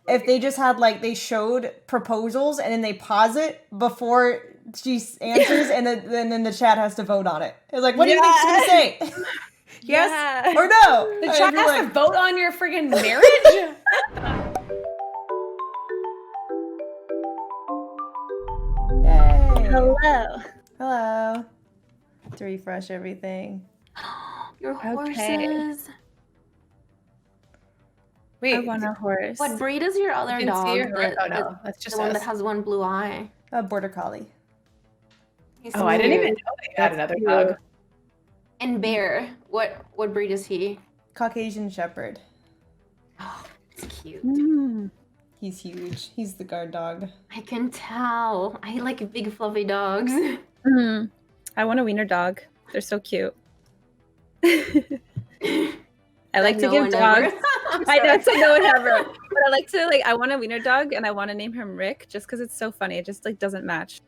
if they just had like they showed proposals and then they pause it before she answers, and then the chat has to vote on it. It's like, what do you think she's gonna say? Yes or no? The chat has to vote on your friggin' marriage? Yay. Hello. Hello. To refresh everything. Your horses. Okay. Wait, I want a horse. What breed is your other you can dog? see your, oh no, that's just the one us. that has one blue eye. A border collie. He's Oh, I didn't even cute. know that you had another cute. dog. And Bear, what breed is he? Caucasian Shepherd. Oh, it's cute. Mm. He's huge. He's the guard dog. I can tell. I like big fluffy dogs. Mm. I want a wiener dog. They're so cute. I like to give dogs. I know, so no one ever. But I like to I want a wiener dog, and I want to name him Rick just because it's so funny. It just doesn't match.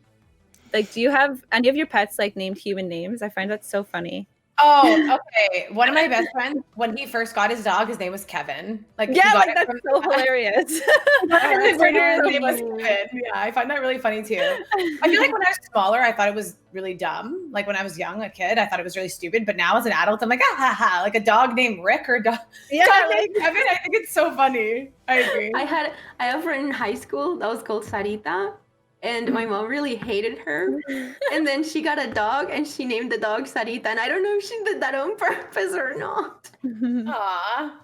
Like, do you have any of your pets named human names? I find that so funny. Oh, okay. One of my best friends, when he first got his dog, his name was Kevin. Yeah, he got it that's from- so hilarious. His breeder, so his name was Kevin. Yeah, I find that really funny too. I feel like when I was smaller, I thought it was really dumb. Like when I was young, a kid, I thought it was really stupid. But now as an adult, I'm like, ah, ha, ha. Like a dog named Rick or dog named Kevin. I think it's so funny. I agree. I have a friend in high school that was called Sarita, and my mom really hated her. And then she got a dog, and she named the dog Sarita. And I don't know if she did that on purpose or not. Aw.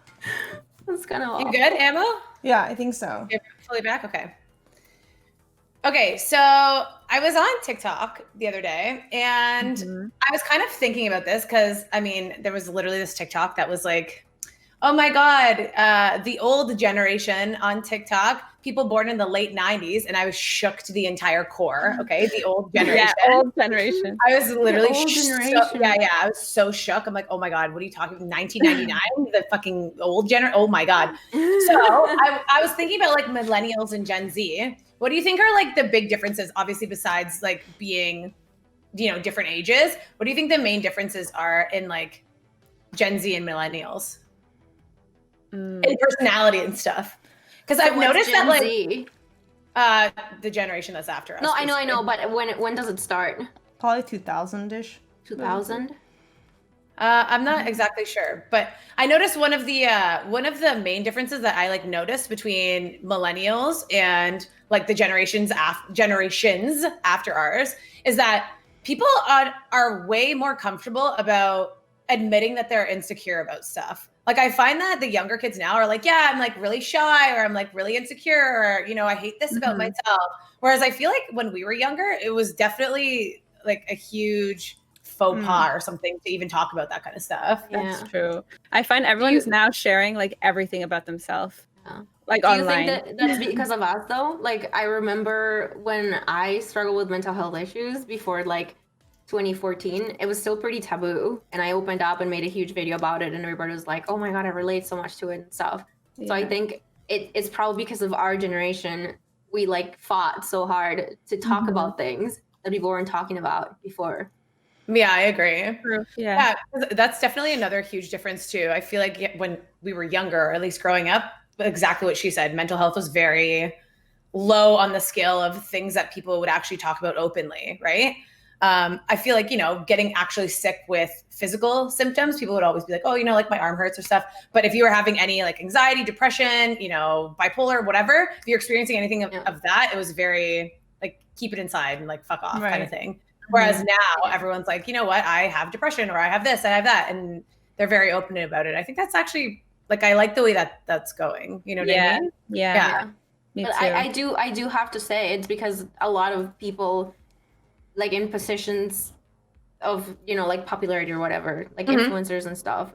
That's kind of You good, Ammo? Yeah, I think so. You're fully back? Okay. Okay, so I was on TikTok the other day, and I was kind of thinking about this because, I mean, there was literally this TikTok that was like, oh my God, the old generation on TikTok, people born in the late 90s, and I was shook to the entire core, okay? The old generation. Yeah, old generation. I was literally old generation. I was so shook. I'm like, oh my God, what are you talking about? 1999? The fucking old generation? Oh my God. So I was thinking about millennials and Gen Z. What do you think are the big differences, obviously, besides being, different ages? What do you think the main differences are in Gen Z and millennials? In personality and stuff? Because I've noticed Gen that Z? the generation that's after us. No, I know, but when does it start? Probably 2000-ish. 2000? I'm not exactly sure, but I noticed one of the main differences that I noticed between millennials and the generations after ours is that people are way more comfortable about admitting that they're insecure about stuff. I find that the younger kids now are yeah, I'm really shy, or I'm really insecure, or I hate this about myself. Whereas I feel like when we were younger, it was definitely a huge faux pas or something to even talk about that kind of stuff. That's true. I find everyone's now sharing everything about themselves. Yeah. Online. Do you think that's because of us though? I remember when I struggled with mental health issues before 2014, it was still pretty taboo, and I opened up and made a huge video about it, and everybody was like, oh my God, I relate so much to it and stuff. Yeah. So I think it's probably because of our generation, we fought so hard to talk about things that people weren't talking about before. Yeah, I agree. True. Yeah, that's definitely another huge difference too. I feel like when we were younger, or at least growing up, exactly what she said, mental health was very low on the scale of things that people would actually talk about openly, right? I feel like, getting actually sick with physical symptoms, people would always be like, oh, my arm hurts or stuff. But if you were having any anxiety, depression, bipolar, whatever, if you're experiencing anything of that, it was very keep it inside and fuck off kind of thing. Whereas now everyone's like, you know what, I have depression, or I have this, I have that. And they're very open about it. I think that's actually I like the way that's going. You know what I mean? Yeah. Me but too. I do have to say it's because a lot of people in positions of, popularity or whatever, influencers and stuff,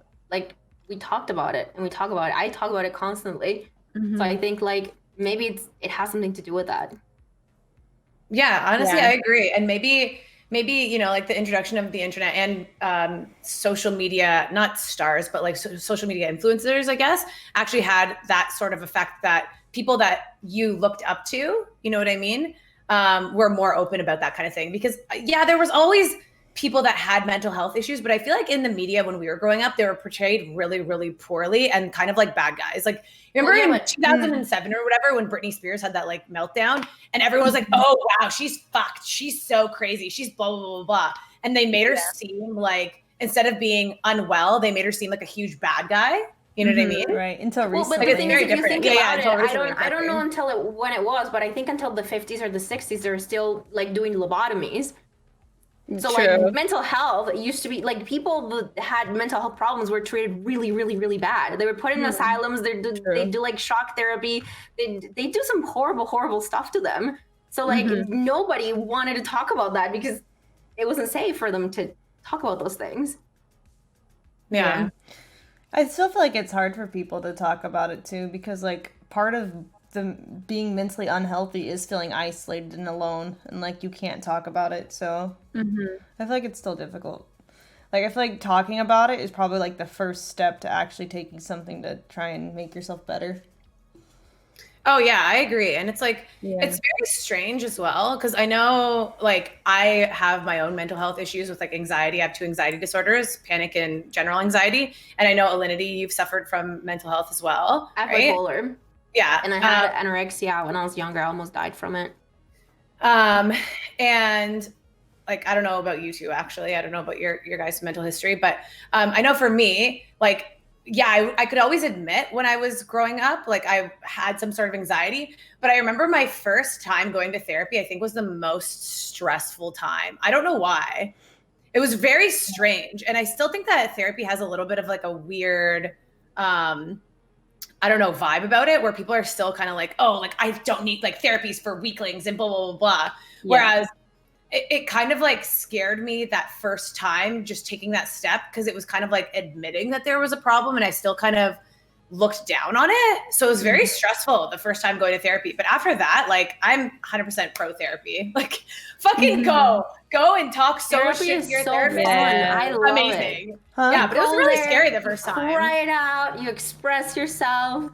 we talked about it, and I talk about it constantly. So I think maybe it has something to do with that. Yeah, honestly, I agree. And maybe the introduction of the internet and social media, not stars, but social media influencers, I guess, actually had that sort of effect that people that you looked up to, you know what I mean, were more open about that kind of thing. Because there was always people that had mental health issues, but I feel like in the media when we were growing up, they were portrayed really, really poorly and kind of like bad guys. Like remember in 2007 or whatever, when Britney Spears had that like meltdown and everyone was like, oh wow, she's fucked. She's so crazy. She's blah, blah, blah, blah. And they made her seem like, instead of being unwell, they made her seem like a huge bad guy. You know what I mean? Right. Until recently. But the thing is, if you think about it, I don't know when it was, but I think until the 50s or the 60s, they were still like doing lobotomies. So like mental health used to be like people that had mental health problems were treated really, really, really bad. They were put in asylums. They do like shock therapy. They do some horrible stuff to them. So like nobody wanted to talk about that because it wasn't safe for them to talk about those things. Yeah. I still feel like it's hard for people to talk about it too, because like part of the being mentally unhealthy is feeling isolated and alone, and like you can't talk about it. So I feel like it's still difficult. Like I feel like talking about it is probably like the first step to actually taking something to try and make yourself better. Oh yeah, I agree. And it's like, it's very strange as well. Cause I know like I have my own mental health issues with like anxiety. I have 2 anxiety disorders, panic and general anxiety. And I know Alinity, you've suffered from mental health as well. I have bipolar. Yeah. And I had anorexia when I was younger. I almost died from it. And like, I don't know about you two, actually. I don't know about your guys' mental history, but I know for me, like, yeah, I could always admit when I was growing up, like I had some sort of anxiety, but I remember my first time going to therapy, I think was the most stressful time. I don't know why. It was very strange. And I still think that therapy has a little bit of like a weird, I don't know, vibe about it, where people are still kind of like, oh, like I don't need like therapies for weaklings and blah, blah, blah, blah. Whereas it kind of like scared me that first time just taking that step, because it was kind of like admitting that there was a problem and I still kind of looked down on it. So it was very stressful the first time going to therapy. But after that, like I'm 100% pro therapy. Like fucking go and talk so much shit to your therapist. I love amazing. It. Huh? Yeah, but it was really scary the first time. Cry it out, you express yourself.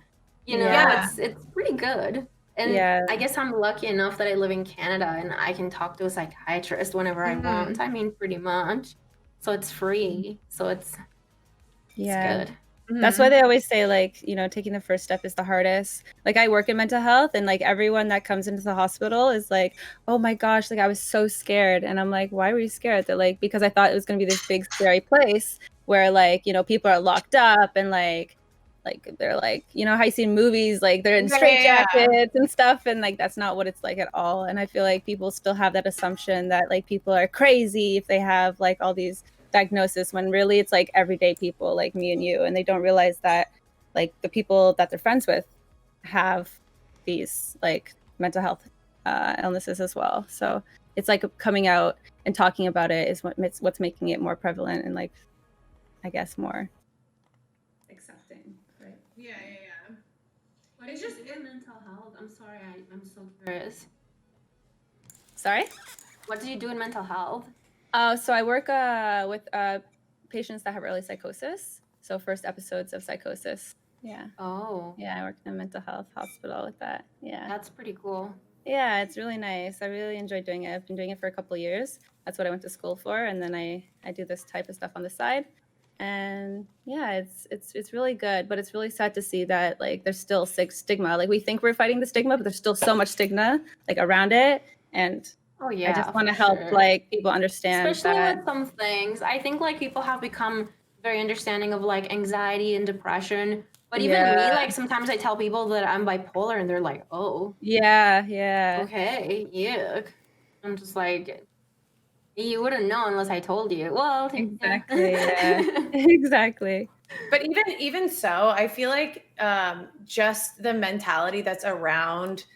You know, it's pretty good. And I guess I'm lucky enough that I live in Canada and I can talk to a psychiatrist whenever I want. I mean, pretty much. So it's free. So it's good. That's why they always say, like, you know, taking the first step is the hardest. Like, I work in mental health, and like everyone that comes into the hospital is like, oh my gosh, like I was so scared. And I'm like, why were you scared? They're like, because I thought it was going to be this big scary place where like, you know, people are locked up and like they're like, you know, how you see in movies, like they're in straitjackets and stuff, and like that's not what it's like at all. And I feel like people still have that assumption that like people are crazy if they have like all these diagnoses, when really it's like everyday people like me and you, and they don't realize that like the people that they're friends with have these like mental health illnesses as well. So it's like coming out and talking about it is what's making it more prevalent and like, I guess, more accepting. Yeah. What is just in mental health? I'm sorry, I'm so curious. Sorry? What do you do in mental health? So I work with patients that have early psychosis. So first episodes of psychosis. Yeah. Oh. Yeah, I work in a mental health hospital with that. Yeah. That's pretty cool. Yeah, it's really nice. I really enjoy doing it. I've been doing it for a couple of years. That's what I went to school for, and then I do this type of stuff on the side. And yeah, it's really good, but it's really sad to see that like there's still stigma. Like we think we're fighting the stigma, but there's still so much stigma like around it. And I just want to help like people understand, especially with some things. I think like people have become very understanding of like anxiety and depression. But even me, like sometimes I tell people that I'm bipolar, and they're like, "Oh, yeah, okay, yuck." I'm just like, you wouldn't know unless I told you. Well, exactly. Exactly. But even so, I feel like just the mentality that's around,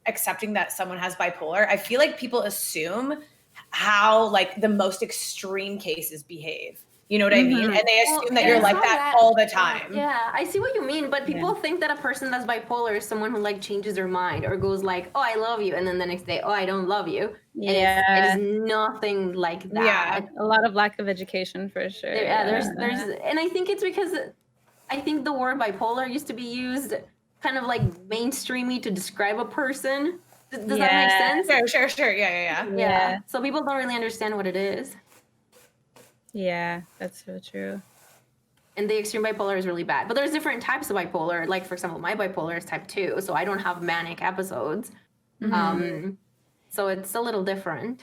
accepting that someone has bipolar, I feel like people assume how like the most extreme cases behave. You know what I mean? And they assume that you're like that all the time. Yeah, I see what you mean. But people think that a person that's bipolar is someone who like changes their mind or goes like, "Oh, I love you," and then the next day, "Oh, I don't love you." Yeah, it is nothing like that. Yeah, a lot of lack of education for sure. There's, and I think it's because I think the word bipolar used to be used kind of like mainstreamy to describe a person. Does that make sense? Sure. Yeah. Yeah. So people don't really understand what it is. Yeah, that's so true. And the extreme bipolar is really bad. But there's different types of bipolar. Like, for example, my bipolar is type 2, so I don't have manic episodes. So it's a little different.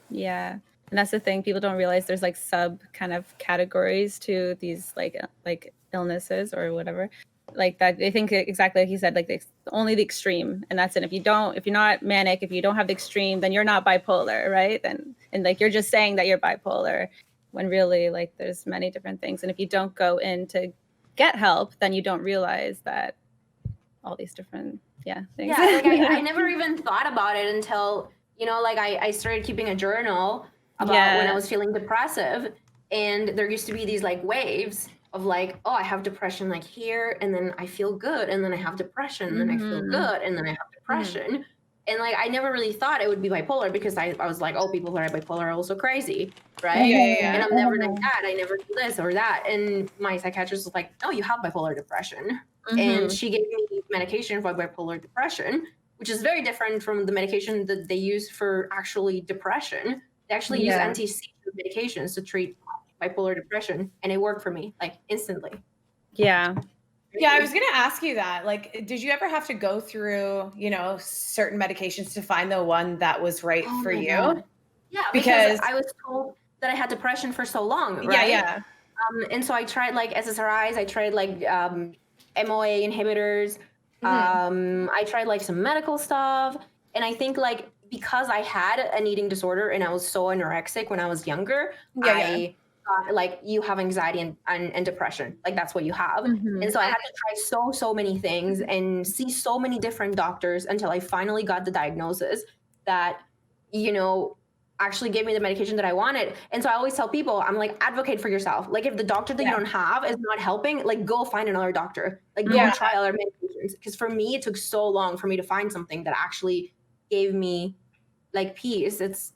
Yeah. And that's the thing. People don't realize there's like sub kind of categories to these like illnesses or whatever. Like that, they think exactly like you said, like only the extreme, and that's it. If you're not manic, if you don't have the extreme, then you're not bipolar, right? And like you're just saying that you're bipolar, when really like there's many different things. And if you don't go in to get help, then you don't realize that all these different things. Yeah, like I never even thought about it until, you know, like I started keeping a journal about when I was feeling depressive, and there used to be these like waves of like, oh, I have depression like here, and then I feel good, and then I have depression, and then I feel good, and then I have depression. And like I never really thought it would be bipolar, because I was like, oh, people who are bipolar are also crazy, right? Yeah. And I'm never like that. I never do this or that. And my psychiatrist was like, no, you have bipolar depression. And she gave me medication for bipolar depression, which is very different from the medication that they use for actually depression. They actually use anti-seizure medications to treat bipolar depression, and it worked for me like instantly. Yeah, I was gonna ask you that. Like, did you ever have to go through, you know, certain medications to find the one that was right for you? God. Yeah, because I was told that I had depression for so long, right? Yeah. And so I tried like SSRIs, I tried like MOA inhibitors, I tried like some medical stuff, and I think like because I had an eating disorder and I was so anorexic when I was younger, I thought like you have anxiety and depression, like that's what you have. And so I had to try so many things and see so many different doctors until I finally got the diagnosis that, you know, actually gave me the medication that I wanted. And so I always tell people, I'm like, advocate for yourself. Like if the doctor that you don't have is not helping, like go find another doctor, like go try other medications. Because for me, it took so long for me to find something that actually gave me like peace. It's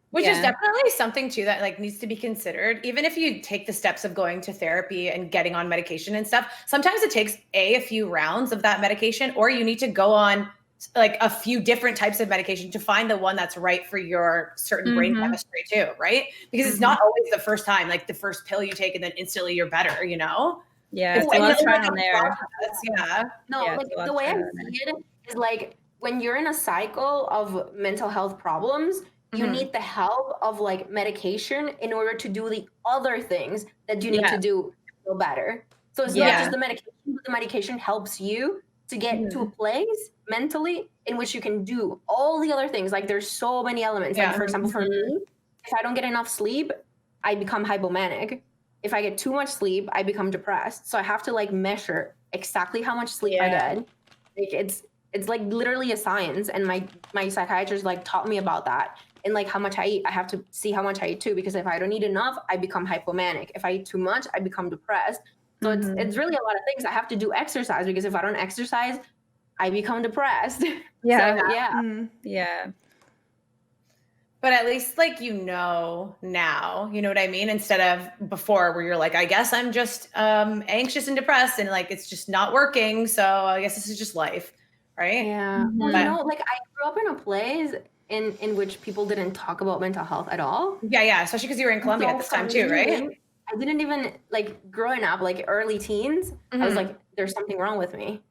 which is definitely something too that like needs to be considered. Even if you take the steps of going to therapy and getting on medication and stuff, sometimes it takes a few rounds of that medication, or you need to go on like a few different types of medication to find the one that's right for your certain brain chemistry too, right? Because it's not always the first time, like the first pill you take and then instantly you're better, you know? Yeah, it's like trial and error. Like the way I see it is like when you're in a cycle of mental health problems, you need the help of like medication in order to do the other things that you need to do to feel better. So it's not just the medication, but the medication helps you to get to a place mentally in which you can do all the other things. Like there's so many elements. Like for example, for me, if I don't get enough sleep, I become hypomanic. If I get too much sleep, I become depressed. So I have to like measure exactly how much sleep I get. Like it's like literally a science. And my psychiatrist like taught me about that. And like how much I eat, I have to see how much I eat too, because if I don't eat enough, I become hypomanic. If I eat too much, I become depressed. So it's really a lot of things. I have to do exercise, because if I don't exercise, I become depressed. Yeah. But at least like you know now, you know what I mean? Instead of before where you're like, I guess I'm just anxious and depressed and like it's just not working. So I guess this is just life, right? Yeah. Well, you know, like I grew up in a place in which people didn't talk about mental health at all. Yeah, especially because you were in Colombia at this time too, right? I didn't even like growing up, like early teens, I was like, there's something wrong with me.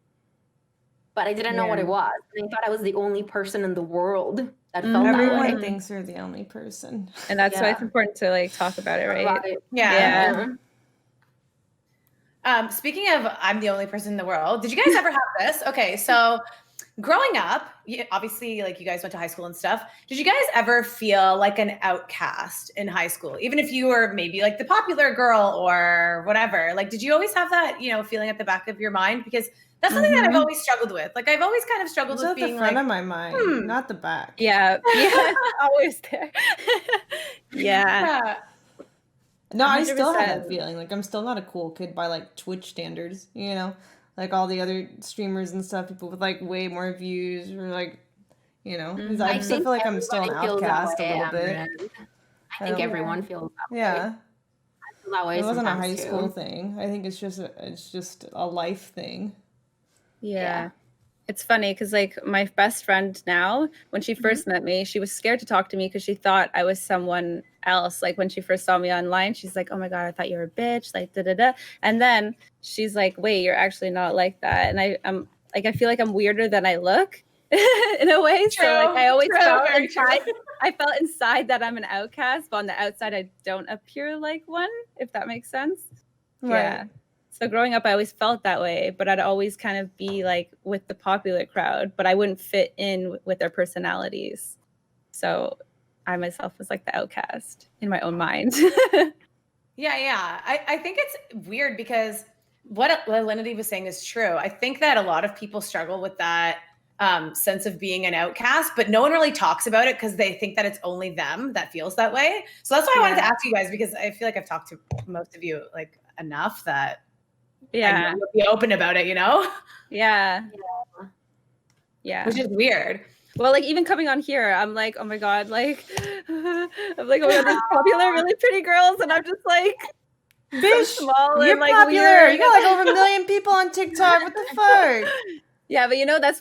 But I didn't know what it was. And I thought I was the only person in the world that felt that way. Everyone thinks they're the only person. And that's why it's important to like talk about it, right? Yeah. Speaking of I'm the only person in the world, did you guys ever have this? Okay, so growing up, obviously, like you guys went to high school and stuff. Did you guys ever feel like an outcast in high school? Even if you were maybe like the popular girl or whatever, like, did you always have that, you know, feeling at the back of your mind? Because that's something that I've always struggled with. Like, I've always kind of struggled with being the front of my mind, not the back. Yeah, always there. No, 100%. I still have that feeling. Like, I'm still not a cool kid by like Twitch standards, you know? Like all the other streamers and stuff, people with like way more views or like, you know, I still feel like I'm still an outcast a little bit. I think everyone feels that way. Yeah. I feel that way. It wasn't a high school thing. I think it's just a life thing. Yeah. It's funny because like my best friend now, when she first met me, she was scared to talk to me because she thought I was someone else. Like when she first saw me online, she's like, "Oh my God, I thought you were a bitch," like da da da. And then she's like, "Wait, you're actually not like that." And I'm like, I feel like I'm weirder than I look in a way. True, so like I always felt very inside, true. I felt inside that I'm an outcast, but on the outside I don't appear like one, if that makes sense. Right. Yeah. So growing up, I always felt that way, but I'd always kind of be like with the popular crowd, but I wouldn't fit in with their personalities. So I myself was like the outcast in my own mind. Yeah. I think it's weird because what Alinity was saying is true. I think that a lot of people struggle with that sense of being an outcast, but no one really talks about it because they think that it's only them that feels that way. So that's why I wanted to ask you guys, because I feel like I've talked to most of you like enough that I know you'll be open about it, you know? Yeah. Which is weird. Well, like even coming on here, I'm like, oh my God, like I'm like, oh my God, these popular, really pretty girls, and I'm just like, bitch, so small you're and like popular. weird. You got like over 1 million people on TikTok. What the fuck? Yeah, but you know, that's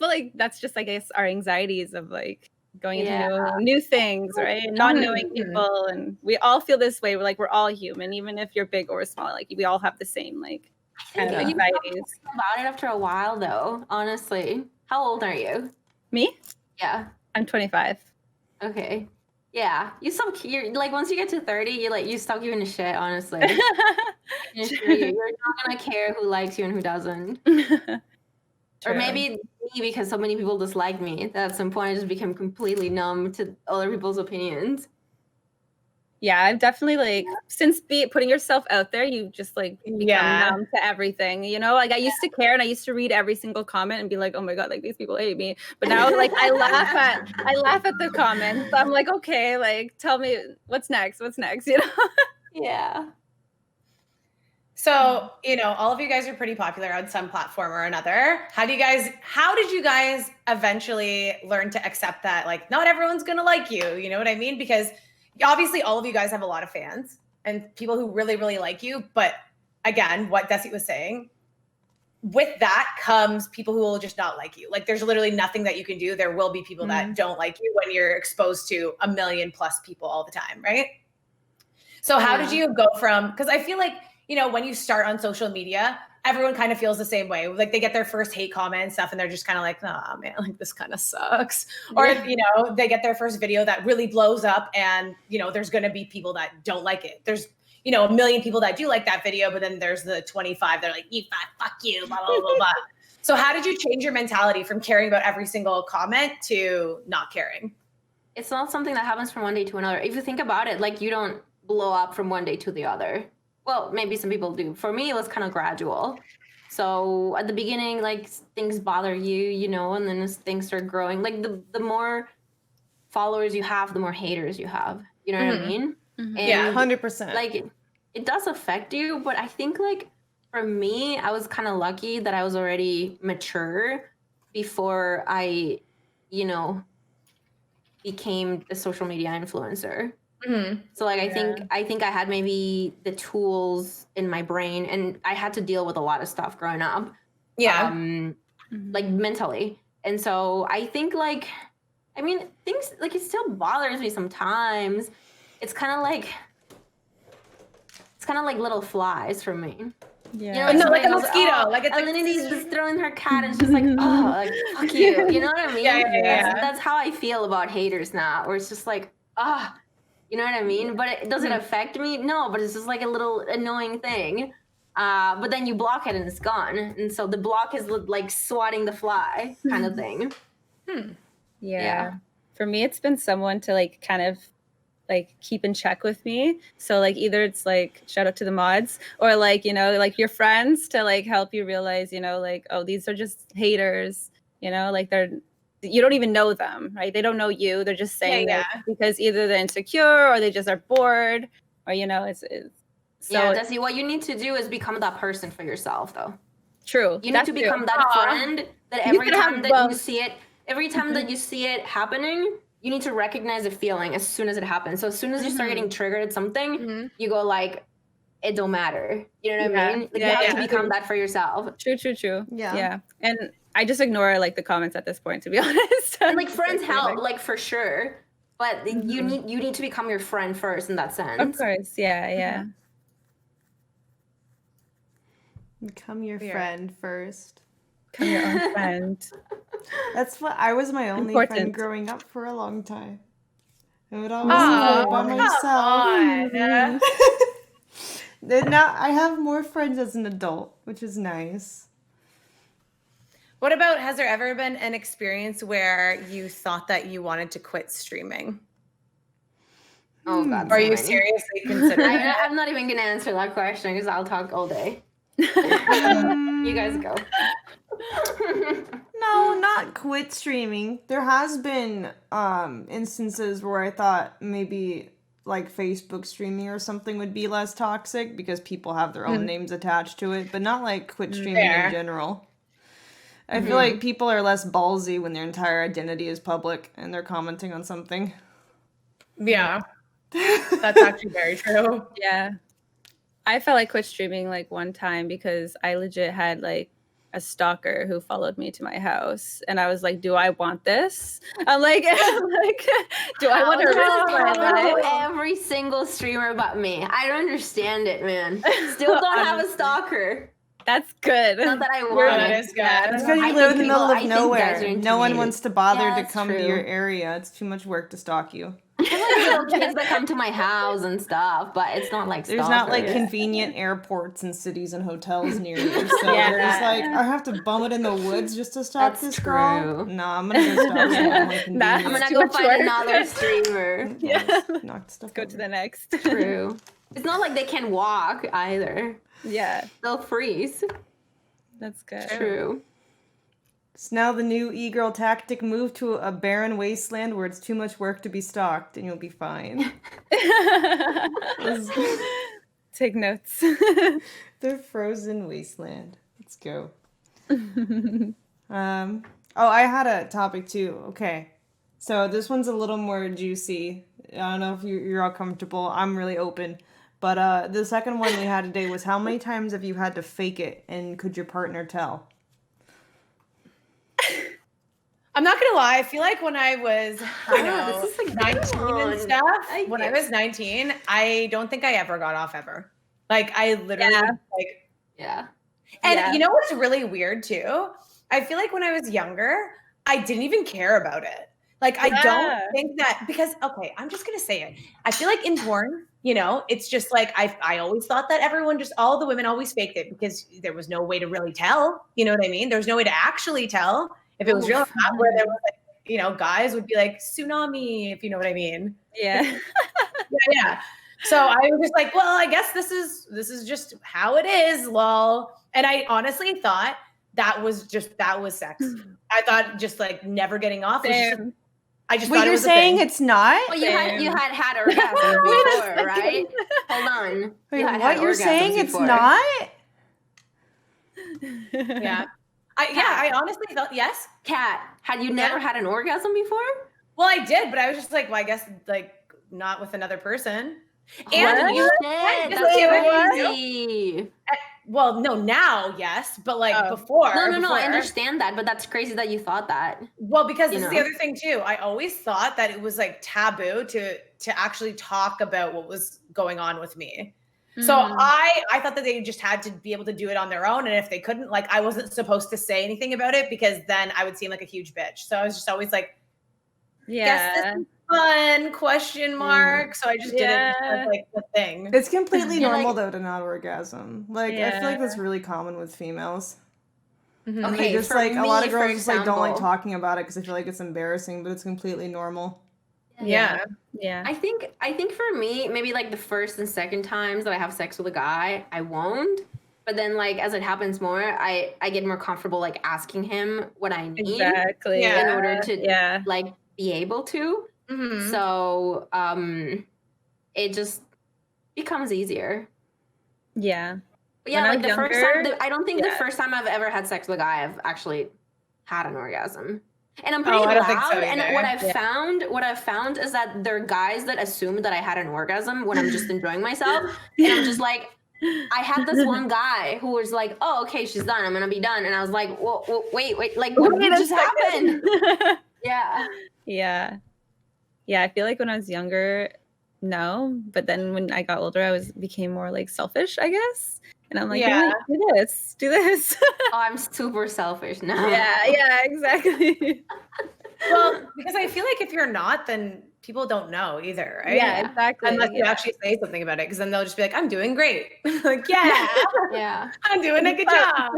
just I guess our anxieties of like going into new things, right? And not knowing people, and we all feel this way. We're all human, even if you're big or small. Like we all have the same like kind of anxieties. About it after a while, though. Honestly, how old are you? Me? Yeah, I'm 25. Okay. Yeah, you're like once you get to 30, you stop giving a shit. Honestly, you're not gonna care who likes you and who doesn't. Or maybe me, because so many people dislike me that at some point I just became completely numb to other people's opinions. Yeah, I've definitely like since putting yourself out there, you just like become numb to everything. You know, like I used to care and I used to read every single comment and be like, oh my God, like these people hate me. But now like I laugh at the comments. I'm like, okay, like tell me what's next, you know? Yeah. So, you know, all of you guys are pretty popular on some platform or another. How did you guys eventually learn to accept that, like, not everyone's going to like you? You know what I mean? Because obviously all of you guys have a lot of fans and people who really, really like you. But again, what Dessyy was saying, with that comes people who will just not like you. Like there's literally nothing that you can do. There will be people that don't like you when you're exposed to 1 million plus people all the time, right? So how did you go from, because I feel like, you know, when you start on social media, everyone kind of feels the same way. Like they get their first hate comment and stuff and they're just kind of like, oh man, like this kind of sucks. Or, you know, they get their first video that really blows up and, you know, there's going to be people that don't like it. There's, you know, 1 million people that do like that video, but then there's the 25, they're like, you fuck you, blah, blah, blah, blah. So how did you change your mentality from caring about every single comment to not caring? It's not something that happens from one day to another. If you think about it, like you don't blow up from one day to the other. Well, maybe some people do. For me, it was kind of gradual. So at the beginning, like things bother you, you know, and then as things start growing, like the more followers you have, the more haters you have. You know what I mean? And yeah, 100%. Like it does affect you, but I think like for me, I was kind of lucky that I was already mature before I, you know, became a social media influencer. So like I think I had maybe the tools in my brain, and I had to deal with a lot of stuff growing up. Like mentally. And so I think like, I mean, things like it still bothers me sometimes. It's kind of like little flies for me. Yeah. You know, like a mosquito. Like it's Alinity's just throwing her cat and she's like, oh, like fuck you. You know what I mean? That's how I feel about haters now, where it's just like, you know what I mean? But does it affect me? No, but it's just like a little annoying thing. But then you block it and it's gone. And so the block is like swatting the fly kind of thing. Yeah. For me, it's been someone to like kind of like keep in check with me. So like either it's like shout out to the mods, or like, you know, like your friends to like help you realize, you know, like, oh, these are just haters, you know, like you don't even know them, right? They don't know you. They're just saying that because either they're insecure or they just are bored, or, you know, it's so. Yeah, Dessyy, what you need to do is become that person for yourself, though. True. You need to become that friend that every time that you see it happening, you need to recognize the feeling as soon as it happens. So as soon as you start getting triggered at something, you go like, it don't matter. You know what I mean? Like you have to become that for yourself. True. Yeah. And I just ignore like the comments at this point, to be honest. And like friends help, like for sure. But you need to become your friend first in that sense. Of course, yeah. Become your friend first. Become your own friend. That's what I was my only friend Important. growing up for a long time. I would always play by myself. Now I have more friends as an adult, which is nice. What about, has there ever been an experience where you thought that you wanted to quit streaming? Oh God! Are you seriously considering it? I'm not even gonna answer that question because I'll talk all day. You guys go. No, not quit streaming. There has been instances where I thought maybe like Facebook streaming or something would be less toxic because people have their own names attached to it, but not like quit streaming in general. I feel like people are less ballsy when their entire identity is public and they're commenting on something. Yeah. That's actually very true. Yeah. I felt like quit streaming like one time because I legit had like a stalker who followed me to my house, and I was like, do I want this? I'm like, do I want to risk every single streamer but me? I don't understand it, man. Still don't have a stalker. That's good. Not that I want That it. is good. It's because you live in the middle of nowhere. No one intimidated. wants to bother Yeah, to that's come to true. your area. It's too much work to stalk you. I have like little kids that come to my house and stuff, but it's not like There's not like stalkers. convenient airports and cities and hotels near you. So there's like, I have to bum it in the woods just to stalk That's this true. girl. No, I'm gonna go stalk someone more convenient. I'm gonna Too go much find work. another streamer. Yeah. Knock stuff Go over. to the next. True. It's not like they can walk either. Yeah, They'll freeze. that's good. True. It's now the new e-girl tactic. Move to a barren wasteland where it's too much work to be stalked, and you'll be fine. Take notes. The frozen wasteland. Let's go. I had a topic too. Okay. So this one's a little more juicy. I don't know if you're all comfortable. I'm really open. But the second one we had today was how many times have you had to fake it, and could your partner tell? I'm not gonna lie. I feel like when I was, This is like 19 and stuff, when I was 19, I don't think I ever got off ever. Like I literally like, Yeah. and you know what's really weird too? I feel like when I was younger, I didn't even care about it. Like I don't think that, because okay, I'm just gonna say it. I feel like in porn, it's just like I always thought that all the women always faked it because there was no way to really tell. You know what I mean? There's no way to actually tell if it was real or not, where there was like, guys would be like tsunami, if you know what I mean. Yeah. Yeah. So I was just like, well, I guess this is just how it is, lol. And I honestly thought that was sex. I thought just like never getting off. I just Wait, thought it you're was saying it's not? Well, you had orgasm before, right? Hold on. Wait, what? You're saying it's not? Yeah. I honestly thought, yes. Kat, had you never had an orgasm before? Well, I did, but I was just like, well, I guess like not with another person. And That's crazy. Well, no, now, yes, but like before. No, I understand that, but that's crazy that you thought that. Well, because this is the other thing too. I always thought that it was like taboo to actually talk about what was going on with me. So I thought that they just had to be able to do it on their own. And if they couldn't, like, I wasn't supposed to say anything about it because then I would seem like a huge bitch. So I was just always like, guess this is fun, question mark. So I just did it as like the thing. It's completely normal though to not orgasm. Like I feel like that's really common with females. Okay, They just for like a me, lot of for girls just like don't like example- talking about it because I feel like it's embarrassing, but it's completely normal. Yeah. I think for me, maybe like the first and second times that I have sex with a guy, I won't. But then like as it happens more, I get more comfortable like asking him what I need in order to like be able to. So it just becomes easier. Yeah. But yeah, When I like was the first younger, time, I don't think the first time I've ever had sex with a guy, I've actually had an orgasm. And I'm pretty I loud. don't think so And either. what I've found is that there are guys that assume that I had an orgasm when I'm just enjoying myself. And I'm just like, I had this one guy who was like, "Oh, okay, she's done. I'm gonna be done." And I was like, "Whoa, wait, like what just happened?" Yeah. Yeah, I feel like when I was younger, no, but then when I got older, I became more like selfish, I guess. And I'm like, yeah, do this. Oh, I'm super selfish now. Yeah, exactly. Well, because I feel like if you're not, then people don't know either, right? Yeah, exactly. Unless you actually say something about it, because then they'll just be like, I'm doing great. Like, yeah, I'm doing a good job.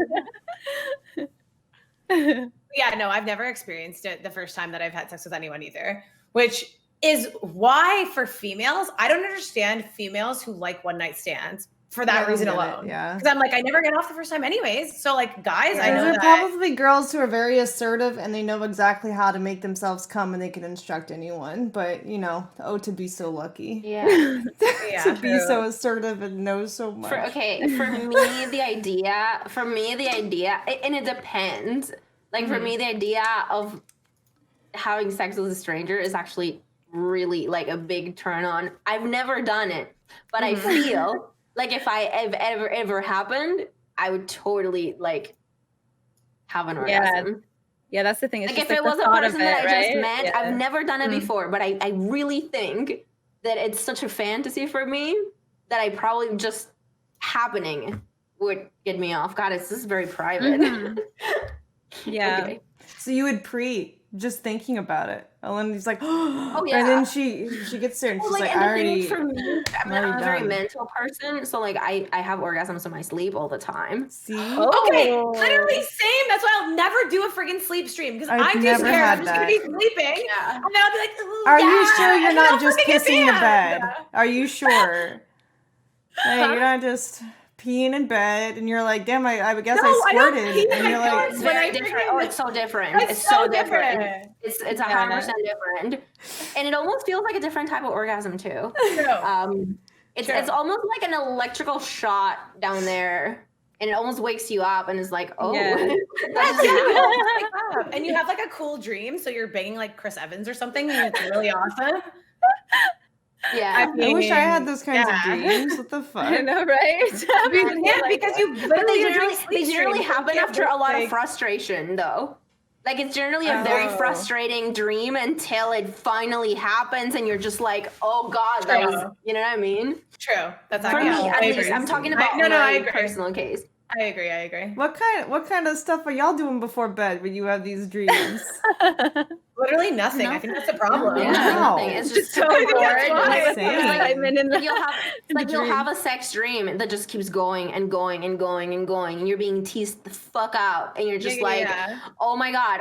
Yeah, no, I've never experienced it the first time that I've had sex with anyone either, which is why for females, I don't understand females who like one night stands for that reason alone. Yeah. Because I'm like, I never get off the first time anyways. So like guys, I know there are that. probably girls who are very assertive and they know exactly how to make themselves come and they can instruct anyone. But, you know, to be so lucky. Yeah. To be so assertive and know so much. For me, the idea, and it depends. Like, for me, the idea of having sex with a stranger is actually really, like, a big turn on. I've never done it, but I feel like if ever happened, I would totally, like, have an orgasm. Yeah, that's the thing. It's like, just if it was a person that I just met, I've never done it before, but I really think that it's such a fantasy for me that I probably just happening would get me off. God, this is very private. Yeah. Okay. So you would just thinking about it. And then he's like, oh yeah. And then she gets there and she's like, I already. For me, I'm a very mental person, so like I have orgasms in my sleep all the time. See? Okay, literally same. That's why I'll never do a friggin' sleep stream because I'm too scared. I'm just gonna be sleeping, and then I'll be like, are you sure you're not just pissing the bed? Are you sure? Hey, you're not just peeing in bed and you're like, damn, I guess I squirted. And you're like, it's very different. Oh, it's so different. It's so different. It's 100% different. And it almost feels like a different type of orgasm too. It's almost like an electrical shot down there. And it almost wakes you up and is like, oh. And you have like a cool dream. So you're banging like Chris Evans or something and it's really awesome. Yeah, I wish I had those kinds of dreams. What the fuck? I know, right? Because you they generally happen after a lot of frustration, though. Like it's generally a very frustrating dream until it finally happens, and you're just like, "Oh God, that was," you know what I mean? True. That's for me. At least I'm talking about my personal case. I agree. What kind of stuff are y'all doing before bed when you have these dreams? Literally nothing. I think that's the problem. Nothing. It's just so boring. You'll have a sex dream that just keeps going and going and going and going, and you're being teased the fuck out, and you're just oh my god,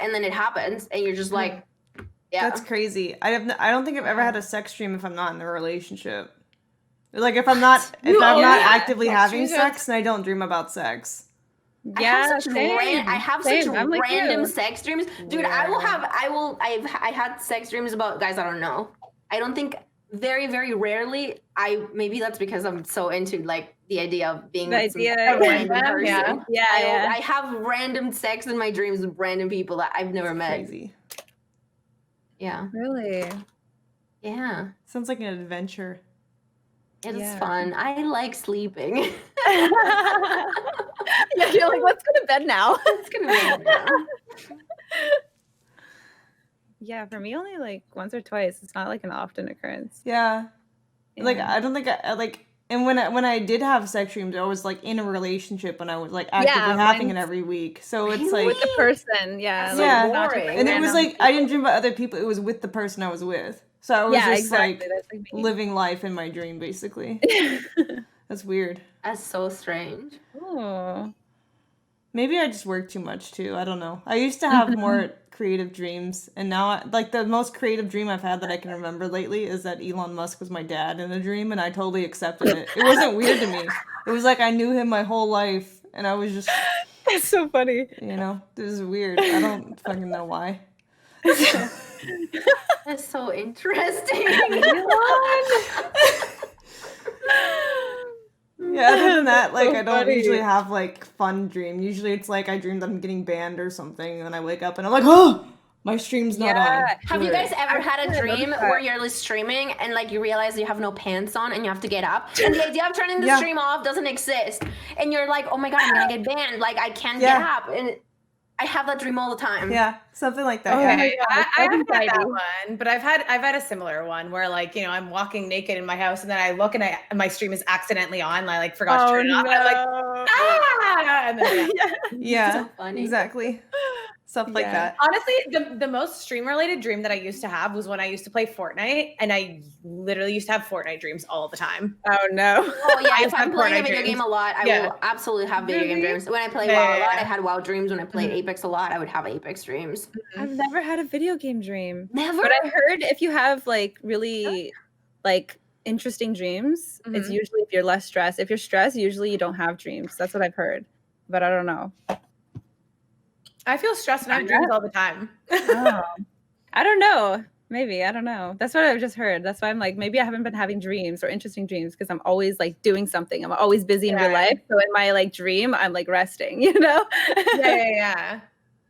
and then it happens, and you're just like, That's crazy. I don't think I've ever had a sex dream if I'm not in a relationship. Like if I'm not actively having sex, and I don't dream about sex. Yeah, I have such random sex dreams, dude. I've had sex dreams about guys I don't know. I don't think very, very rarely. Maybe that's because I'm so into like the idea of being a random person. I have random sex in my dreams with random people that I've never met. Crazy. Yeah. Really? Yeah. Sounds like an adventure. It is fun. I like sleeping. You're like, let's go to bed now. Let's go to bed now. Yeah, for me, only like once or twice. It's not like an often occurrence. Yeah. Like I don't think I like. And when I did have sex dreams, I was like in a relationship and I was like actively having it every week. So it's like with the person, and it was like I didn't dream about other people. It was with the person I was with. So I was just like living life in my dream, basically. That's weird. That's so strange. Oh. Maybe I just work too much too. I don't know. I used to have more creative dreams, and now like the most creative dream I've had that I can remember lately is that Elon Musk was my dad in a dream, and I totally accepted it. It wasn't weird to me. It was like I knew him my whole life, and I was just. That's so funny. You know, this is weird. I don't fucking know why. That's so interesting. Yeah, other than that, like I don't usually have like fun dream. Usually it's like I dream that I'm getting banned or something, and then I wake up and I'm like, oh, My stream's not on. Have you guys ever had a dream where you're streaming and like you realize you have no pants on and you have to get up? And the idea of turning the stream off doesn't exist. And you're like, oh my God, I'm gonna get banned. Like I can't get up. And I have that dream all the time. Yeah, something like that. Okay, I haven't had that one, but I've had a similar one where like, you know, I'm walking naked in my house and then I look and my stream is accidentally on and I like forgot to turn it off. And I'm like, and then, yeah, so exactly. Stuff like that. Honestly, the most stream related dream that I used to have was when I used to play Fortnite, and I literally used to have Fortnite dreams all the time. Oh no. Oh yeah, if I'm playing a video game a lot, I will absolutely have video game dreams. When I play WoW a lot, I had WoW dreams. When I played Apex a lot, I would have Apex dreams. I've never had a video game dream. Never. But I heard if you have like really like interesting dreams, it's usually if you're less stressed. If you're stressed, usually you don't have dreams. That's what I've heard. But I don't know. I feel stressed and I have dreams all the time. I don't know. Maybe. I don't know. That's what I've just heard. That's why I'm like, maybe I haven't been having dreams or interesting dreams because I'm always like doing something. I'm always busy in real life. So in my like dream, I'm like resting, you know? Yeah.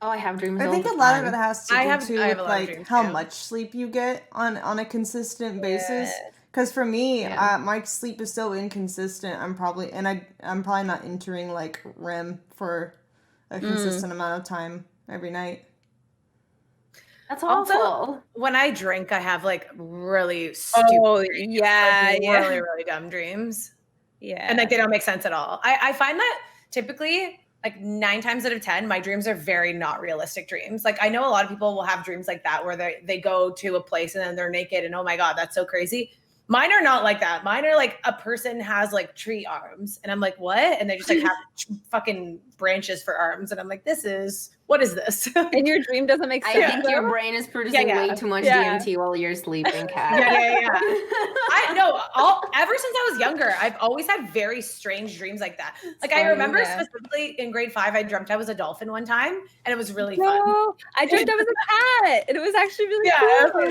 Oh, I have dreams. I think a lot of it has to do too with like how too. much sleep you get on a consistent basis. Because for me, my sleep is so inconsistent. I'm probably not entering like REM for a consistent amount of time every night. That's awful. Also, when I drink, I have like really stupid dreams, really, really dumb dreams. Yeah. And like they don't make sense at all. I find that typically like 9 times out of 10, my dreams are very not realistic dreams. Like I know a lot of people will have dreams like that where they go to a place and then they're naked and oh my God, that's so crazy. Mine are not like that. Mine are like a person has like tree arms and I'm like, what? And they just like have fucking branches for arms. And I'm like, what is this? And your dream doesn't make sense. I think your brain is producing way too much DMT while you're sleeping, Kat. I know. Ever since I was younger, I've always had very strange dreams like that. Like I remember specifically in grade 5, I dreamt I was a dolphin one time and it was really fun. I dreamt I was a cat. And it was actually really cool.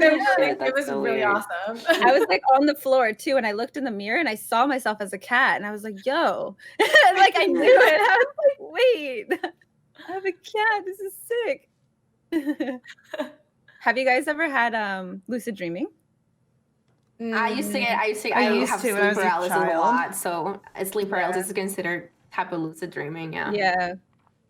It was so really awesome. I was like on the floor too. And I looked in the mirror and I saw myself as a cat. And I was like, yo. Like I knew it. I was like, wait. I have a cat. This is sick. Have you guys ever had lucid dreaming? I used to have sleep paralysis a lot. So sleep paralysis is considered type of lucid dreaming. Yeah.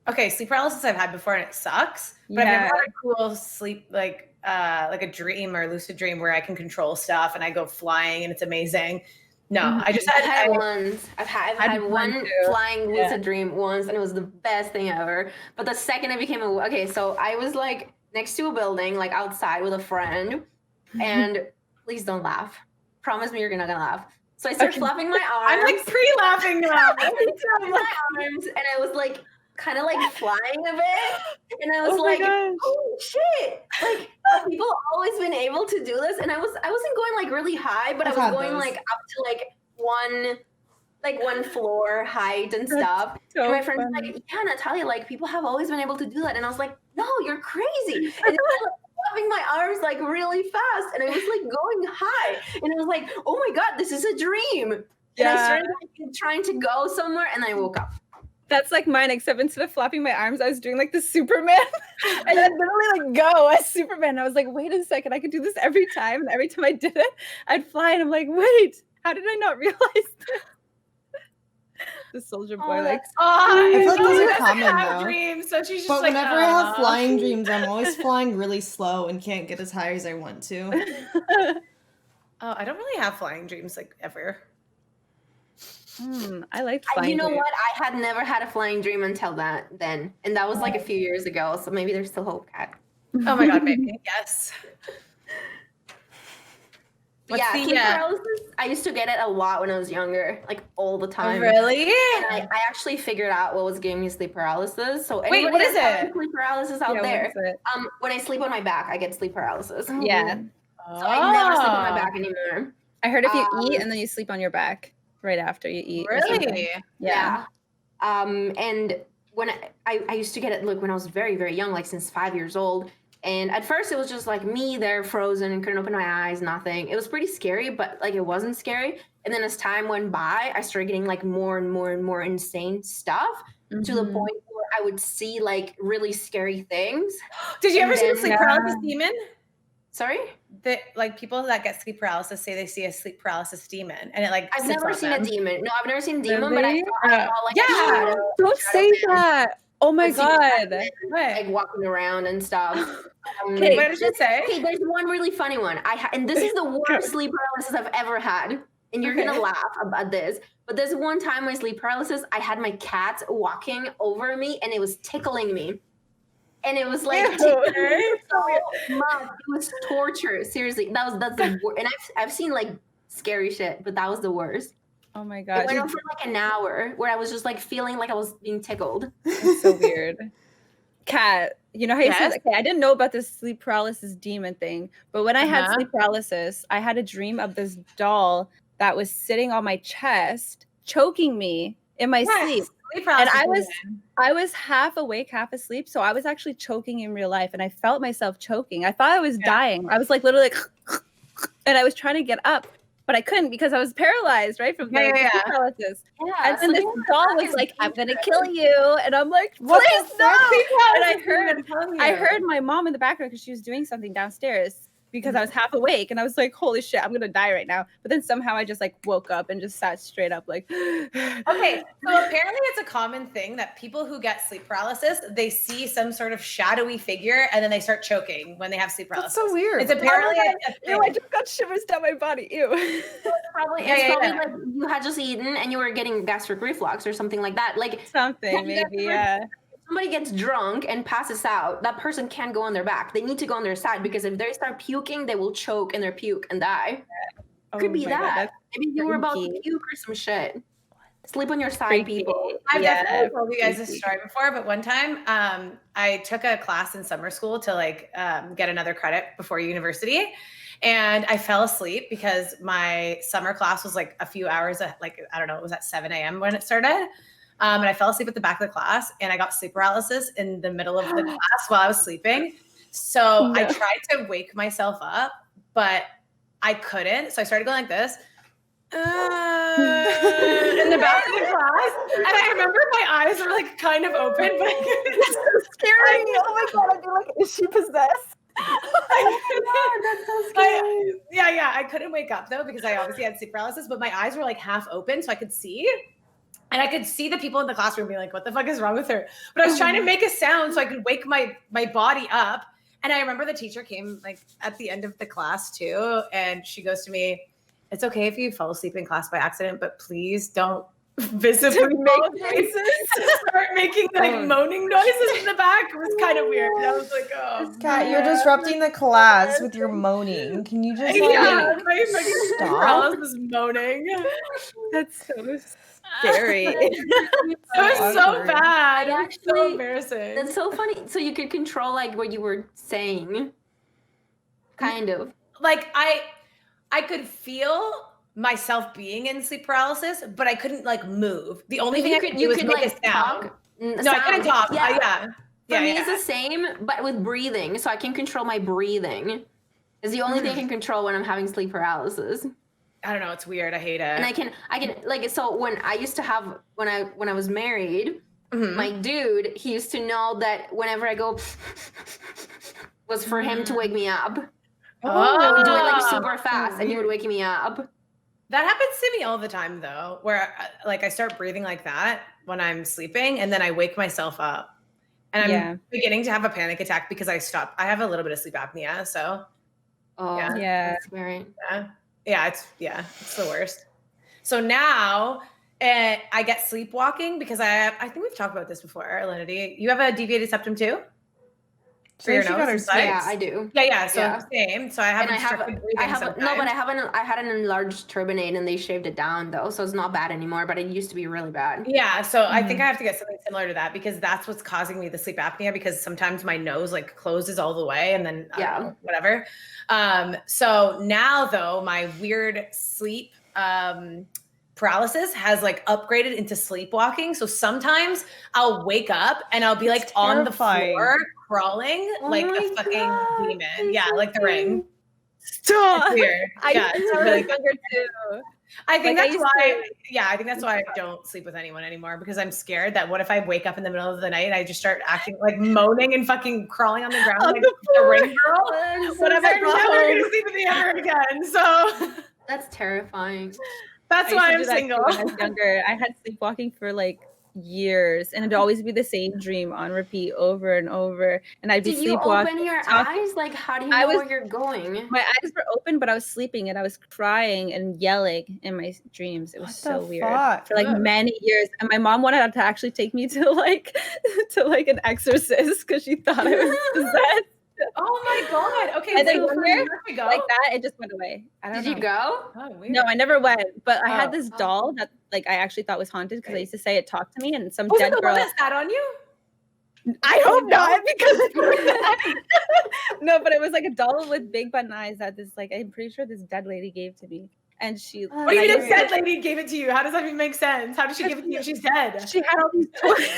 Okay, sleep paralysis I've had before and it sucks. But I've never had a cool sleep like a dream or lucid dream where I can control stuff and I go flying and it's amazing. No, I just had ones. I've had one flying lucid dream once, and it was the best thing ever. But the second I became so I was like next to a building, like outside with a friend, and please don't laugh. Promise me you're not gonna laugh. So I started flapping my arms. I'm like pre-laughing now. my arms, and I was like kind of like flying a bit, and I was like, oh shit! Like people always been able to do this, and I wasn't going like really high, but I was going like up to like one floor height and stuff. So and my friend was like, yeah, Natalia, like people have always been able to do that, and I was like, no, you're crazy. And I was like, flapping my arms like really fast, and I was like going high, and I was like, oh my God, this is a dream. And I started like, trying to go somewhere, and then I woke up. That's like mine, except instead of flapping my arms, I was doing like the Superman. And I'd literally like go as Superman. I was like, wait a second, I could do this every time. And every time I did it, I'd fly. And I'm like, wait, how did I not realize this? The soldier boy, I feel like those are common though. Dreams, so she's just but whenever I have flying dreams, I'm always flying really slow and can't get as high as I want to. I don't really have flying dreams like ever. I like flying. You know what? I had never had a flying dream until then, and that was like a few years ago. So maybe there's still hope, Kat. Oh my God, maybe yes. Sleep paralysis. I used to get it a lot when I was younger, like all the time. Oh, really? And I actually figured out what was giving me sleep paralysis. So wait, what is it? Sleep paralysis out there. When I sleep on my back, I get sleep paralysis. Yeah. So I never sleep on my back anymore. I heard if you eat and then you sleep on your back right after you eat. Really? Yeah. And when I used to get it when I was very, very young, like since 5 years old. And at first it was just like me there frozen and couldn't open my eyes, nothing. It was pretty scary, but like it wasn't scary. And then as time went by, I started getting like more and more and more insane stuff to the point where I would see like really scary things. Did you And ever see the then- sleep paralysis demon? Sorry? Like people that get sleep paralysis say they see a sleep paralysis demon, and it like I've sits never on seen them. a demon. No, I've never seen a demon, Really? but I saw like a Yeah. shadow, Don't say that. Oh my I've seen a god. shadow, What? like walking around and stuff. Okay, What did you say? Okay, there's one really funny one. And this is the worst sleep paralysis I've ever had. And you're gonna laugh about this. But there's one time my sleep paralysis, I had my cat walking over me and it was tickling me. And it was like tickling me so much. It was torture. Seriously. That's the worst. And I've seen like scary shit, but that was the worst. Oh my It god. went on for like an hour where I was just like feeling like I was being tickled. That's so weird. Kat, you know how you Yes? said, okay, I didn't know about this sleep paralysis demon thing, but when I had Uh-huh. sleep paralysis, I had a dream of this doll that was sitting on my chest, choking me in my sleep. Sleep paralysis And demon. I was half awake, half asleep, so I was actually choking in real life, and I felt myself choking. I thought I was dying. I was like literally like, and I was trying to get up, but I couldn't because I was paralyzed, right, from the sleep paralysis. Yeah. And then this doll was like, "I'm gonna kill you," and I'm like, What the "Please no!" And I I heard my mom in the background because she was doing something downstairs because I was half awake, and I was like, "Holy shit, I'm gonna die right now!" But then somehow I just like woke up and just sat straight up, like. Okay, so apparently it's a common thing that people who get sleep paralysis, they see some sort of shadowy figure and then they start choking when they have sleep paralysis. That's so weird. It's apparently a Ew, I just got shivers down my body. Ew. Probably, Yeah, it's yeah, probably yeah. like you had just eaten and you were getting gastric reflux or something like that. Like Something, maybe, yeah. somebody gets drunk and passes out, that person can't go on their back. They need to go on their side because if they start puking, they will choke in their puke and die. Could be my God, that. that's Maybe you were about to freaky. puke or some shit. Sleep on your side, freaky. people. I've Yeah, definitely told you guys this freaky. story before, but one time I took a class in summer school to like get another credit before university. And I fell asleep because my summer class was like a few hours, like, I don't know, it was at 7 a.m. when it started. And I fell asleep at the back of the class and I got sleep paralysis in the middle of the class while I was sleeping. So I tried to wake myself up, but I couldn't. So I started going like this. In the back of the class, and I remember my eyes were like kind of open, but It's so scary. Oh my god, I'd be like, is she possessed? That's so scary. yeah, I couldn't wake up though because I obviously had sleep paralysis, but my eyes were like half open so I could see. And I could see the people in the classroom being like, what the fuck is wrong with her? But I was trying to make a sound so I could wake my body up. And I remember the teacher came like at the end of the class too, and she goes to me, "It's okay if you fall asleep in class by accident, but please don't visibly make noises." Start making like moaning noises in the back. It was kind of weird. And I was like, oh. Kat, you're disrupting the class with your moaning. Can you just like Yeah, my fucking stop? paralysis is moaning. That's so scary. It was so awkward. bad. It was so Actually, embarrassing. That's so funny. So you could control like what you were saying. Kind of. Like I could feel myself being in sleep paralysis, but I couldn't like move. The only thing I could do was make a sound. No, I couldn't talk. Yeah. Yeah. For me, it's the same, but with breathing. So I can control my breathing. It's the only thing I can control when I'm having sleep paralysis. I don't know. It's weird. I hate it. And I can like, so when I used to have when I was married, my dude, he used to know that whenever I go was for him to wake me up. I would do it like super fast, and he would wake me up. That happens to me all the time though, where like I start breathing like that when I'm sleeping, and then I wake myself up, and I'm beginning to have a panic attack because I stopped. I have a little bit of sleep apnea, so Oh, Yeah. that's scary. it's the worst. So now I get sleepwalking because I think we've talked about this before. Alinity, you have a deviated septum too. For your She got her nose. sight. Yeah, I do. Yeah. So Yeah. same. So I have And I had an enlarged turbinate, and they shaved it down though, so it's not bad anymore. But it used to be really bad. Yeah, so I think I have to get something similar to that because that's what's causing me the sleep apnea, because sometimes my nose like closes all the way and then I don't know, whatever. So now though, my weird sleep paralysis has like upgraded into sleepwalking. So sometimes I'll wake up and I'll be like on the floor crawling like a fucking demon. Yeah, like the Ring. Stop. It's weird. Yeah, it's really younger too. I think Like, that's why. Yeah, I think that's why I don't sleep with anyone anymore, because I'm scared that what if I wake up in the middle of the night and I just start acting like moaning and fucking crawling on the ground On like the the floor. ring girl? What if I'm never gonna sleep with you ever again? So That's terrifying. that's I used why to I'm do that too single. when I was younger. I had sleepwalking for like years, and it'd always be the same dream on repeat over and over. And I'd be Did you sleepwalking. open your eyes? Like, how do you know where you're going? My eyes were open, but I was sleeping, and I was crying and yelling in my dreams. It was so weird for like many years. And my mom wanted to actually take me to like an exorcist because she thought I was possessed. Oh my god! Okay, and then so one year, like that, it just went away. I don't know. Did you go? Oh, weird. No, I never went. But I had this doll that like I actually thought was haunted because I used to say it talked to me, and some dead the girl. one that sat on you? I hope not, because no, but it was like a doll with big button eyes that this like I'm pretty sure this dead lady gave to me. And she What do you mean a dead lady gave it to you? How does that even make sense? How did she give it to you if she's dead? She had all these toys.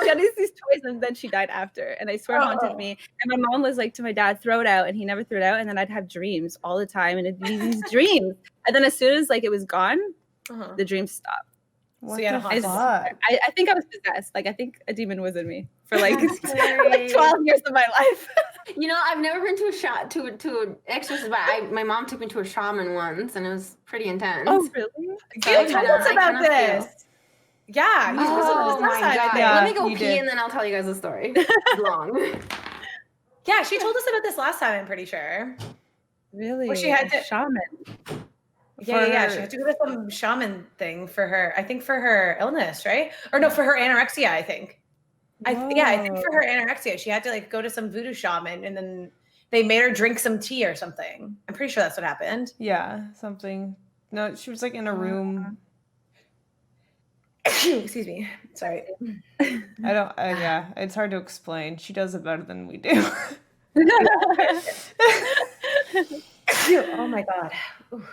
She had these toys, and then she died after. And I swear haunted me. And my mom was like to my dad, throw it out, and he never threw it out. And then I'd have dreams all the time, and it'd be these dreams. And then as soon as like it was gone, the dreams stopped. What so you had the fuck? I think I was possessed. Like I think a demon was in me for like 12 years of my life. You know, I've never been to an exorcist, but my mom took me to a shaman once, and it was pretty intense. Oh, really? You told us about this. Yeah. You told us Oh my god! Yeah, Let me go you pee, did. and then I'll tell you guys the story. It's long. Yeah, she told us about this last time, I'm pretty sure. Really? Well, she had to shaman. Yeah. She had to go to some shaman thing for her, I think for her illness, right? Or no, for her anorexia, I think. I think for her anorexia, she had to like go to some voodoo shaman, and then they made her drink some tea or something. I'm pretty sure that's what happened. Yeah, something. No, she was like in a room. Excuse me. Sorry. Yeah, it's hard to explain. She does it better than we do. Oh my god. Ooh.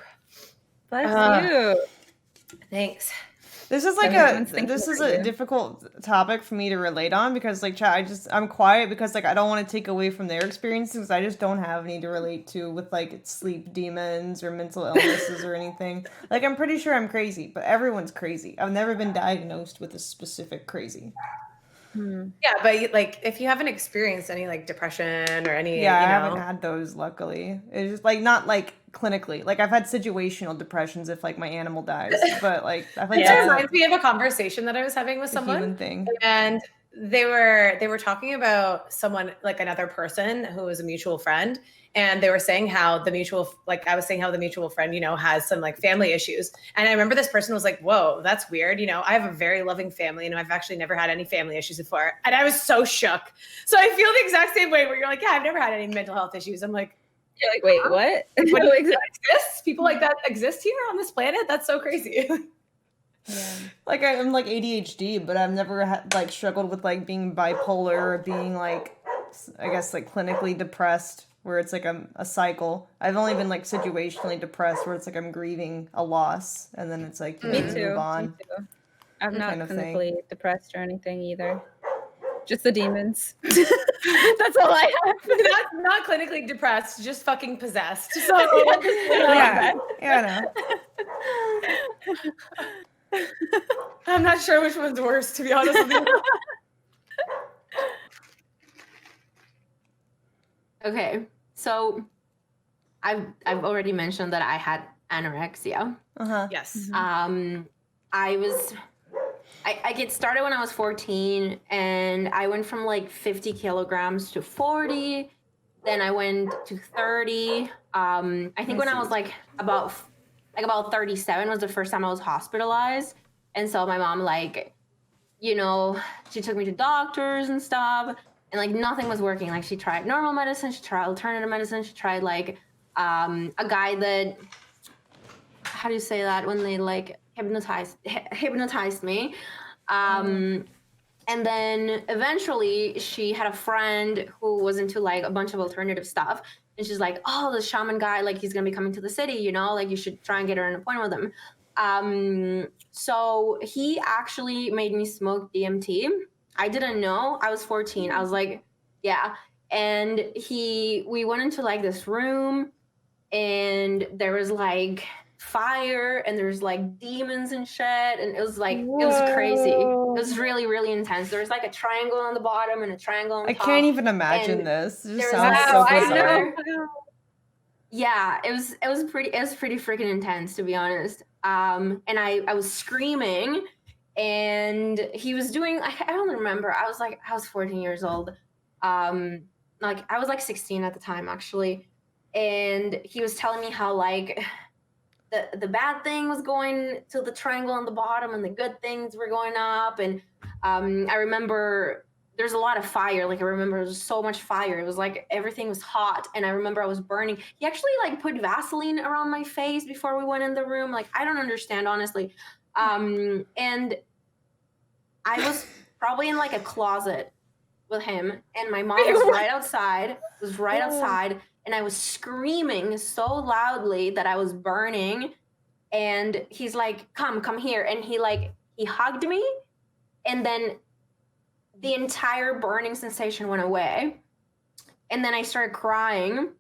Bless you. Thanks. This is like a difficult topic for me to relate on because like I'm quiet because like I don't want to take away from their experiences because I just don't have any to relate to with like sleep demons or mental illnesses or anything. Like I'm pretty sure I'm crazy, but everyone's crazy. I've never been diagnosed with a specific crazy. Yeah, but like if you haven't experienced any like depression or any, I haven't had those. Luckily, it's just like not like clinically. Like I've had situational depressions if like my animal dies, but like I've had. It reminds me of a conversation that I was having with someone. Human thing. And they were talking about someone like another person who was a mutual friend, and they were saying how the mutual friend, you know, has some like family issues. And I remember this person was like, "Whoa, that's weird. You know, I have a very loving family, and I've actually never had any family issues before." And I was so shook. So I feel the exact same way where you're like, "Yeah, I've never had any mental health issues." I'm like, you're like, wait, what? What do exist? People like that exist here on this planet? That's so crazy. Yeah. Like I'm like ADHD, but I've never like struggled with like being bipolar or being like, I guess like clinically depressed where it's like a cycle. I've only been like situationally depressed where it's like I'm grieving a loss and then it's like Me too. move on. Me too. I'm not kind of clinically depressed or anything either. Just the demons. That's all I have. Not clinically depressed, just fucking possessed. So yeah, I know. I'm not sure which one's worse, to be honest with you. Okay, so I've already mentioned that I had anorexia. Yes. I get started when I was 14, and I went from like 50 kilograms to 40. Then I went to 30. I think when I was like about 37 was the first time I was hospitalized. And so my mom, like, you know, she took me to doctors and stuff, and like nothing was working. Like she tried normal medicine, she tried alternative medicine, she tried like a guy that, how do you say that, when they like hypnotized me. And then eventually she had a friend who was into like a bunch of alternative stuff. And she's like, oh, the shaman guy, like he's going to be coming to the city, you know, like you should try and get her an appointment with him. So he actually made me smoke DMT. I didn't know. I was 14. I was like, yeah. And we went into like this room, and there was like fire and there's like demons and shit, and it was like, Whoa. It was crazy. It was really, really intense. There was like a triangle on the bottom and a triangle on top. I can't even imagine this. It just sounds so bizarre. Yeah, it was pretty freaking intense, to be honest. And I was screaming, and he was doing, I don't remember. I was 14 years old. Like I was like 16 at the time, actually. And he was telling me how like the bad thing was going to the triangle on the bottom and the good things were going up. And I remember there's a lot of fire. Like I remember there was so much fire. It was like everything was hot, and I remember I was burning. He actually like put Vaseline around my face before we went in the room. Like I don't understand, honestly. And I was probably in like a closet with him, and my mom was right outside. And I was screaming so loudly that I was burning. And he's like, come here. And he hugged me, and then the entire burning sensation went away. And then I started crying.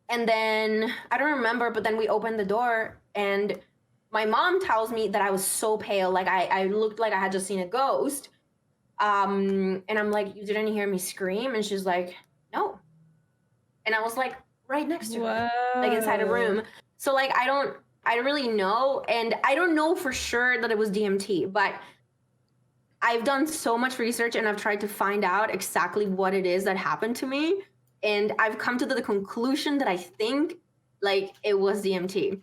And then I don't remember, but then we opened the door, and my mom tells me that I was so pale. Like I looked like I had just seen a ghost. And I'm like, you didn't hear me scream? And she's like, no. And I was like right next to her, like inside a room. So like, I don't really know. And I don't know for sure that it was DMT, but I've done so much research and I've tried to find out exactly what it is that happened to me. And I've come to the conclusion that I think like it was DMT.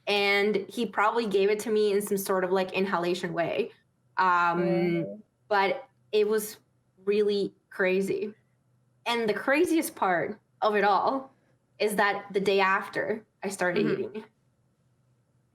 And he probably gave it to me in some sort of like inhalation way. But it was really crazy. And the craziest part of it all is that the day after I started eating.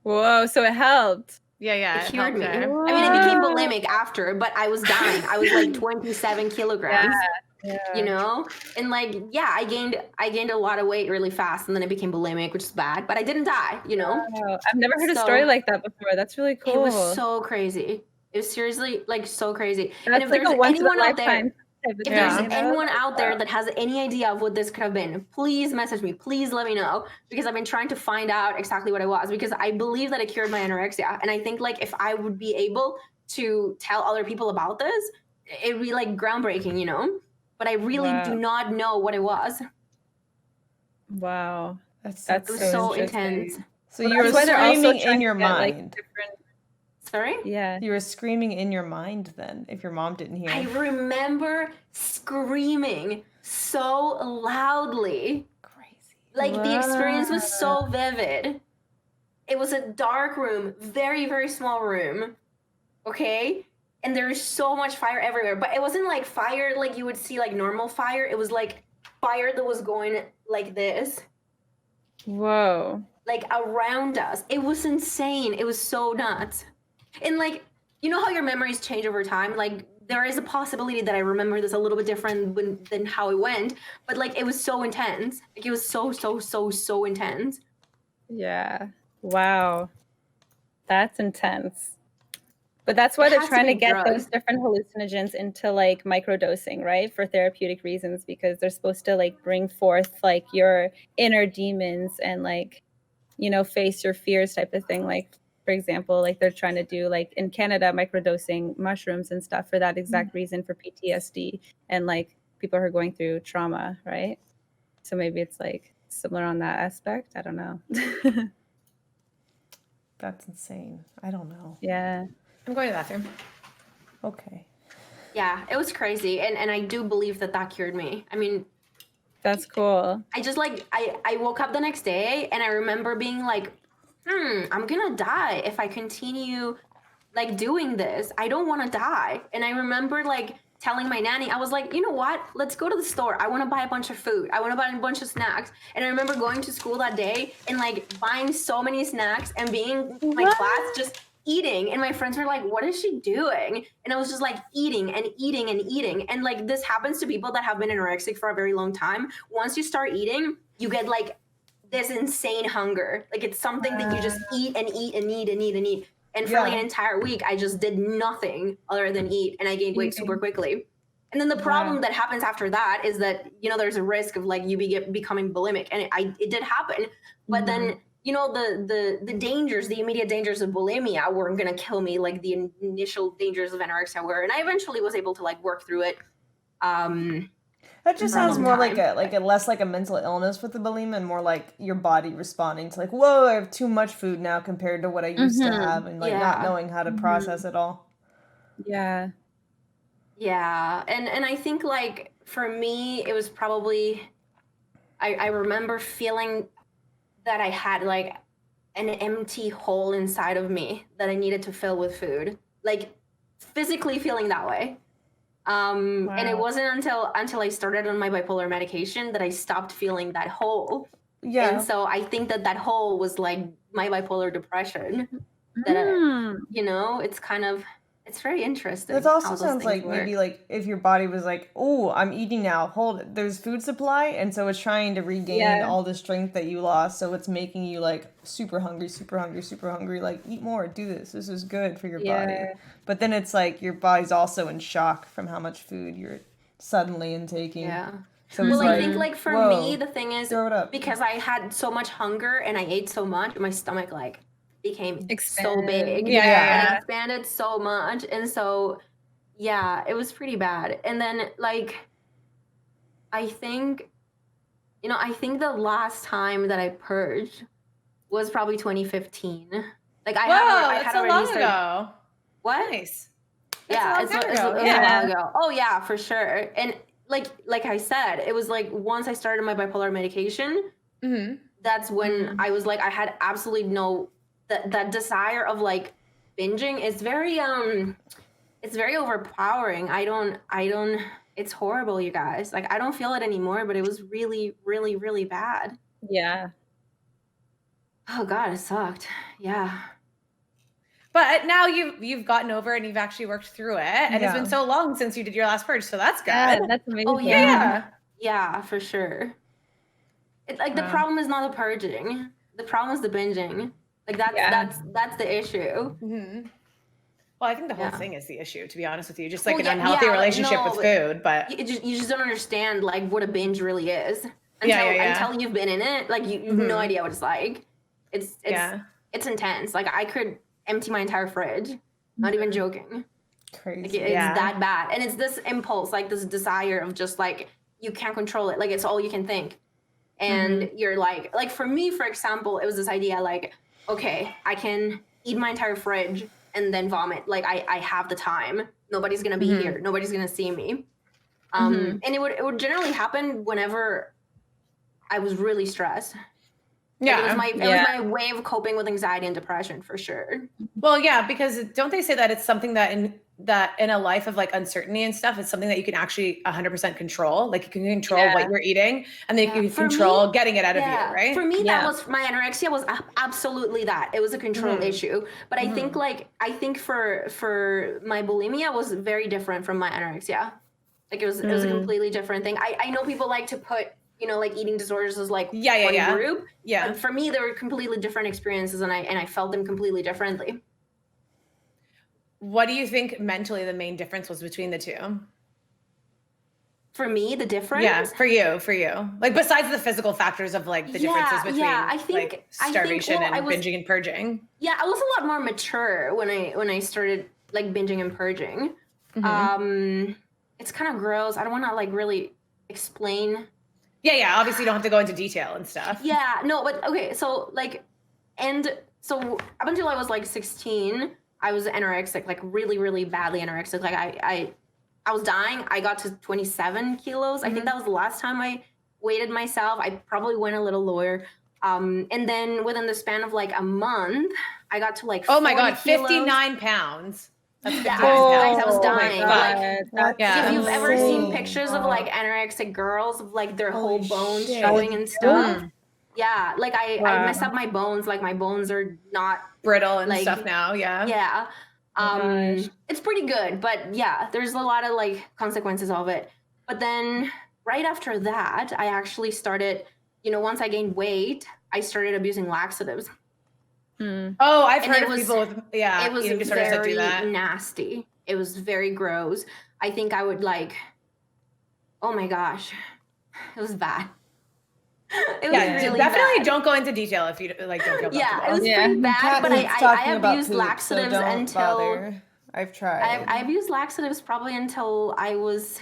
Whoa, so it helped. Yeah. It cured me. I mean, it became bulimic after, but I was dying. I was like 27 kilograms. Yeah. You know? And like, yeah, I gained a lot of weight really fast, and then it became bulimic, which is bad, but I didn't die, you know? Wow. I've never heard a story like that before. That's really cool. It was so crazy. It was seriously like so crazy. That's and if like there's anyone out there, if there's anyone out there that has any idea of what this could have been, please message me. Please let me know, because I've been trying to find out exactly what it was, because I believe that it cured my anorexia. And I think like if I would be able to tell other people about this, it'd be like groundbreaking, you know? But I really do not know what it was. Wow. It was so intense. So you were screaming in your mind. Sorry? Yeah. You were screaming in your mind then, if your mom didn't hear. I remember screaming so loudly. Crazy. Like the experience was so vivid. It was a dark room, very, very small room. Okay? And there was so much fire everywhere. But it wasn't like fire like you would see like normal fire. It was like fire that was going like this. Whoa. Like around us. It was insane. It was so nuts. And like, you know how your memories change over time? Like there is a possibility that I remember this a little bit different than how it went. But like it was so intense. Like it was so intense. Yeah. Wow. That's intense. But that's why they're trying to get those different hallucinogens into like microdosing, right? For therapeutic reasons, because they're supposed to like bring forth like your inner demons and like, you know, face your fears type of thing. Like, for example, like they're trying to do like in Canada, microdosing mushrooms and stuff for that exact reason, for PTSD and like people who are going through trauma, right? So maybe it's like similar on that aspect. I don't know. That's insane. I don't know. Yeah. I'm going to the bathroom. Okay. Yeah, it was crazy. And I do believe that cured me. I mean, that's cool. I just like, I woke up the next day and I remember being like, I'm gonna die if I continue like doing this. I don't want to die. And I remember like telling my nanny, I was like, you know what? Let's go to the store. I want to buy a bunch of food. I want to buy a bunch of snacks. And I remember going to school that day and like buying so many snacks and being in my class just eating. And my friends were like, what is she doing? And I was just like eating and eating and eating. And like this happens to people that have been anorexic for a very long time. Once you start eating, you get like this insane hunger. Like it's something that you just eat and eat and eat and eat and eat. And for like an entire week, I just did nothing other than eat, and I gained weight super quickly. And then the problem that happens after that is that, you know, there's a risk of like you becoming bulimic, and it did happen. But then you know, the dangers, the immediate dangers of bulimia weren't gonna kill me like the initial dangers of anorexia were, and I eventually was able to like work through it. That just sounds more like a less like a mental illness with the bulimia and more like your body responding to like, whoa, I have too much food now compared to what I used to have, and like not knowing how to process it all. Yeah. Yeah. And I think like for me, it was probably I remember feeling that I had like an empty hole inside of me that I needed to fill with food. Like physically feeling that way. And it wasn't until I started on my bipolar medication that I stopped feeling that hole. Yeah. And so I think that hole was like my bipolar depression. That you know, it's kind of, it's very interesting. It also sounds like maybe like if your body was like, oh, I'm eating now, hold it, there's food supply, and so it's trying to regain all the strength that you lost, so it's making you like super hungry, like eat more, do this is good for your body. But then it's like your body's also in shock from how much food you're suddenly intaking. Yeah. So well, I think like for me, the thing is, because I had so much hunger and I ate so much, my stomach like became so big. And it expanded so much. And so, yeah, it was pretty bad. And then like, I think the last time that I purged was probably 2015. Like I had already started. Ago. What? Nice. It's a while ago. Oh yeah, for sure. And like I said, it was like once I started my bipolar medication, that's when I was like, I had absolutely no that desire of like binging is very it's very overpowering. I don't it's horrible, you guys. Like I don't feel it anymore, but it was really, really, really bad. Yeah. Oh God, it sucked. Yeah. But now you've gotten over it and you've actually worked through it. And it's been so long since you did your last purge, so that's good. Yeah, that's amazing. Oh yeah. Yeah, for sure. It's like the problem is not the purging. The problem is the binging. Like that's the issue. Well, I think the whole thing is the issue, to be honest with you. Just like an unhealthy relationship with food, but you just don't understand like what a binge really is until you've been in it. Like you have no idea what it's like. It's intense. Like I could empty my entire fridge. Not even joking. Crazy. Like, it's that bad, and it's this impulse, like this desire of just like you can't control it. Like it's all you can think, and you're like for me, for example, it was this idea like, okay, I can eat my entire fridge and then vomit. Like I have the time. Nobody's gonna be here. Nobody's gonna see me. And it would generally happen whenever I was really stressed. Yeah, like it was my way of coping with anxiety and depression for sure. Well, yeah, because don't they say that it's something that in a life of like uncertainty and stuff, it's something that you can actually 100% control. Like you can control what you're eating, and then you can control getting it out of you, right? For me, that was my anorexia was absolutely that. It was a control issue. But I think for my bulimia was very different from my anorexia. Like it was a completely different thing. I know people like to put like eating disorders as like one group. Yeah. But for me, they were completely different experiences, and I felt them completely differently. What do you think mentally the main difference was between the two? For me, the difference? Yeah, for you. Like besides the physical factors of like the differences between I think, like starvation and binging and purging. Yeah, I was a lot more mature when I started like binging and purging. It's kind of gross. I don't want to like really explain. Yeah. Obviously, you don't have to go into detail and stuff. Yeah, no, but okay. So like, and so up until I was like 16, I was anorexic, like really, really badly anorexic. Like I was dying. I got to 27 kilos. I think that was the last time I weighted myself. I probably went a little lower. And then within the span of like a month, I got to like 59 pounds. I was dying. If you've ever seen pictures of like anorexic girls of like their whole bones showing and stuff. Yeah, like I messed up my bones. Like my bones are not brittle and stuff now. Yeah. It's pretty good, but yeah, there's a lot of like consequences of it. But then right after that, I actually started, once I gained weight, I started abusing laxatives. Oh, I've heard of people with it was eating disorders that do that. Nasty. It was very gross. I think I would like, oh my gosh, it was bad. It was really definitely bad. don't go into detail if you like don't feel comfortable. Yeah, it was pretty bad, Kat but hates I talking about abused poop, laxatives so don't until bother. I've tried. I abused laxatives probably until I was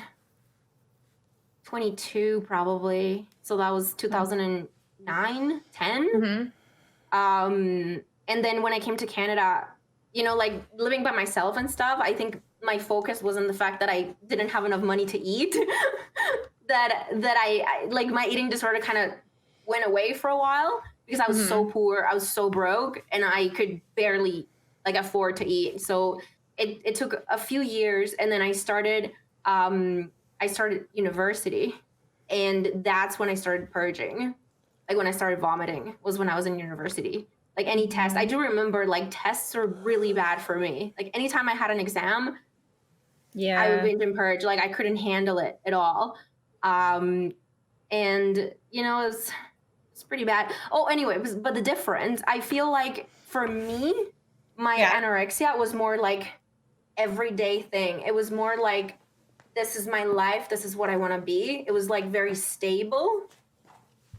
22, probably. So that was 2009, 10. And then when I came to Canada, you know, like living by myself and stuff, I think my focus was on the fact that I didn't have enough money to eat. that I like my eating disorder kind of went away for a while because I was so poor, I was so broke, and I could barely like afford to eat. So it took a few years, and then I started university, and that's when I started purging. Like when I started vomiting was when I was in university. Like any test, I do remember like tests are really bad for me. Like anytime I had an exam, I would binge and purge. Like I couldn't handle it at all. And you know, it's pretty bad. Oh, anyway, but the difference, I feel like for me, my anorexia was more like everyday thing. It was more like, this is my life. This is what I want to be. It was like very stable.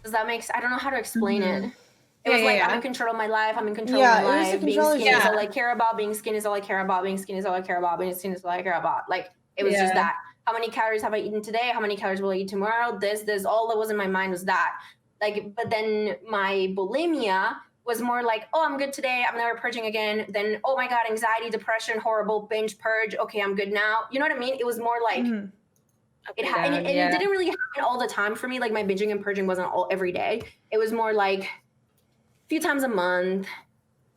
Does that make sense? I don't know how to explain it. It was like, I'm in control of my life. I'm in control of my life. Being skinny is all I care about. Being skinny is all I care about. Being skinny is all I care about. Being skinny is all I care about. Like, it was just that. How many calories have I eaten today? How many calories will I eat tomorrow? This, all that was in my mind was that. Like, but then my bulimia was more like, oh, I'm good today. I'm never purging again. Then, oh my God, anxiety, depression, horrible, binge, purge. Okay, I'm good now. You know what I mean? It was more like, it didn't really happen all the time for me. Like my binging and purging wasn't all every day. It was more like a few times a month.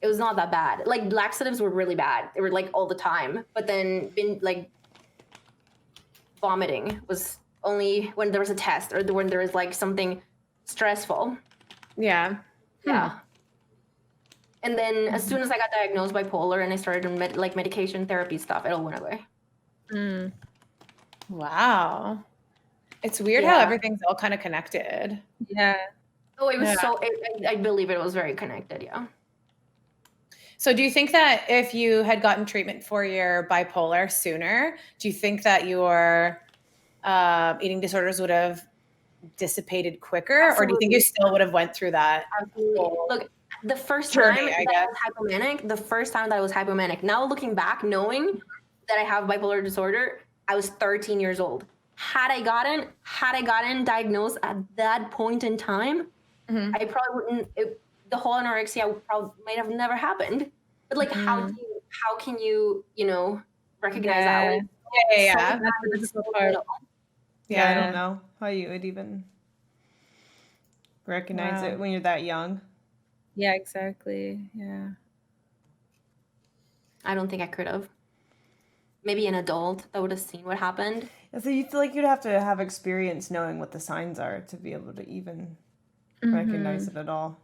It was not that bad. Like laxatives were really bad. They were like all the time. But then like vomiting was only when there was a test or when there was like something stressful. Yeah. And then as soon as I got diagnosed bipolar and I started like medication therapy stuff, it all went away. Wow. It's weird how everything's all kind of connected. Yeah. Oh, it was so, I believe it was very connected, yeah. So do you think that if you had gotten treatment for your bipolar sooner, do you think that your eating disorders would have dissipated quicker? Absolutely. Or do you think you still would have went through that? Absolutely. Look, the first time that I was hypomanic, now looking back, knowing that I have bipolar disorder, I was 13 years old. Had I gotten diagnosed at that point in time, I probably wouldn't, the whole anorexia might have never happened. But like, how can you, you know, recognize that? Yeah, I don't know how you would even recognize it when you're that young. Yeah, exactly. Yeah. I don't think I could have. Maybe an adult that would have seen what happened. So you feel like you'd have to have experience knowing what the signs are to be able to even recognize it at all.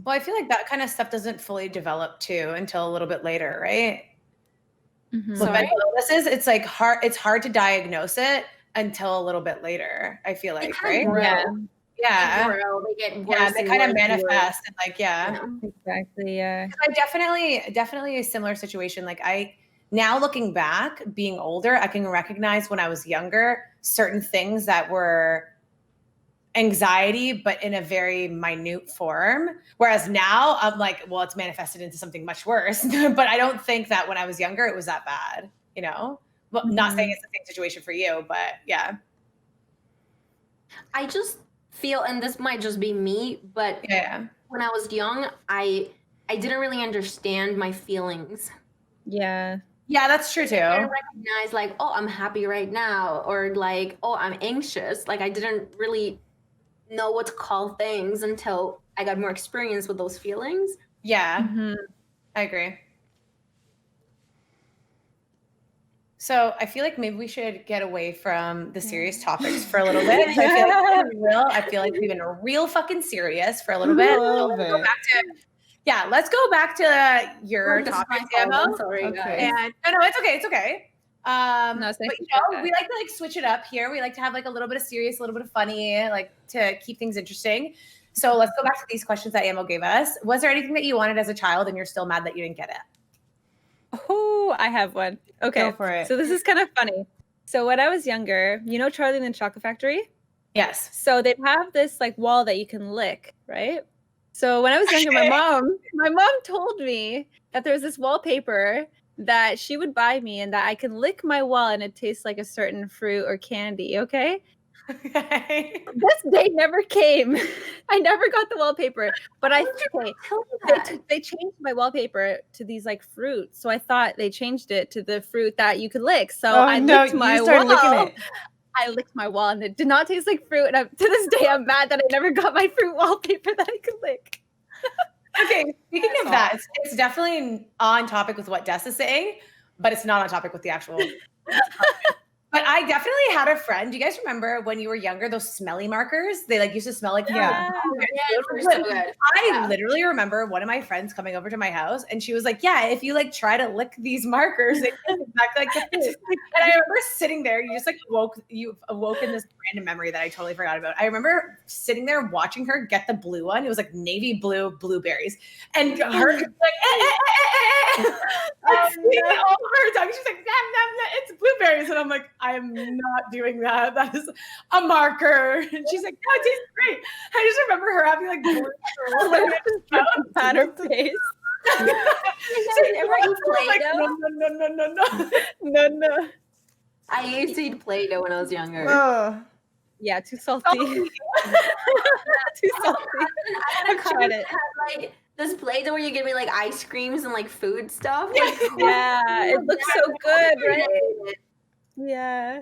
Well, I feel like that kind of stuff doesn't fully develop too until a little bit later, right? So mental illnesses, it's like it's hard to diagnose it until a little bit later, I feel like, right? Yeah. They get worse. Yeah, they kind of manifest and like, exactly. Yeah. I definitely a similar situation. Like now looking back, being older, I can recognize when I was younger, certain things that were anxiety, but in a very minute form. Whereas now I'm like, well, it's manifested into something much worse. But I don't think that when I was younger, it was that bad, you know? Well, not saying it's the same situation for you, but yeah. I just feel, and this might just be me, but when I was young, I didn't really understand my feelings. Yeah. Yeah, that's true too. I didn't recognize like, oh, I'm happy right now, or like, oh, I'm anxious. Like I didn't really know what to call things until I got more experience with those feelings. Yeah, I agree. So I feel like maybe we should get away from the serious topics for a little bit. I feel like we've been real fucking serious for a little bit. Let's go back to your topic, Emma. Sorry, guys. And no, it's okay. It's okay. No, but you know, we like to like switch it up here. We like to have like a little bit of serious, a little bit of funny, like to keep things interesting. So let's go back to these questions that Amo gave us. Was there anything that you wanted as a child and you're still mad that you didn't get it? Oh, I have one. Okay. Go for it. So this is kind of funny. So when I was younger, you know Charlie and the Chocolate Factory? Yes. So they'd have this like wall that you can lick, right? So when I was younger, my mom told me that there was this wallpaper that she would buy me and that I can lick my wall and it tastes like a certain fruit or candy, okay? Okay. This day never came. I never got the wallpaper, but they changed my wallpaper to these like fruits. So I thought they changed it to the fruit that you could lick. So I licked my wall. Licking it. I licked my wall and it did not taste like fruit. And to this day, I'm mad that I never got my fruit wallpaper that I could lick. Okay, speaking of that, it's definitely on topic with what Des is saying, but it's not on topic with the actual. But I definitely had a friend. Do you guys remember when you were younger, those smelly markers? They like used to smell like I literally remember one of my friends coming over to my house and she was like, yeah, if you like try to lick these markers, they taste exactly like the food. And I remember sitting there, you've awoken this random memory that I totally forgot about. I remember sitting there watching her get the blue one. It was like navy blue blueberries. And her like, all over her tongue. She's like, it's blueberries. And I'm like, I'm not doing that. That is a marker. And she's like, no, it tastes great. I just remember her having like on her face. No. I used to eat Play-Doh when I was younger. Oh. Yeah, too salty. Too salty. I've tried it. Like this Play-Doh where you give me like ice creams and like food stuff. Like, yeah, it looks so good, right? Yeah.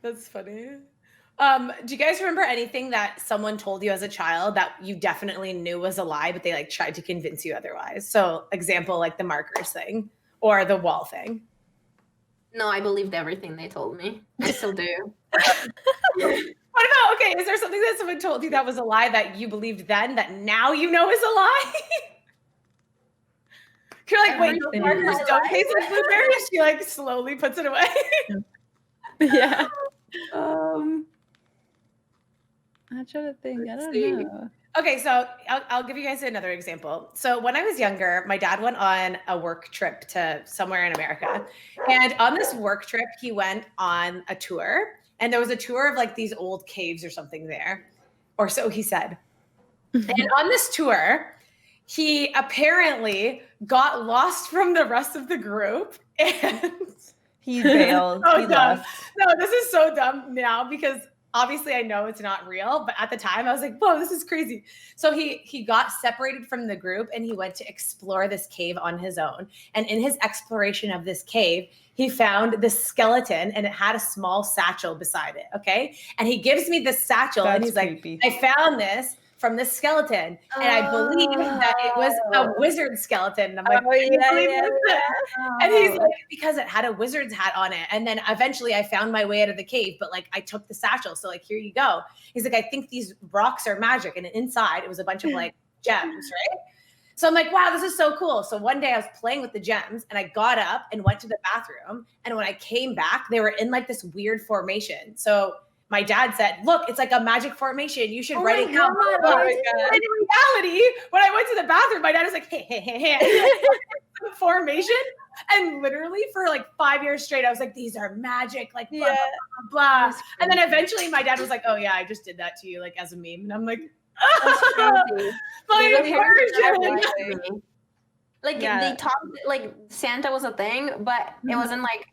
That's funny. Do you guys remember anything that someone told you as a child that you definitely knew was a lie, but they like tried to convince you otherwise? So example, like the markers thing or the wall thing. No, I believed everything they told me. I still do. What about, okay, is there something that someone told you that was a lie that you believed then that now you know is a lie? You're like, wait, those markers don't taste like blueberries? She like slowly puts it away. Yeah. I'm trying to think. I don't know. Okay, so I'll give you guys another example. So when I was younger, my dad went on a work trip to somewhere in America. And on this work trip, he went on a tour. And there was a tour of like these old caves or something there. Or so he said. And on this tour, he apparently got lost from the rest of the group. And he bailed. So he left. No, this is so dumb now because obviously I know it's not real, but at the time I was like, whoa, this is crazy. So he got separated from the group and he went to explore this cave on his own. And in his exploration of this cave, he found this skeleton and it had a small satchel beside it. Okay. And he gives me this satchel and he's creepy. Like, I found this from this skeleton. And I believe that it was a wizard skeleton. And I'm like, And he's like, because it had a wizard's hat on it. And then eventually I found my way out of the cave, but like I took the satchel. So like, here you go. He's like, I think these rocks are magic. And inside it was a bunch of like gems, right? So I'm like, wow, this is so cool. So one day I was playing with the gems and I got up and went to the bathroom. And when I came back, they were in like this weird formation. So my dad said, look, it's like a magic formation. You should write it down. And in reality, when I went to the bathroom, my dad was like, hey, formation. And literally for like 5 years straight, I was like, these are magic, like blah, blah, blah. And then eventually my dad was like, oh yeah, I just did that to you, like as a meme. And I'm like, like they talked like Santa was a thing, but it wasn't like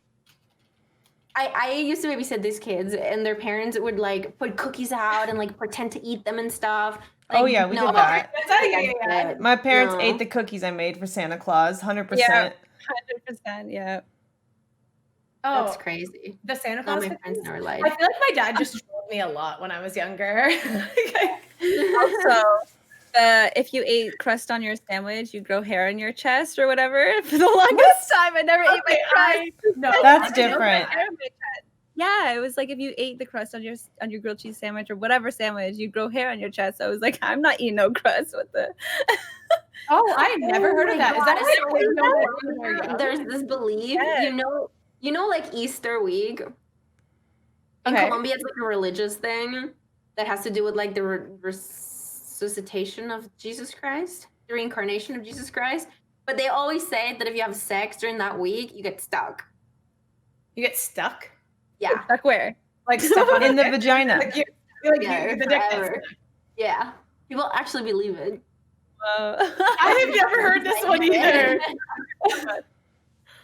I used to babysit these kids and their parents would like put cookies out and like pretend to eat them and stuff. Like, we did that. My parents ate the cookies I made for Santa Claus, 100%. 100%, yeah. Oh, that's crazy. The Santa Claus. My friends never lied. I feel like my dad just trolled me a lot when I was younger. Also, if you ate crust on your sandwich, you grow hair on your chest or whatever. For the longest time, I never ate my crust. No, that's different. Yeah, it was like if you ate the crust on your grilled cheese sandwich or whatever sandwich, you grow hair on your chest. So I was like, I'm not eating no crust with the. Oh, I never heard of that. Is that there's this belief, you know, like Easter week. In Colombia, it's like a religious thing that has to do with like the resuscitation of Jesus Christ, the reincarnation of Jesus Christ. But they always say that if you have sex during that week, you get stuck. You get stuck? Yeah. Stuck where? like stuck on in the vagina. Like, the dick forever. Yeah, people actually believe it. I have never heard this one either.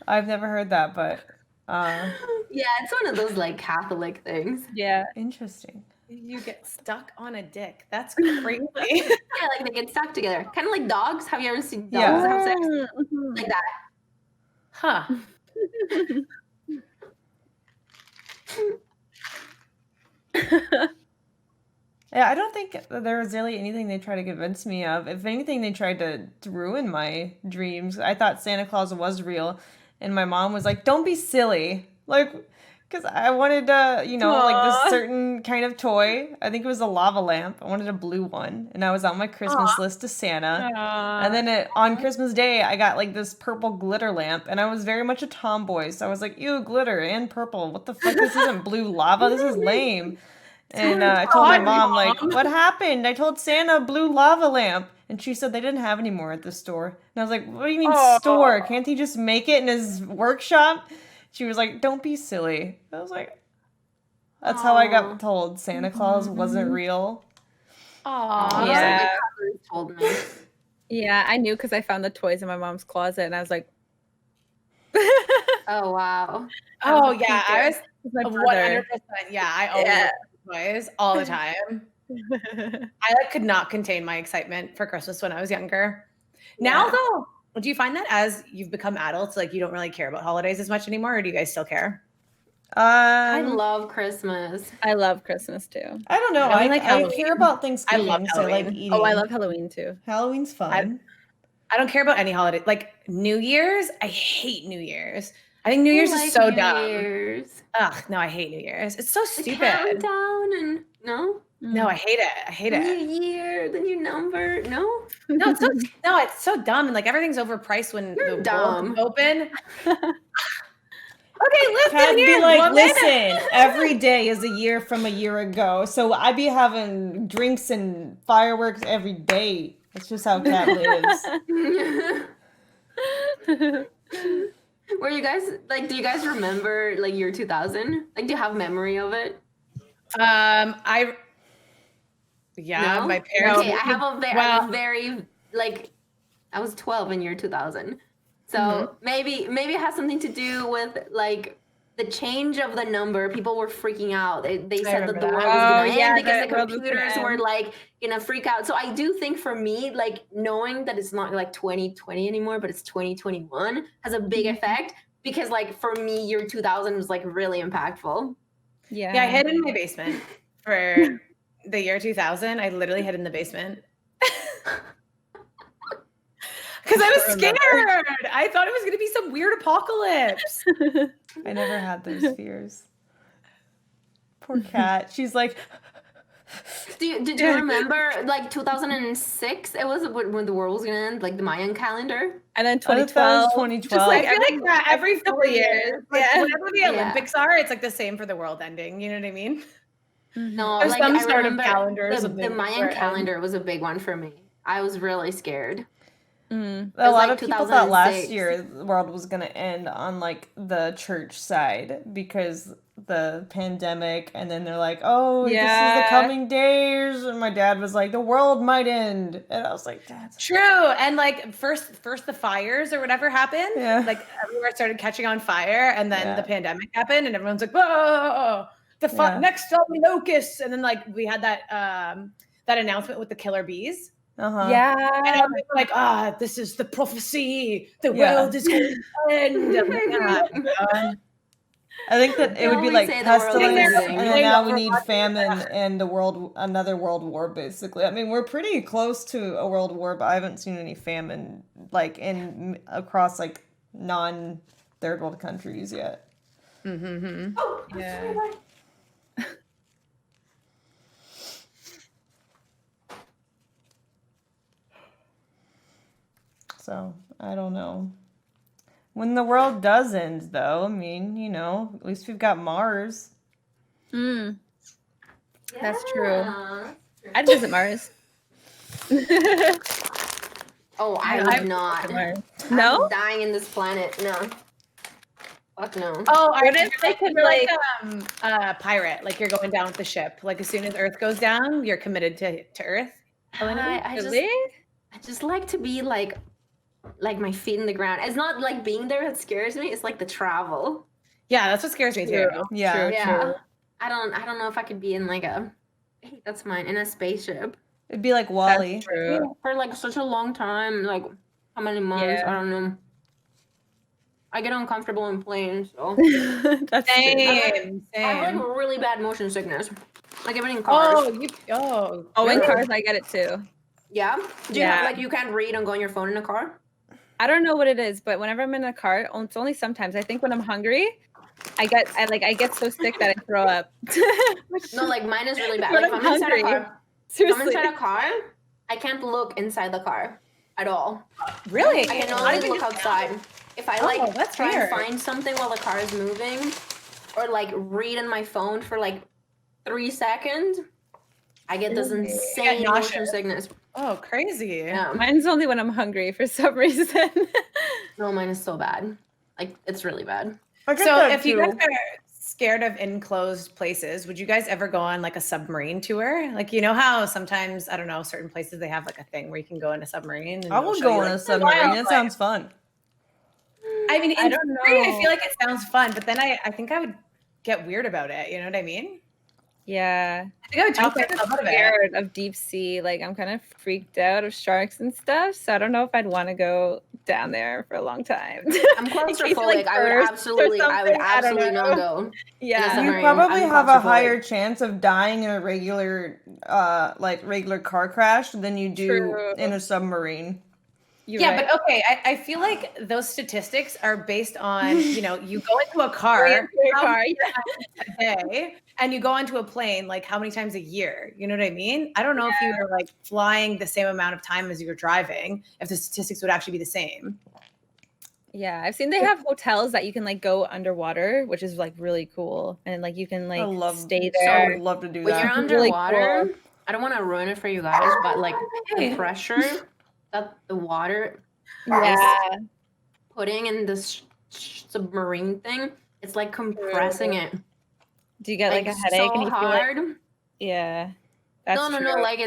I've never heard that, but yeah, it's one of those like Catholic things. Yeah, interesting. You get stuck on a dick. That's crazy. Yeah, like they get stuck together, kind of like dogs. Have you ever seen dogs have sex like that? Huh. Yeah, I don't think there was really anything they tried to convince me of. If anything, they tried to ruin my dreams. I thought Santa Claus was real, and my mom was like, "Don't be silly," like, because I wanted like this certain kind of toy. I think it was a lava lamp. I wanted a blue one, and I was on my Christmas list to Santa. And then on Christmas Day, I got like this purple glitter lamp, and I was very much a tomboy, so I was like, "Ew, glitter and purple. What the fuck? This isn't blue lava. This is lame." And I told my mom, like, what happened? I told Santa blue lava lamp. And she said they didn't have any more at the store. And I was like, what do you mean store? Can't he just make it in his workshop? She was like, don't be silly. I was like, that's how I got told Santa Claus wasn't real. Aww. Yeah. Told me. Yeah, I knew because I found the toys in my mom's closet, and I was like, oh, wow. Oh, yeah. I was 100%. Yeah, I always toys all the time. I could not contain my excitement for Christmas when I was younger. Now though, do you find that as you've become adults, like you don't really care about holidays as much anymore, or do you guys still care? I love Christmas. I love Christmas too. I don't know. I care about Thanksgiving. I love Halloween. I like eating. Oh, I love Halloween too. Halloween's fun. I don't care about any holiday. Like New Year's, I hate New Year's. I think New Year's is so dumb. Ugh, no, I hate New Year's. It's so stupid. Countdown and no, I hate it. I hate it. New year, the new number. No, it's so dumb, and like everything's overpriced when the world's open. Okay, listen here. Be like, listen, every day is a year from a year ago, so I be having drinks and fireworks every day. That's just how Cat lives. Were you guys do you guys remember like year 2000? Like, do you have memory of it? My parents. Okay, I have a very like, I was 12 in year 2000, so maybe it has something to do with like the change of the number. People were freaking out. They said that the world was gonna end because the computers were like gonna freak out. So I do think for me, like knowing that it's not like 2020 anymore, but it's 2021 has a big effect, because like for me, year 2000 was like really impactful. Yeah, I hid in my basement for the year 2000. I literally hid in the basement. Because I was scared. I thought it was going to be some weird apocalypse. I never had those fears. Poor Cat. She's like... Did you remember, like, 2006? It was when the world was going to end, like the Mayan calendar. And then 2012. 2012. Just like, I feel like that every 4 years. Like, whenever the Olympics are, it's like the same for the world ending. You know what I mean? No, there's like, some I sort of remember calendar. the Mayan calendar was a big one for me. I was really scared. A lot of people thought last year the world was going to end on like the church side because the pandemic, and then they're like, oh, this is the coming days, and my dad was like, the world might end, and I was like, that's true. And like first the fires or whatever happened, like everywhere started catching on fire, and then the pandemic happened, and everyone's like, whoa, next on the locusts, and then like we had that announcement with the killer bees. Yeah. And I was like, this is the prophecy. The world is going to end. I think that it would be like pestilence, and then now we need famine and another world war, basically. I mean, we're pretty close to a world war, but I haven't seen any famine like across like non-third world countries yet. Oh, yeah. So, I don't know. When the world does end, though, I mean, at least we've got Mars. That's true. I'd visit Mars. Oh, I would not. No? I'm dying in this planet. No. Fuck no. Oh, What if they could like pirate, like you're going down with the ship. Like as soon as Earth goes down, you're committed to Earth. I just like to be like my feet in the ground. It's not like being there that scares me. It's like the travel. Yeah, that's what scares me too. Yeah. Yeah. I don't know if I could be in like a that's mine in a spaceship. It'd be like Wall-E. For like such a long time, like how many months? I don't know. I get uncomfortable in planes, so that's same. I have like really bad motion sickness. Like even in cars. In cars I get it too. Yeah? Do you have like you can't read and go on your phone in a car? I don't know what it is, but whenever I'm in a car, it's only sometimes. I think when I'm hungry, I get so sick that I throw up. No, like mine is really bad. Like if I'm inside a car. Seriously. If I'm inside a car, I can't look inside the car at all. Really? I can only look outside. If I try and find something while the car is moving, or like read on my phone for like 3 seconds, I get this insane motion sickness. Oh, crazy. Yeah. Mine's only when I'm hungry for some reason. No, mine is so bad. Like it's really bad. So if you guys are scared of enclosed places, would you guys ever go on like a submarine tour? Like, you know how sometimes, I don't know, certain places they have like a thing where you can go in a submarine. And I would go on a submarine. It sounds fun. I mean, I don't know. I feel like it sounds fun, but then I think I would get weird about it. You know what I mean? Yeah. I think I would talk myself out of it. Scared of deep sea. Like I'm kind of freaked out of sharks and stuff. So I don't know if I'd want to go down there for a long time. I'm claustrophobic. I would absolutely not go. Yeah. You probably have a higher chance of dying in a regular car crash than you do in a submarine. But okay, I feel like those statistics are based on, you know, you go into a car a day and you go onto a plane like how many times a year? You know what I mean? I don't know if you were like flying the same amount of time as you were driving, if the statistics would actually be the same. Yeah, I've seen they have hotels that you can like go underwater, which is like really cool. And like you can like stay there. I would love to do that. When you're underwater, really cool. I don't want to ruin it for you guys, but like the pressure that the water is putting in this submarine thing, it's like compressing it. Do you get like a headache? So and you hard. Feel like, yeah. That's no. Like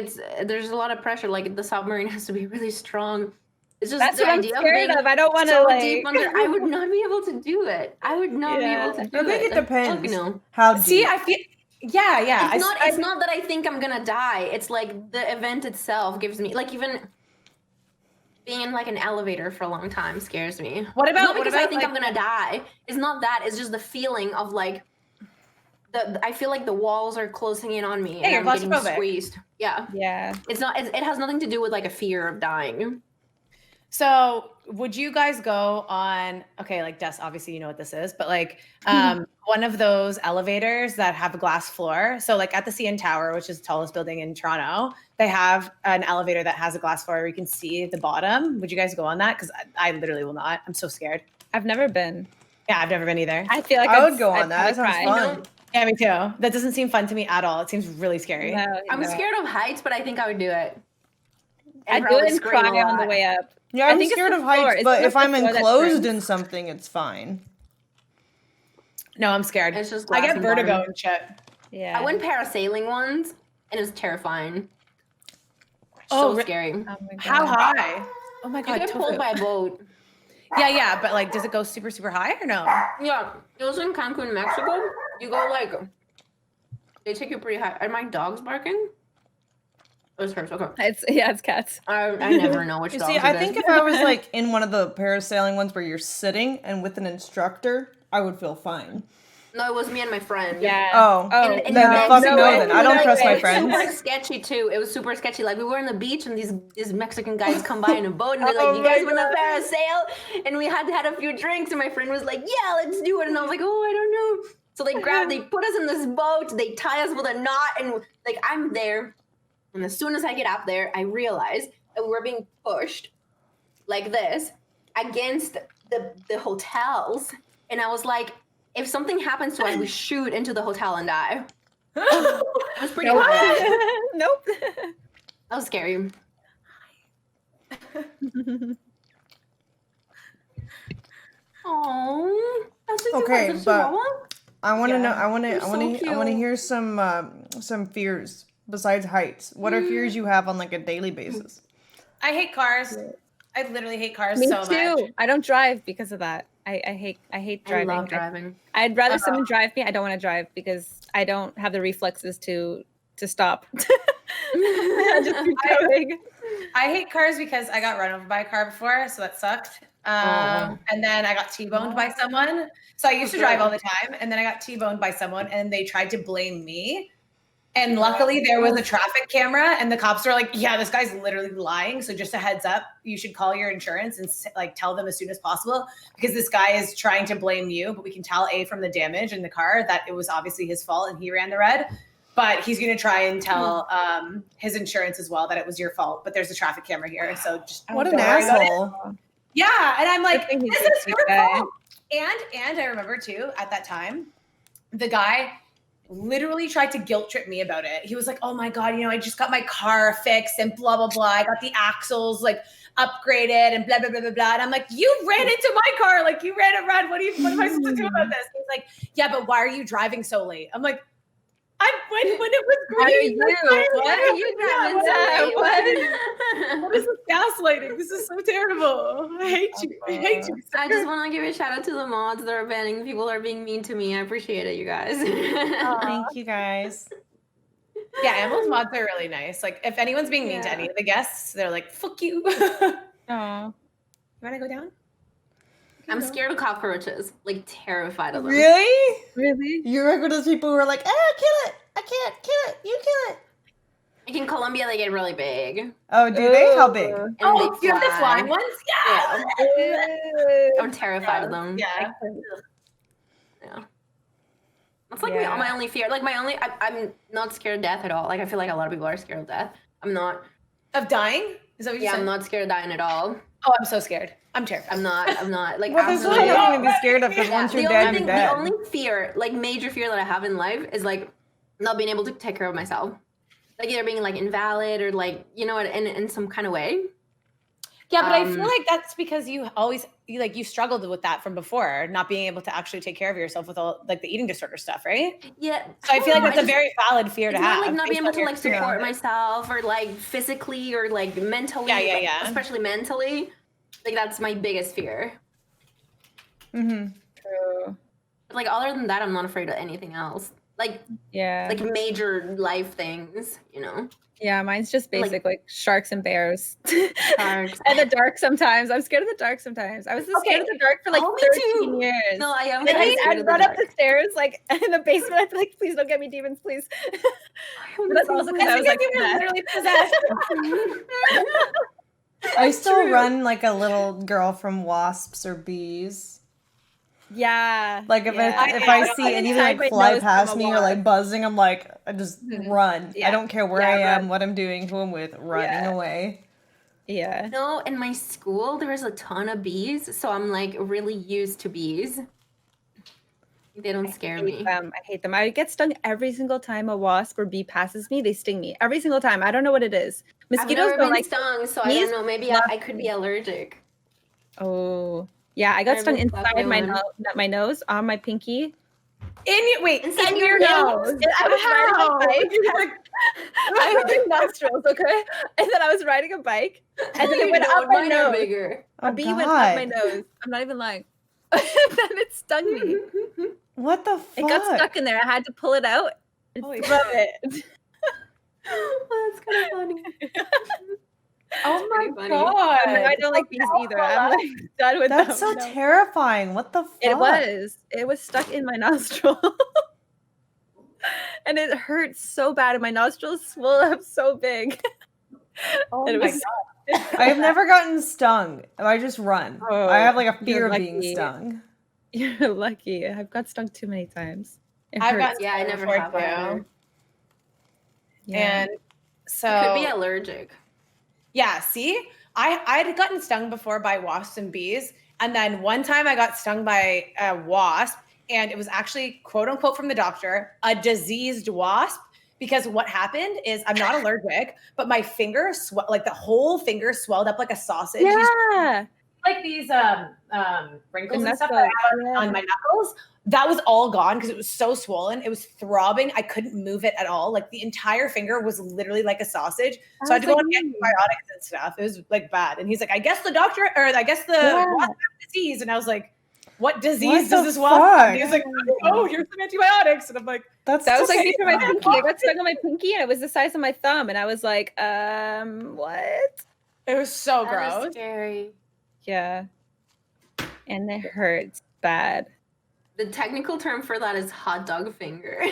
there's a lot of pressure. Like the submarine has to be really strong. It's just that's the what idea I'm scared of. I don't want to like deep under. I would not be able to do it. I would not be able to do it. I think it depends. You know. How deep? See, I feel. Yeah. It's not that I think I'm gonna die. It's like the event itself gives me like even being in like an elevator for a long time scares me. What about? Not because I think I'm gonna die. It's not that. It's just the feeling of like. I feel like the walls are closing in on me and I'm getting squeezed. Yeah. It's not. It has nothing to do with like a fear of dying. So would you guys go on, okay, like Des, obviously you know what this is, but like one of those elevators that have a glass floor. So like at the CN Tower, which is the tallest building in Toronto, they have an elevator that has a glass floor where you can see the bottom. Would you guys go on that? Because I literally will not. I'm so scared. I've never been. Yeah, I've never been either. I feel like I would go on that. It sounds fun. Yeah, me too. That doesn't seem fun to me at all. It seems really scary. I'm scared of heights, but I think I would do it. I'd do it and cry on the way up. Yeah, I'm scared of heights, but if I'm enclosed in something, it's fine. No, I'm scared. It's just I get vertigo and shit. Yeah. I went parasailing once, and it was terrifying. So scary. Oh my God. How high? Oh my God. You get pulled by a boat. Yeah, but like, does it go super, super high or no? Yeah, it was in Cancun, Mexico. You go like, they take you pretty high. Are my dogs barking? It was hers. Okay. It's cats. I never know which dogs. See, I think if I was like in one of the parasailing ones where you're sitting and with an instructor, I would feel fine. No, it was me and my friend. Yeah. Oh. Then fucking no, then. I don't trust my friends. It was super sketchy too. It was super sketchy. Like we were on the beach and these Mexican guys come by in a boat and they're like, "You guys want to parasail?" And we had a few drinks and my friend was like, "Yeah, let's do it." And I was like, "Oh, I don't know." So they put us in this boat. They tie us with a knot and like I'm there. And as soon as I get up there, I realize that we're being pushed like this against the hotels. And I was like, if something happens to us, we shoot into the hotel and die. It was pretty high. Nope. That was scary. Oh, Okay, but I want to know. I want to hear some fears besides heights. What are fears you have on like a daily basis? I hate cars. I literally hate cars Me so too. much. I don't drive because of that. I hate driving. I love driving. I'd rather someone drive me. I don't want to drive because I don't have the reflexes to stop. Just keep going. I hate cars because I got run over by a car before, so that sucked. And then I got T-boned by someone. So I used to drive all the time, and then I got T-boned by someone, and they tried to blame me. And luckily, there was a traffic camera, and the cops were like, "Yeah, this guy's literally lying. So just a heads up, you should call your insurance and like tell them as soon as possible because this guy is trying to blame you. But we can tell from the damage in the car that it was obviously his fault, and he ran the red." But he's going to try and tell his insurance as well that it was your fault. But there's a traffic camera here. So just what an asshole. Yeah. And I'm like, this is your fault. And I remember too, at that time, the guy literally tried to guilt trip me about it. He was like, oh my God, I just got my car fixed and blah, blah, blah. I got the axles like upgraded and blah, blah, blah, blah, blah. And I'm like, you ran into my car. Like you ran a red. What am I supposed to do about this? He's like, yeah, but why are you driving so late? I'm like, when it was green. What are you driving? What is this gaslighting? This is so terrible. I hate you. I just want to give a shout out to the mods that are banning people that are being mean to me. I appreciate it, you guys. Thank you guys. Yeah, Emil's mods are really nice. Like if anyone's being mean to any of the guests, they're like, fuck you. Oh. You want to go down? I'm scared of cockroaches, like terrified of them. Really? You're like one of those people who are like, kill it. I can't kill it. You kill it. Like in Colombia, they get really big. Oh, do they? How big? And you have the flying ones? Yeah. I'm terrified of them. Yeah. That's like my only fear. Like I'm not scared of death at all. Like I feel like a lot of people are scared of death. I'm not. Of dying? Is that what you said? I'm not scared of dying at all. Oh, I'm so scared. I'm terrified. I'm not. Like, well, there's nothing to be scared of because once you're dead, you're dead. The only fear, like major fear that I have in life is like not being able to take care of myself. Like either being like invalid or like, in some kind of way. Yeah, but I feel like that's because you struggled with that from before, not being able to actually take care of yourself with all like the eating disorder stuff, right? Yeah. So I feel like that's a very valid fear to have. Like not being able to like support myself or like physically or like mentally. Yeah. Especially mentally. Like that's my biggest fear. Mm-hmm. True. But like other than that, I'm not afraid of anything else. Like major life things, Yeah, mine's just basic, like sharks and bears. Sharks. And the dark sometimes. I'm scared of the dark sometimes. I was scared of the dark for like 13 years. No, I am. Like, I'd run up the stairs, like in the basement. I'd be like, please don't get me demons, please. That's also because I was like, literally possessed. I still run like a little girl from wasps or bees. Yeah. Like if I see anything like fly past me or like buzzing, I'm like, I just run. Yeah. I don't care where I am, what I'm doing, who I'm with, running away. Yeah. No, in my school there was a ton of bees, so I'm like really used to bees. They don't scare me. I hate them. I get stung every single time a wasp or bee passes me. They sting me every single time. I don't know what it is. Mosquitoes I've never been stung, so I don't know. Maybe I could be allergic. Oh. Yeah, I got stung inside my nose, on my pinky. Inside your nose. I have big nostrils, okay? And then I was riding a bike, and then it went up my nose. A bee went up my nose. I'm not even lying. And then it stung me. What the fuck? It got stuck in there. I had to pull it out and rub it. Well, that's kind of funny. Oh my god! I don't like bees either. I'm like done with them. That's so terrifying. What the fuck? It was stuck in my nostril. And it hurt so bad, and my nostrils swelled up so big. Oh my god! I've never gotten stung. I just run. I have like a fear of being stung. You're lucky. I've got stung too many times. I never have. And so could be allergic. Yeah, see? I'd gotten stung before by wasps and bees. And then one time I got stung by a wasp, and it was actually, quote unquote, from the doctor, a diseased wasp. Because what happened is I'm not allergic, but my finger, like the whole finger swelled up like a sausage. Yeah. like these wrinkles and stuff that knuckles, I had on my knuckles. That was all gone because it was so swollen. It was throbbing. I couldn't move it at all. Like the entire finger was literally like a sausage. So I had to go on antibiotics and stuff. It was like bad. And he's like, I guess the doctor, or I guess the wasp have disease. And I was like, what disease does this wasp have? And he's like, oh, here's some antibiotics. And I'm like, that was like me for my pinky. I got stuck on my pinky and it was the size of my thumb. And I was like, what? It was so gross. That is scary. Yeah. And it hurts bad. The technical term for that is hot dog finger.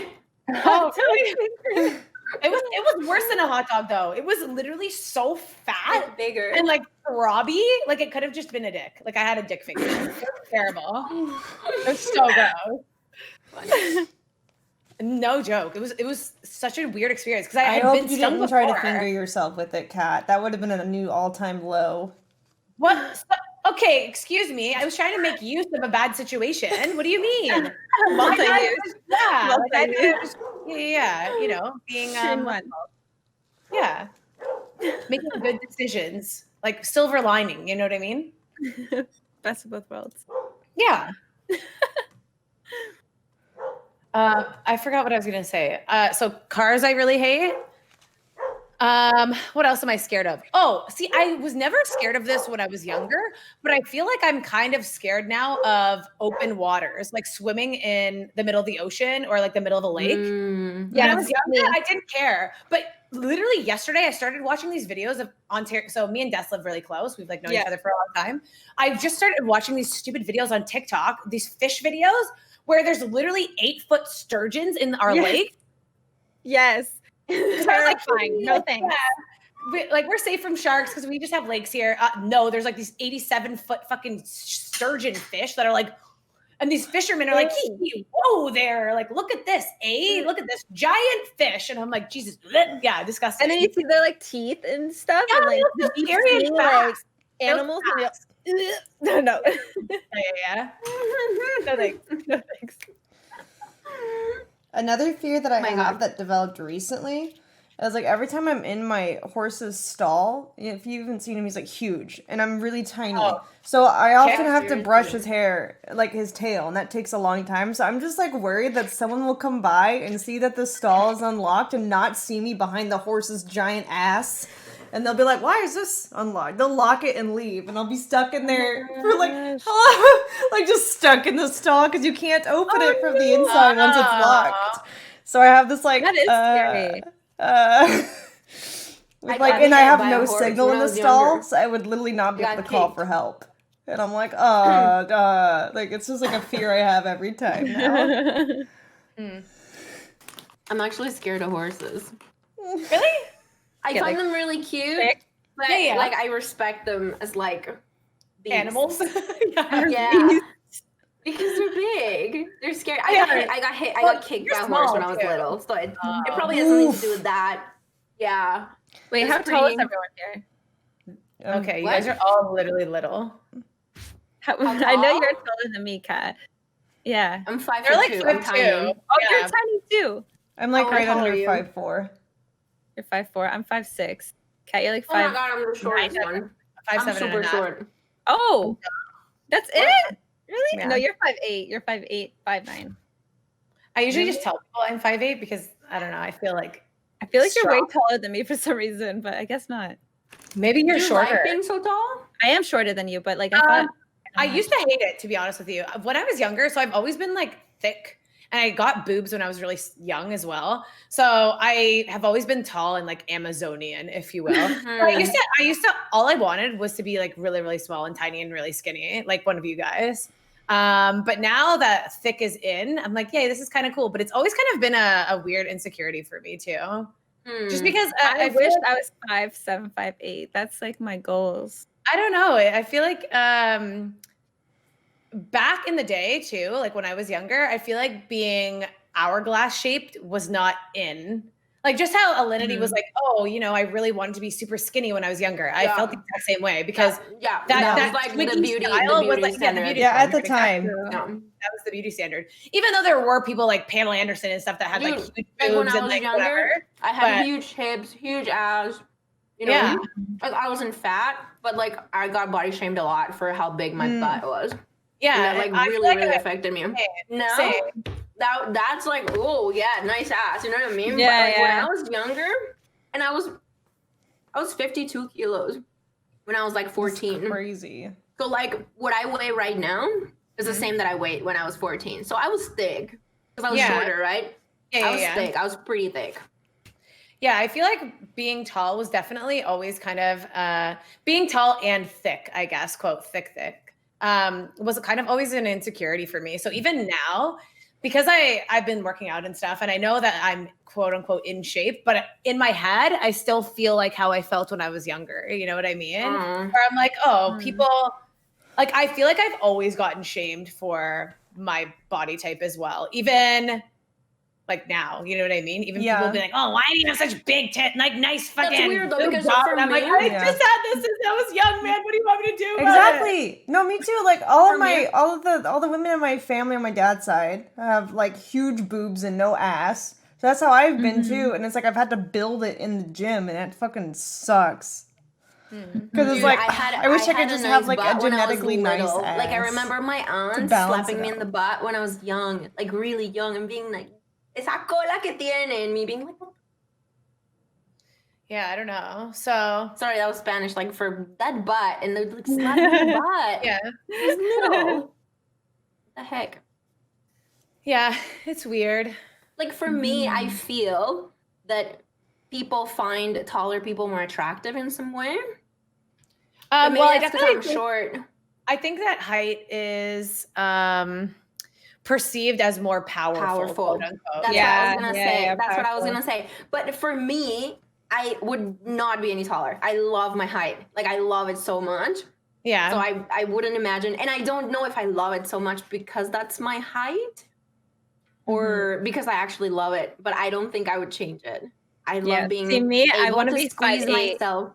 Oh, really? It was worse than a hot dog though. It was literally so fat, like bigger, and like throbby. Like it could have just been a dick. Like I had a dick finger. It was terrible. It was so gross. No joke. It was such a weird experience because I had hope been you stung didn't before. try to finger yourself with it, Kat. That would have been a new all-time low. What? Okay, excuse me. I was trying to make use of a bad situation. What do you mean? Multi-use. Yeah, yeah, you know, being yeah, making good decisions, like silver lining. You know what I mean? Best of both worlds. Yeah. I forgot what I was gonna say. So cars, I really hate. What else am I scared of? Oh, see, I was never scared of this when I was younger, but I feel like I'm kind of scared now of open waters, like swimming in the middle of the ocean or like the middle of a lake. Yeah, when I was younger, I didn't care. But literally yesterday, I started watching these videos of Ontario. So me and Des live really close. We've like known each other for a long time. I just started watching these stupid videos on TikTok, these fish videos where there's literally 8-foot sturgeons in our lake. Yes. Terrifying. No thanks. Yeah. We're safe from sharks because we just have lakes here. No, there's like these 87-foot fucking sturgeon fish that are like, and these fishermen are like, whoa there, like look at this, look at this giant fish, and I'm like, Jesus, yeah, disgusting. And then you see their like teeth and stuff, and like the scary like animals. No. Yeah. No thanks. No thanks. Another fear that I have that developed recently is like every time I'm in my horse's stall, if you haven't seen him, he's like huge and I'm really tiny. Oh. So I often have to brush his hair, like his tail, and that takes a long time. So I'm just like worried that someone will come by and see that the stall is unlocked and not see me behind the horse's giant ass. And they'll be like, why is this unlocked? They'll lock it and leave. And I'll be stuck in there for like, like just stuck in the stall because you can't open it from the inside once it's locked. So I have this like, that is scary. And I have no signal in the stall. So I would literally not be able to call for help. And I'm like, like it's just like a fear I have every time now. I'm actually scared of horses. Really? I find them really cute, but like I respect them as like beasts. Animals. Yeah, because they're big. They're scary. I got kicked by a horse when I was little, so it probably has something to do with that. Yeah. Wait, how tall is everyone here? Okay, you guys are all literally little. I know you're taller than me, Kat. Yeah, I'm 5'2". You're like 5'2". I'm tiny. Oh, you're tiny too. I'm like right under 5'4". You're 5'4". I'm 5'6". Kat, you're like 5'. Oh my god, I'm the shortest one. I'm super short. Oh, that's it? Really? Yeah. No, you're 5'8". You're 5'8", 5'9". I usually just tell people I'm 5'8" because I don't know. I feel like you're way taller than me for some reason, but I guess not. Maybe you're shorter. Like being so tall? I am shorter than you, but like I used to hate it, to be honest with you. When I was younger, so I've always been like thick. And I got boobs when I was really young as well. So I have always been tall and like Amazonian, if you will. I used to, all I wanted was to be like really, really small and tiny and really skinny, like one of you guys. But now that thick is in, I'm like, yay, this is kind of cool. But it's always kind of been a weird insecurity for me too. Just because I wish I was 5'7", 5'8". That's like my goals. I don't know. I feel like back in the day too, like when I was younger, I feel like being hourglass shaped was not in. Like just how Alinity was like, oh, you know, I really wanted to be super skinny when I was younger. I felt the exact same way because that was like the beauty style was like standard. the beauty at the time. That was the beauty standard. Even though there were people like Pamela Anderson and stuff that had like huge boobs when I and was like younger, whatever. I had huge hips, huge ass. You know, like I wasn't fat, but like I got body shamed a lot for how big my butt was. Yeah, and that like really affected me. Now that's like, oh yeah, nice ass. You know what I mean? Yeah, but like when I was younger, and I was 52 kilos when I was like 14. That's crazy. So like what I weigh right now is the same that I weighed when I was 14. So I was thick because I was shorter, right? I was thick. I was pretty thick. Yeah, I feel like being tall was definitely always kind of being tall and thick, I guess, quote, thick, was kind of always an insecurity for me. So even now, because I've been working out and stuff, and I know that I'm quote unquote in shape, but in my head, I still feel like how I felt when I was younger. You know what I mean? Where I'm like, oh, people, like, I feel like I've always gotten shamed for my body type as well. Even like now, you know what I mean? Even people be like, oh, why do you have such big tits? Like nice fucking. That's weird though, because I'm like, I just had this since I was young, man. What do you want me to do? Exactly. No, me too. Like all the women in my family on my dad's side have like huge boobs and no ass. So that's how I've been too. And it's like I've had to build it in the gym, and it fucking sucks. Because it's like I wish I could just have like a genetically nice ass. Like I remember my aunt slapping me in the butt when I was young, like really young, and being like, esa cola que tiene, and me being like, yeah, I don't know. So sorry, that was Spanish, like for that butt, and they're like slapping the butt. Yeah, it's little. What the heck? Yeah, it's weird. Like for me, I feel that people find taller people more attractive in some way. Well, I definitely I'm short. I think that height is perceived as more powerful. Quote unquote. That's what I was gonna say. That's what I was gonna say. But for me, I would not be any taller. I love my height. Like I love it so much. Yeah. So I wouldn't imagine, and I don't know if I love it so much because that's my height, or because I actually love it. But I don't think I would change it. I love being. See me, I want to be squeeze 5'8". myself.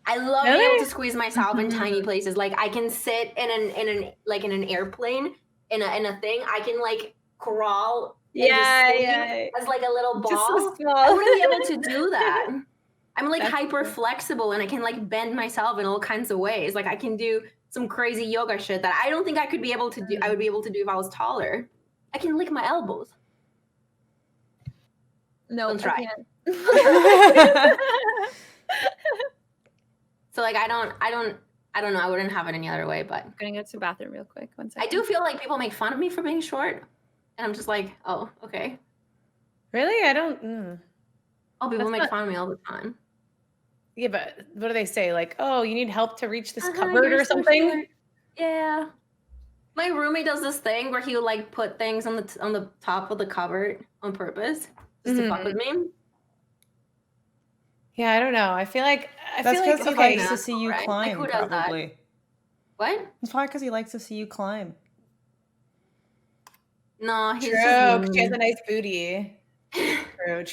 I love being able to squeeze myself in tiny places. Like I can sit in an airplane in a thing. I can like crawl. As like a little ball. Just so small. I wouldn't be able to do that. I'm like hyper flexible, and I can like bend myself in all kinds of ways. Like I can do some crazy yoga shit that I don't think I could be able to do. I would be able to do if I was taller. I can lick my elbows. No, don't try. So like I don't know. I wouldn't have it any other way, but I'm gonna go to the bathroom real quick. 1 second. I do feel like people make fun of me for being short, and I'm just like, oh, okay. Really? I don't. Oh, people make fun of me all the time. Yeah, but what do they say? Like, oh, you need help to reach this cupboard or something? So yeah. My roommate does this thing where he'll like put things on the top of the cupboard on purpose just to fuck with me. Yeah, I don't know. I feel like that's because he likes to see you climb. Like, who does probably. That? What? It's probably because he likes to see you climb. No, he's true. She has a nice booty. True.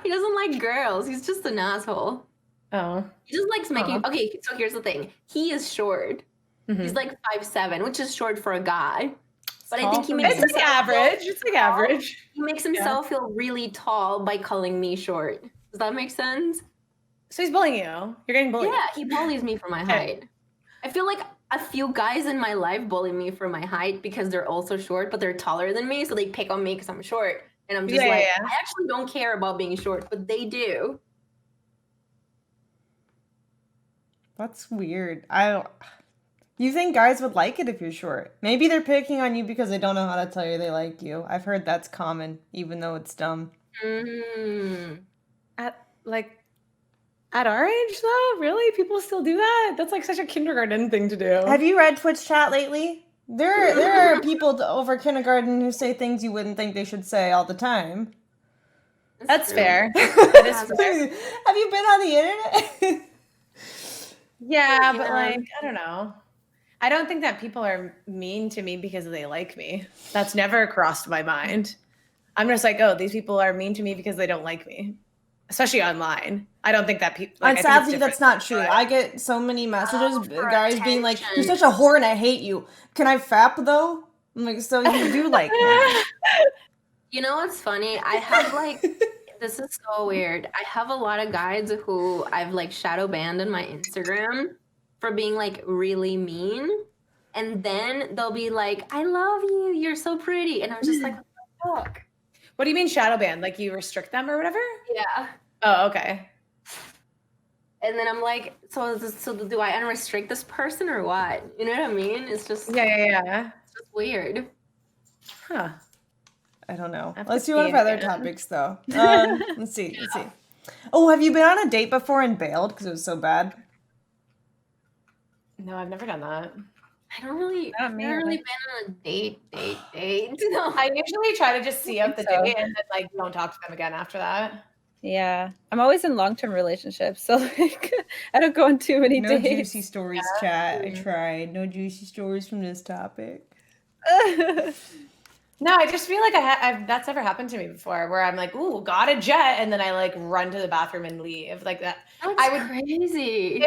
He doesn't like girls. He's just an asshole. Oh. He just likes making. Okay, so here's the thing. He is short. He's like 5'7", which is short for a guy. But I think he makes it's like average. It's like average. He makes himself feel really tall by calling me short. Does that make sense? So he's bullying you. You're getting bullied. Yeah, he bullies me for my height. I feel like a few guys in my life bully me for my height because they're also short, but they're taller than me, so they pick on me because I'm short. And I'm just I actually don't care about being short, but they do. That's weird. You think guys would like it if you're short? Maybe they're picking on you because they don't know how to tell you they like you. I've heard that's common, even though it's dumb. At our age, though, really, people still do that. That's like such a kindergarten thing to do. Have you read Twitch chat lately? There are people over kindergarten who say things you wouldn't think they should say all the time. That's fair. That is fair. Have you been on the internet? Yeah, but like, I don't know. I don't think that people are mean to me because they like me. That's never crossed my mind. I'm just like, oh, these people are mean to me because they don't like me, especially online. I don't think that people. And sadly, that's not true. I get so many messages, guys being like, "You're such a whore and I hate you." Can I fap though? I'm like, so you do like me. You know what's funny? I have like This is so weird. I have a lot of guys who I've like shadow banned on my Instagram for being like really mean. And then they'll be like, I love you. You're so pretty. And I'm just like, what the fuck? What do you mean shadow ban? Like you restrict them or whatever? Yeah. Oh, okay. And then I'm like, so do I unrestrict this person or what? You know what I mean? It's just Yeah. It's just weird. Huh. I don't know. Have Let's to do one see of our it other again. topics, though. Let's see. Oh, have you been on a date before and bailed because it was so bad? No, I've never done that. I've never really been on a date. No. I usually try to just see out the so. date and then like don't talk to them again after that. Yeah, I'm always in long-term relationships, so like I don't go on too many No dates. juicy stories, chat. I tried. No juicy stories from this topic. No, I just feel like that's never happened to me before, where I'm like, ooh, got a jet, and then I like run to the bathroom and leave like that. That's crazy.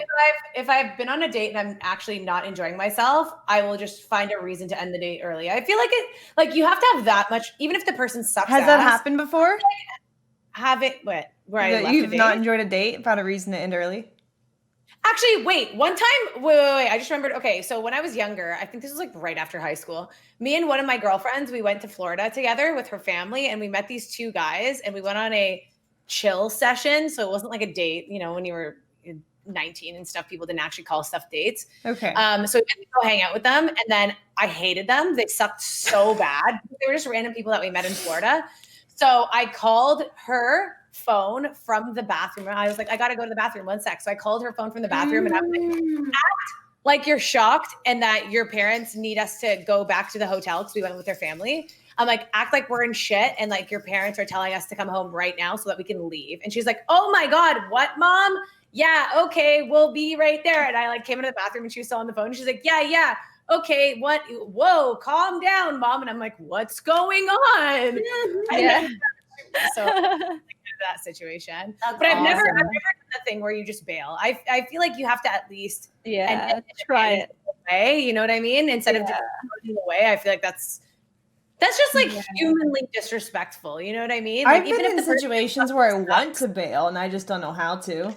If I've been on a date and I'm actually not enjoying myself, I will just find a reason to end the date early. I feel like you have to have that much, even if the person sucks. Has that happened before? Have it what? Where I left you've a date? not enjoyed a date, found a reason to end early? Actually, wait, one time, wait, I just remembered. Okay, so when I was younger, I think this was like right after high school, me and one of my girlfriends, we went to Florida together with her family, and we met these two guys, and we went on a chill session. So it wasn't like a date, you know, when you were 19 and stuff, people didn't actually call stuff dates. Okay. So we went to go hang out with them, and then I hated them. They sucked so bad. They were just random people that we met in Florida. So I called her phone from the bathroom. I was like, I got to go to the bathroom. 1 sec. So I called her phone from the bathroom and I was like, act like you're shocked and that your parents need us to go back to the hotel because we went with their family. I'm like, act like we're in shit and like your parents are telling us to come home right now so that we can leave. And she's like, oh my God, what, mom? Yeah, okay, we'll be right there. And I like came into the bathroom and she was still on the phone. She's like, yeah. Okay, what? Whoa, calm down, mom. And I'm like, what's going on? Yeah. So that situation. But I've never done the thing where you just bail. I feel like you have to at least try it away, you know what I mean? Instead of just running away. I feel like that's just like humanly disrespectful, you know what I mean? Like, I've been in situations where I want to bail and I just don't know how to.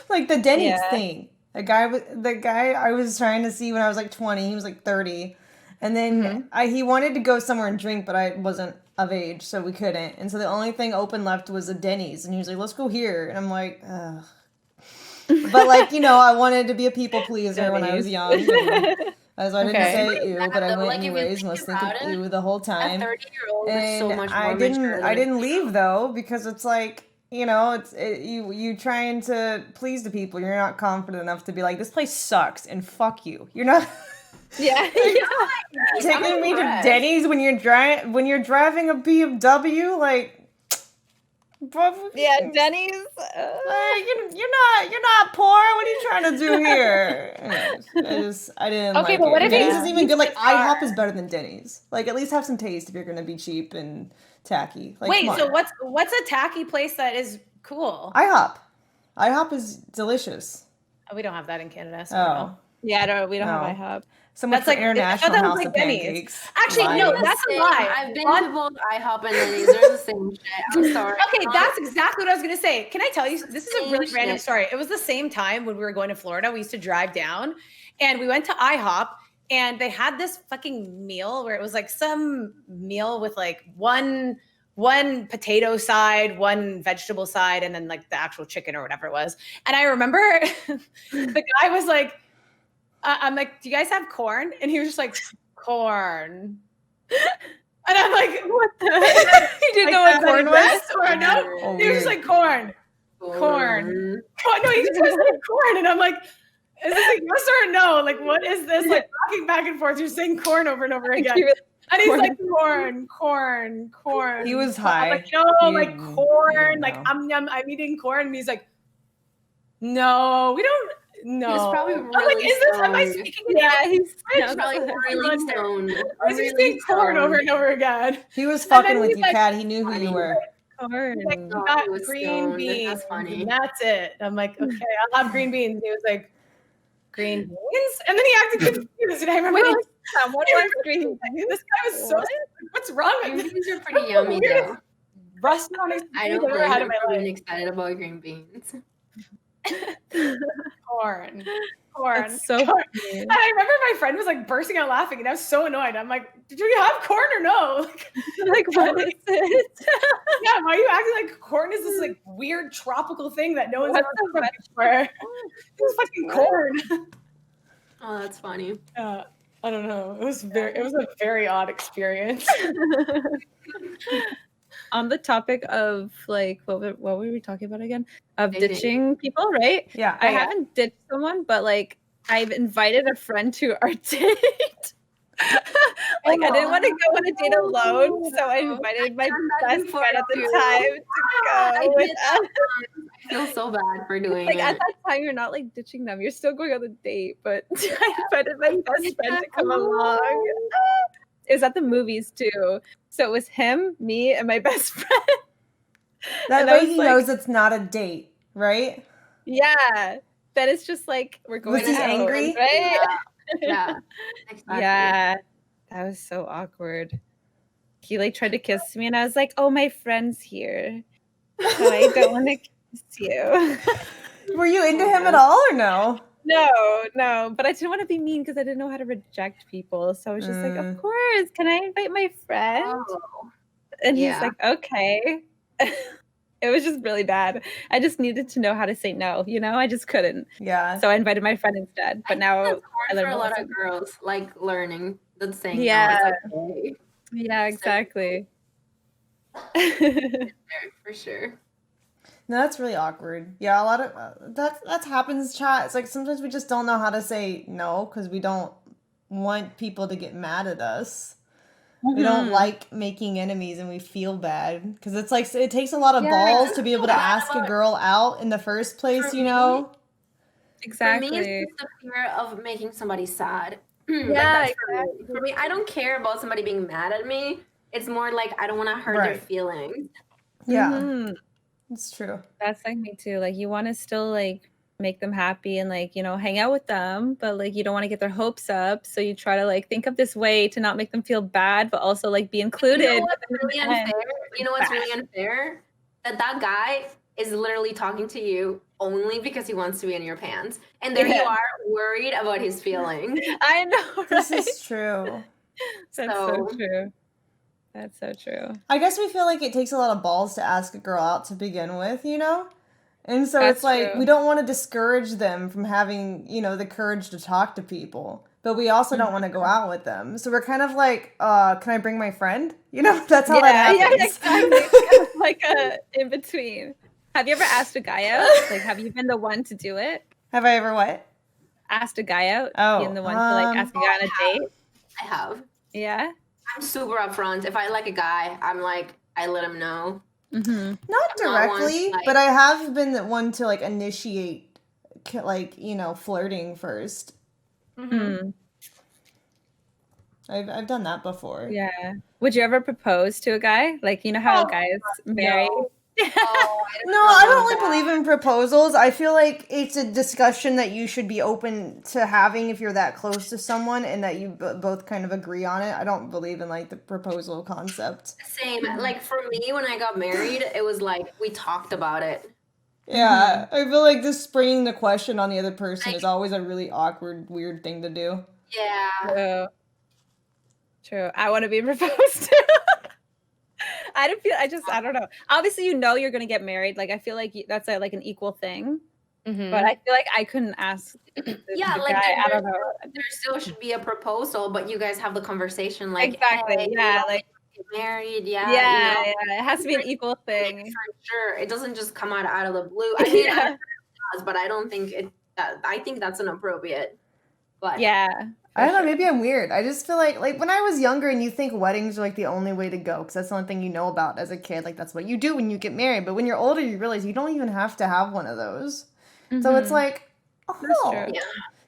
Like the Denny's thing. The guy I was trying to see when I was like 20, he was like 30. And then he wanted to go somewhere and drink, but I wasn't of age, so we couldn't. And so the only thing open left was a Denny's. And he was like, let's go here. And I'm like, ugh. But like, you know, I wanted to be a people pleaser when I was young. As I didn't say ew, but I went like, anyways and was thinking ew the whole time. A 30-year-old is so much more I didn't leave though, because it's like, you know, you trying to please the people. You're not confident enough to be like, this place sucks and fuck you. You're not taking me to Denny's when you're driving a BMW, like. Denny's. Like, you're not poor. What are you trying to do here? I didn't. Okay, like but it. what if Denny's isn't even good? Like IHOP is better than Denny's. Like at least have some taste if you're gonna be cheap and tacky. Like, wait, so what's a tacky place that is cool? IHOP is delicious. Oh, we don't have that in Canada. So yeah, we don't have IHOP. So much for International House of Denny's. Pancakes. Actually, no, that's a lie. I've been to both IHOP and Denny's. They're the same shit. I'm sorry. Okay, that's exactly what I was going to say. Can I tell you? This is a really random story. It was the same time when we were going to Florida. We used to drive down and we went to IHOP and they had this fucking meal where it was like some meal with like one potato side, one vegetable side, and then like the actual chicken or whatever it was. And I remember the guy was like, I'm like, do you guys have corn? And he was just like, corn. And I'm like, what the? He didn't know what corn was? Or no? Oh, he was just like, corn. Corn. Oh, no, he just was like, corn. And I'm like, is this like yes or no? Like, what is this? Like, talking back and forth. You're saying corn over and over again. And he's like, corn. He was high. I'm like, no, like corn. Like, I'm eating corn. And he's like, no, we don't. No. He was probably really I'm like, is this, am I speaking? Yeah, he's probably really stoned. I was just saying corn over and over again. He was fucking with you, Kat. He knew who you were. Corn. Like, you got green beans. That's funny. And that's it. I'm like, okay, I'll have green beans. He was like, green beans? And then he acted confused. And I remember Someone wants green beans. This guy was so. What's wrong Green with beans are pretty yummy though. Rust on his I don't I've ever blame had you in my for life. being excited about green beans. Corn. It's so corn. funny. And I remember my friend was like bursting out laughing, and I was so annoyed. I'm like, "Did you have corn or no?" Like, what is it? Yeah, why are you acting like corn is this like weird tropical thing that no one's What's ever the heard of before? It's fucking corn. Oh, that's funny. I don't know. It was a very odd experience. On the topic of like what were we talking about again? Of Dating. ditching people, right? Yeah. I haven't ditched someone, but like I've invited a friend to our date. Like I didn't want to go on a date alone, so I invited my best friend at the time to go with us. I feel so bad for doing Like it. at that time, you're not like ditching them; you're still going on the date. But I invited my best friend to come along. It was at the movies too, so it was him, me, and my best friend. That And I way was he like- knows it's not a date, right? Yeah, then it's just like we're going. Was he out, angry? Right? Yeah. Exactly. Yeah, that was so awkward. He like tried to kiss me, and I was like, "Oh, my friend's here, so I don't want to kiss you." Were you into him at all or no? No, but I didn't want to be mean because I didn't know how to reject people. So I was just like, "Of course, can I invite my friend?" Oh. And he's Yeah. like, "Okay." It was just really bad. I just needed to know how to say no, you know? I just couldn't. Yeah. So I invited my friend instead. But now That's I hard learned for a lot lesson. of girls, like learning the saying Yeah. no. It's okay. Yeah, exactly. For sure. No, that's really awkward. Yeah, a lot of that happens, chat. It's like sometimes we just don't know how to say no because we don't want people to get mad at us. We don't like making enemies and we feel bad because it's like it takes a lot of balls to be able to ask a girl out in the first place, you know? Exactly. For me, it's just the fear of making somebody sad. Yeah, for me, I don't care about somebody being mad at me. It's more like I don't want to hurt their Right. feelings. Yeah, Mhm. it's true. That's like me too. Like you want to still like make them happy and like, you know, hang out with them, but like you don't want to get their hopes up. So you try to like think of this way to not make them feel bad, but also like be included. You know what's really unfair? You know what's really unfair? That guy is literally talking to you only because he wants to be in your pants. And there you are worried about his feelings. I know, right? This is true. That's so true. That's so true. I guess we feel like it takes a lot of balls to ask a girl out to begin with, you know? And so That's it's like true. we don't want to discourage them from having, you know, the courage to talk to people. But we also don't want to go out with them. So we're kind of like, can I bring my friend? You know, that's how that happens. Yeah, exactly. It's kind of like a in between. Have you ever asked a guy out? Like, have you been the one to do it? Have I ever what? Asked a guy out? Oh, Being the one to like ask a guy on a date? I have. Yeah. I'm super upfront. If I like a guy, I'm like, I let him know. Mm-hmm. Not not one, directly, like- but I have been the one to like initiate, like, you know, flirting first. Mm-hmm. I've done that before. Yeah. Would you ever propose to a guy? Like, you know how guys marry? No, I don't really believe in proposals. I feel like it's a discussion that you should be open to having if you're that close to someone and that you both kind of agree on it. I don't believe in like the proposal concept. Same. Like for me, when I got married, it was like we talked about it. Yeah, I feel like just springing the question on the other person is always a really awkward, weird thing to do. Yeah. True. I want to be proposed to. I don't know. Obviously, you know you're going to get married. Like, I feel like that's like an equal thing. Mm-hmm. But I feel like I couldn't ask the Like guy. I don't know. there still should be a proposal, but you guys have the conversation like Exactly. hey, Yeah. you Like, get married. Yeah. yeah. You know? Yeah. It has to be an equal Like, thing. for sure. It doesn't just come out of the blue. I mean, Yeah. it does, but I don't think it. I think that's inappropriate. But Yeah. I don't know, maybe I'm weird. I just feel like when I was younger and you think weddings are like the only way to go because that's the only thing you know about as a kid. Like that's what you do when you get married. But when you're older, you realize you don't even have to have one of those. So it's like, true.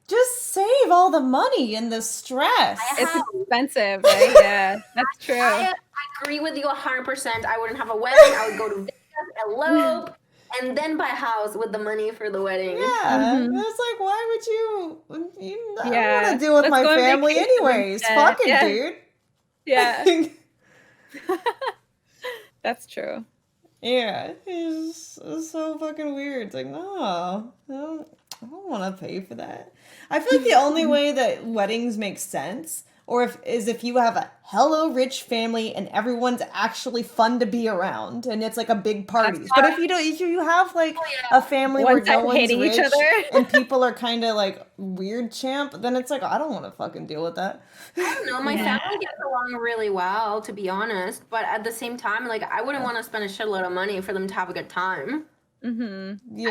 just save all the money and the stress. It's expensive, right? Yeah. That's true. I agree with you 100%. I wouldn't have a wedding. I would go to Vegas, elope. and then buy a house with the money for the wedding. Yeah, it's like, why would you I don't want to deal with Let's my go on family vacation anyways. instead. Fuck it, Yeah. dude. Yeah. That's true. Yeah, it's so fucking weird. It's like, no, I don't want to pay for that. I feel like the only way that weddings make sense, or if you have a hella rich family and everyone's actually fun to be around, and it's like a big party. But if you have like a family where no one's hating rich each other. and people are kind of like weird champ, then it's like, I don't want to fucking deal with that. I don't know. My family gets along really well, to be honest. But at the same time, like, I wouldn't want to spend a shitload of money for them to have a good time. Yeah,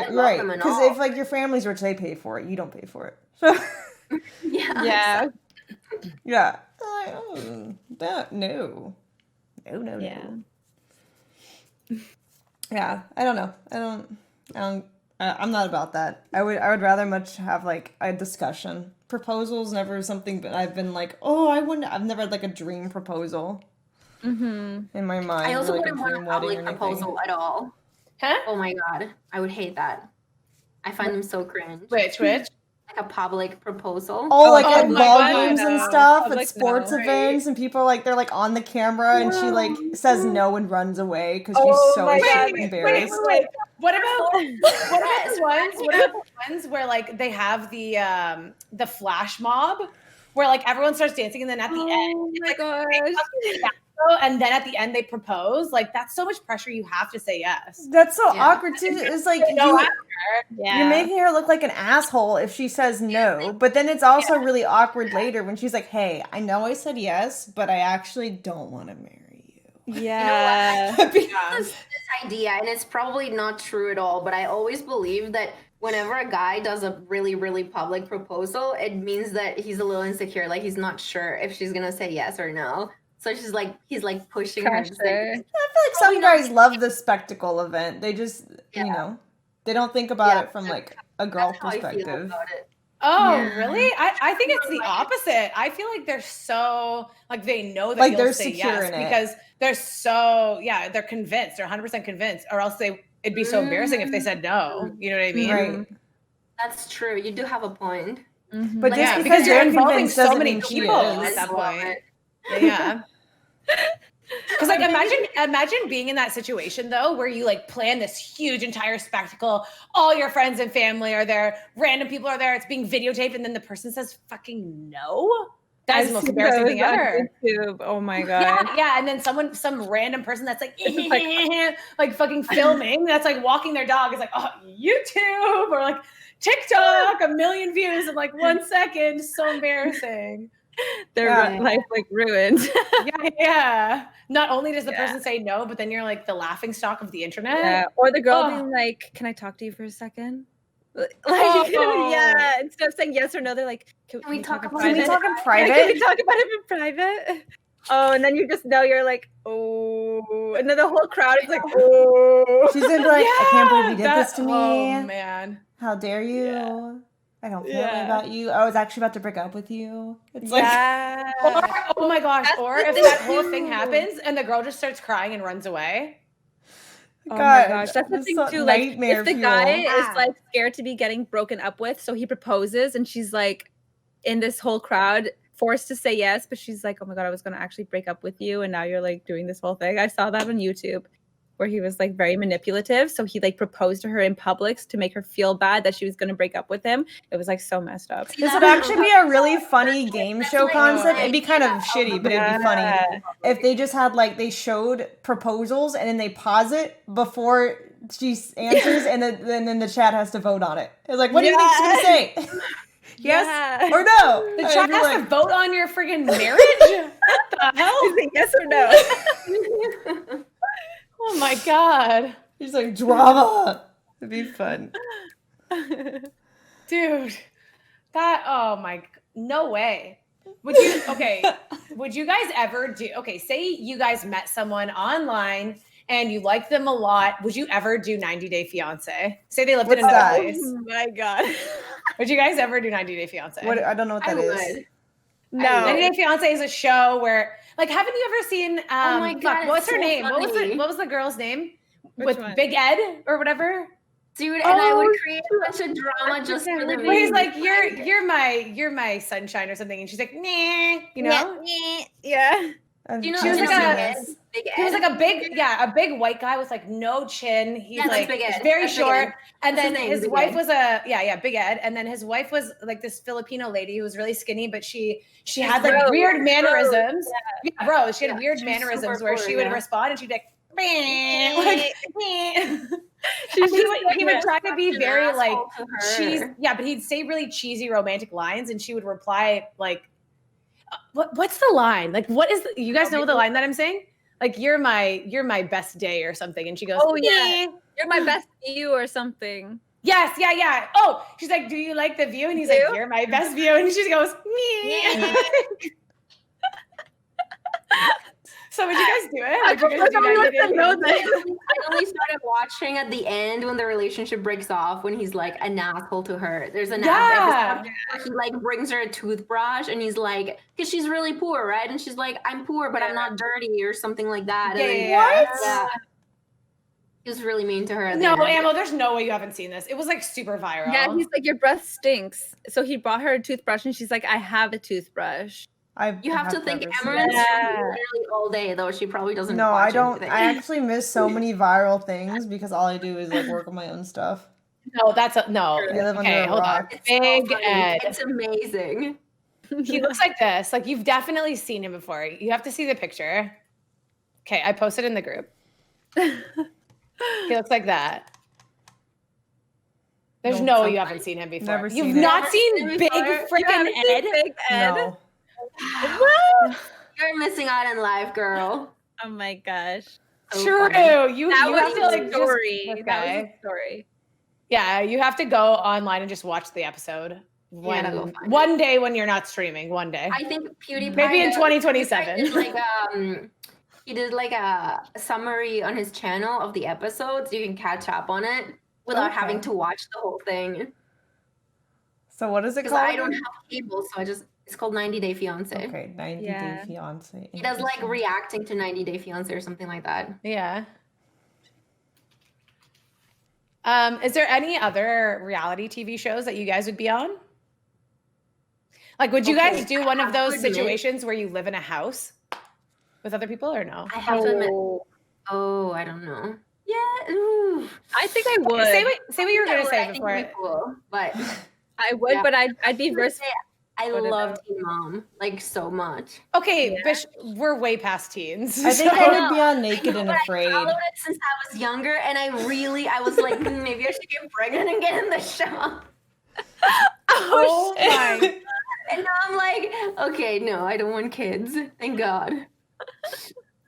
I love right. them and Because all. if like your family's rich, they pay for it. You don't pay for it. So Yeah. yeah. No. Yeah. Yeah, I don't know. I'm not about that. I would rather much have like a discussion. Proposal's never something that I've been like, oh, I've never had like a dream proposal in my mind. I also or, like, wouldn't want a public proposal at all. Huh? Oh my god, I would hate that. I find them so cringe. Which? Like a public proposal. Oh, like at my ball God, games and no. stuff, Public, at sports no. events, and people are like, they're like on the camera, and she like says no and runs away because she's Oh so my God. embarrassed. Wait. What about the ones where like they have the flash mob where like everyone starts dancing and then at the end Oh my it's gosh. like, and then at the end they propose? Like that's so much pressure. You have to say yes. That's so awkward too. It's like you're making her look like an asshole if she says no, but then it's also really awkward later when she's like, "Hey, I know I said yes, but I actually don't want to marry you." Yeah. This idea, and it's probably not true at all, but I always believe that whenever a guy does a really, really public proposal, it means that he's a little insecure, like he's not sure if she's gonna say yes or no. So he's like pushing her to say I yes. feel like some guys love the spectacle event. They just, they don't think about it from like a girl That's how I feel perspective. about it. Oh, really? I think it's the opposite. I feel like they're so like they know that Like, you'll they're say secure yes in it. because they're so they're convinced. They're 100% convinced, or else it'd be so embarrassing if they said no. You know what I mean? Right. That's true. You do have a point. But Like, just yeah, because you're they're involving convinced so doesn't many mean she people is. at that Love point. it. Yeah. Because like imagine being in that situation though, where you like plan this huge entire spectacle, all your friends and family are there, random people are there, it's being videotaped, and then the person says fucking no. That's the most embarrassing thing ever. YouTube. Oh my god. Yeah, and then some random person that's like like fucking filming, that's like walking their dog is like, oh, YouTube or like TikTok, 1 million views in like 1 second. So embarrassing. Their life like ruined. Yeah. Not only does the person say no, but then you're like the laughing stock of the internet. Yeah. Or the girl being like, "Can I talk to you for a second?" Like, yeah. Instead of saying yes or no, they're like, "Can we talk in private? Can we talk in private? Yeah, can we talk about it in private?" Oh, and then you just know you're like, oh, and then the whole crowd is like, oh. She's gonna be like, I can't believe you did this to me. Oh man. How dare you? Yeah. I don't feel about you. I was actually about to break up with you. It's Or, oh my gosh. That's or the if thing that whole too. thing happens and the girl just starts crying and runs away. Oh God, my gosh, that's the it's thing so too. Like, nightmare if the fuel. guy is like scared to be getting broken up with, so he proposes, and she's like in this whole crowd, forced to say yes, but she's like, "Oh my god, I was gonna actually break up with you, and now you're like doing this whole thing." I saw that on YouTube, where he was like very manipulative. So he like proposed to her in public to make her feel bad that she was gonna break up with him. It was like so messed up. This would actually be a really funny game show concept. It'd be kind of shitty, but it'd be funny if they just had like they showed proposals and then they pause it before she answers, and then the chat has to vote on it. It's like, what do you think she's gonna say? Yes or no? The chat has to vote on your friggin' marriage? What the hell? Yes or no? Oh my god. He's like, drama. It'd be fun. Dude. No way. Would you guys ever say you guys met someone online and you like them a lot, would you ever do 90 Day Fiance? Say they lived in another place. Oh my god. Would you guys ever do 90 Day Fiance? I don't know what that is. No. 90 Day Fiance is a show where, like, haven't you ever seen? Oh my god! What's her so name? funny. What was the girl's name? with Big Ed or whatever. Dude, and I would create a bunch of drama just for the where he's like, you're my sunshine or something, and she's like, nah, you know? Yeah. You know, he was Big Ed. He was like a big white guy with like no chin. He's like very short. And then his wife was Big Ed. And then his wife was like this Filipino lady who was really skinny, but she had like weird mannerisms. Rose. She had weird mannerisms where she would respond and she'd be like, he would try to be very like cheesy, but he'd say really cheesy romantic lines, and she would reply like, "What's the line? Like, what is you guys know the line that I'm saying? Like, you're my best day or something." And she goes, "Oh yeah, you're my best view or something." Yes, yeah. Oh, she's like, "Do you like the view?" And he's like, "You're my best view." And she goes, "Me." So would you guys do it? I only started watching at the end when the relationship breaks off, when he's like an asshole to her. There's an episode where he like brings her a toothbrush and he's like, because she's really poor, right? And she's like, I'm poor, but I'm not dirty or something like that. Yeah. He was really mean to her. No, Ammo, there's no way you haven't seen this. It was like super viral. Yeah, he's like, your breath stinks. So he brought her a toothbrush and she's like, I have a toothbrush. You have to think Amouranth literally all day, though. She probably doesn't. No, I don't. I actually miss so many viral things because all I do is like work on my own stuff. No, that's no. Okay, hold on. Big Ed. It's amazing. He looks like this. Like you've definitely seen him before. You have to see the picture. Okay, I posted in the group. He looks like that. There's no way you haven't seen him before. You've not seen Big freaking Ed? Big Ed? No. What? You're missing out in life, girl. Oh my gosh. So true. Funny. You have to like story. That was a story. Yeah, you have to go online and just watch the episode. One day when you're not streaming. One day. I think PewDiePie. Maybe in 2027. He did like a summary on his channel of the episodes. You can catch up on it without having to watch the whole thing. So what is it called? Because I don't have cable, so it's called 90 Day Fiance. Okay, 90 Day Fiance. He does like reacting to 90 Day Fiance or something like that. Yeah. Is there any other reality TV shows that you guys would be on? Like, would you guys do one of those situations where you live in a house with other people or no? I have to admit. Oh, I don't know. Yeah. Ooh. I think I would. Say what you were going to say before. Cool, but I would, but I'd be versed. I love Teen Mom like so much. Okay, Bish, we're way past teens. I think I would be on Naked and Afraid. I followed it since I was younger, and I was like, maybe I should get pregnant and get in the show. Oh my! And now I'm like, okay, no, I don't want kids. Thank God.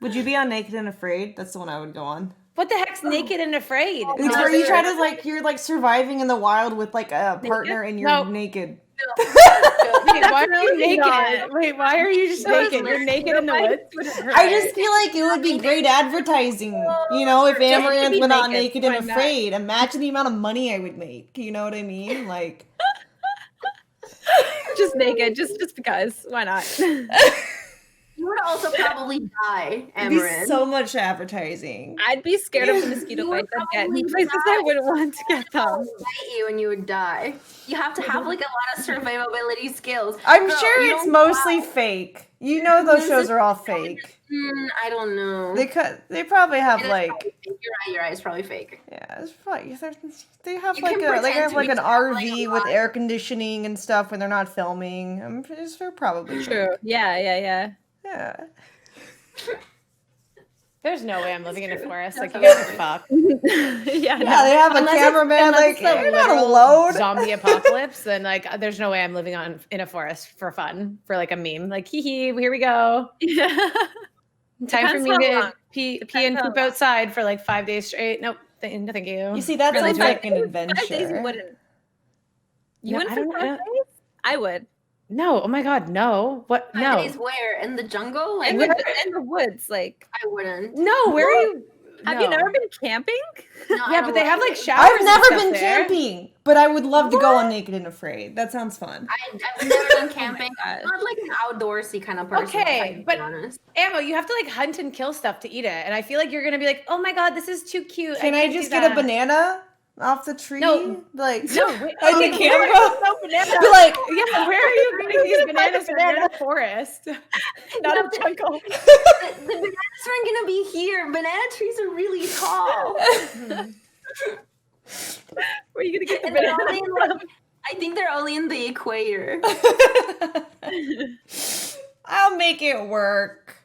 Would you be on Naked and Afraid? That's the one I would go on. What the heck's Naked and Afraid? It's where you try to you're like surviving in the wild with like a partner and you're naked. Wait, why are you naked? Wait, why are you just naked? You're naked in the woods? I just feel like it would be great advertising, you know, if Amouranth went on Naked and Afraid. Imagine the amount of money I would make. You know what I mean? Like, just naked, just because. Why not? You would also probably die, Amouranth. It'd be so much advertising. I'd be scared of the mosquito bites I'd get in places I wouldn't want to get them. Bite you and you would die. You have to have like a lot of survivability skills. I'm sure it's mostly fake. You know those shows are all fake. I don't know. They probably have like. You're right. It's probably fake. Yeah, it's probably they have like an RV with air conditioning and stuff when they're not filming. I'm pretty sure probably true. Fake. Yeah. Yeah. There's no way I'm living in a forest. Like, you guys are fucked. Yeah, they have a cameraman. Like, you're not alone. Zombie apocalypse, and like, there's no way I'm living in a forest for fun, for like a meme. Like, hee hee, here we go. Yeah. Time for me to pee and poop outside for like 5 days straight. Nope, no, thank you. You see, that sounds like an adventure. 5 days you wouldn't. You wouldn't for 5 days? I would. No, oh my God, no. What? 5 No. days where? In the jungle? Like in the woods, like. I wouldn't. No, where are you? Have you never been camping? No, Yeah, but they have like showers. I've never and stuff been there. camping, but I would love to go on Naked and Afraid. That sounds fun. I've never done camping. I'm not like an outdoorsy kind of person. Okay, but to be honest. Ammo, you have to like hunt and kill stuff to eat it, and I feel like you're gonna be like, oh my god, this is too cute. Can I can't just do get a that." banana off the tree? No. Like No, wait, on the okay, camera? no bananas. Be like, Yeah, where are you getting these bananas from? You're in a forest, not a jungle. The bananas aren't gonna be here. Banana trees are really tall. Where are you gonna get the And they're banana? only in, like, I think they're only in the equator. I'll make it work.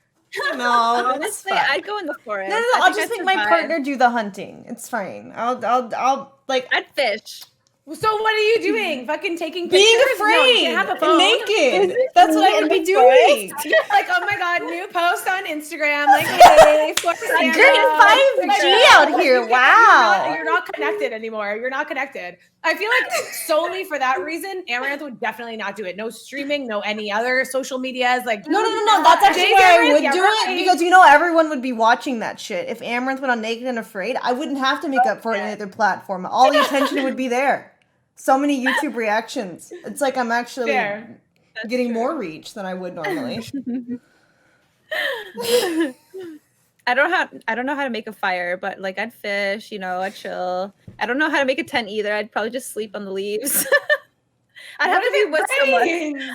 No, Honestly, I'd go in the forest. No, I'll just make my partner do the hunting. It's fine. I'll like I'd fish. So what are you doing? Fucking taking pictures? being No, you afraid can't have a and phone. naked. That's what I would be doing. Like, oh my god, new post on Instagram. Like, hey, flex Great camera. 5G out here. Wow. You're not connected anymore. You're not connected. I feel like solely for that reason, Amouranth would definitely not do it. No streaming, no any other social medias. Like, No. That's actually Jake why I Amaranth, would yeah, do right. it because everyone would be watching that shit. If Amouranth went on Naked and Afraid, I wouldn't have to make up for it on any other platform. All the attention would be there. So many YouTube reactions. It's like I'm actually getting more reach than I would normally. I don't know how to make a fire, but like I'd fish, I'd chill. I don't know how to make a tent either. I'd probably just sleep on the leaves. I'd have to be with someone.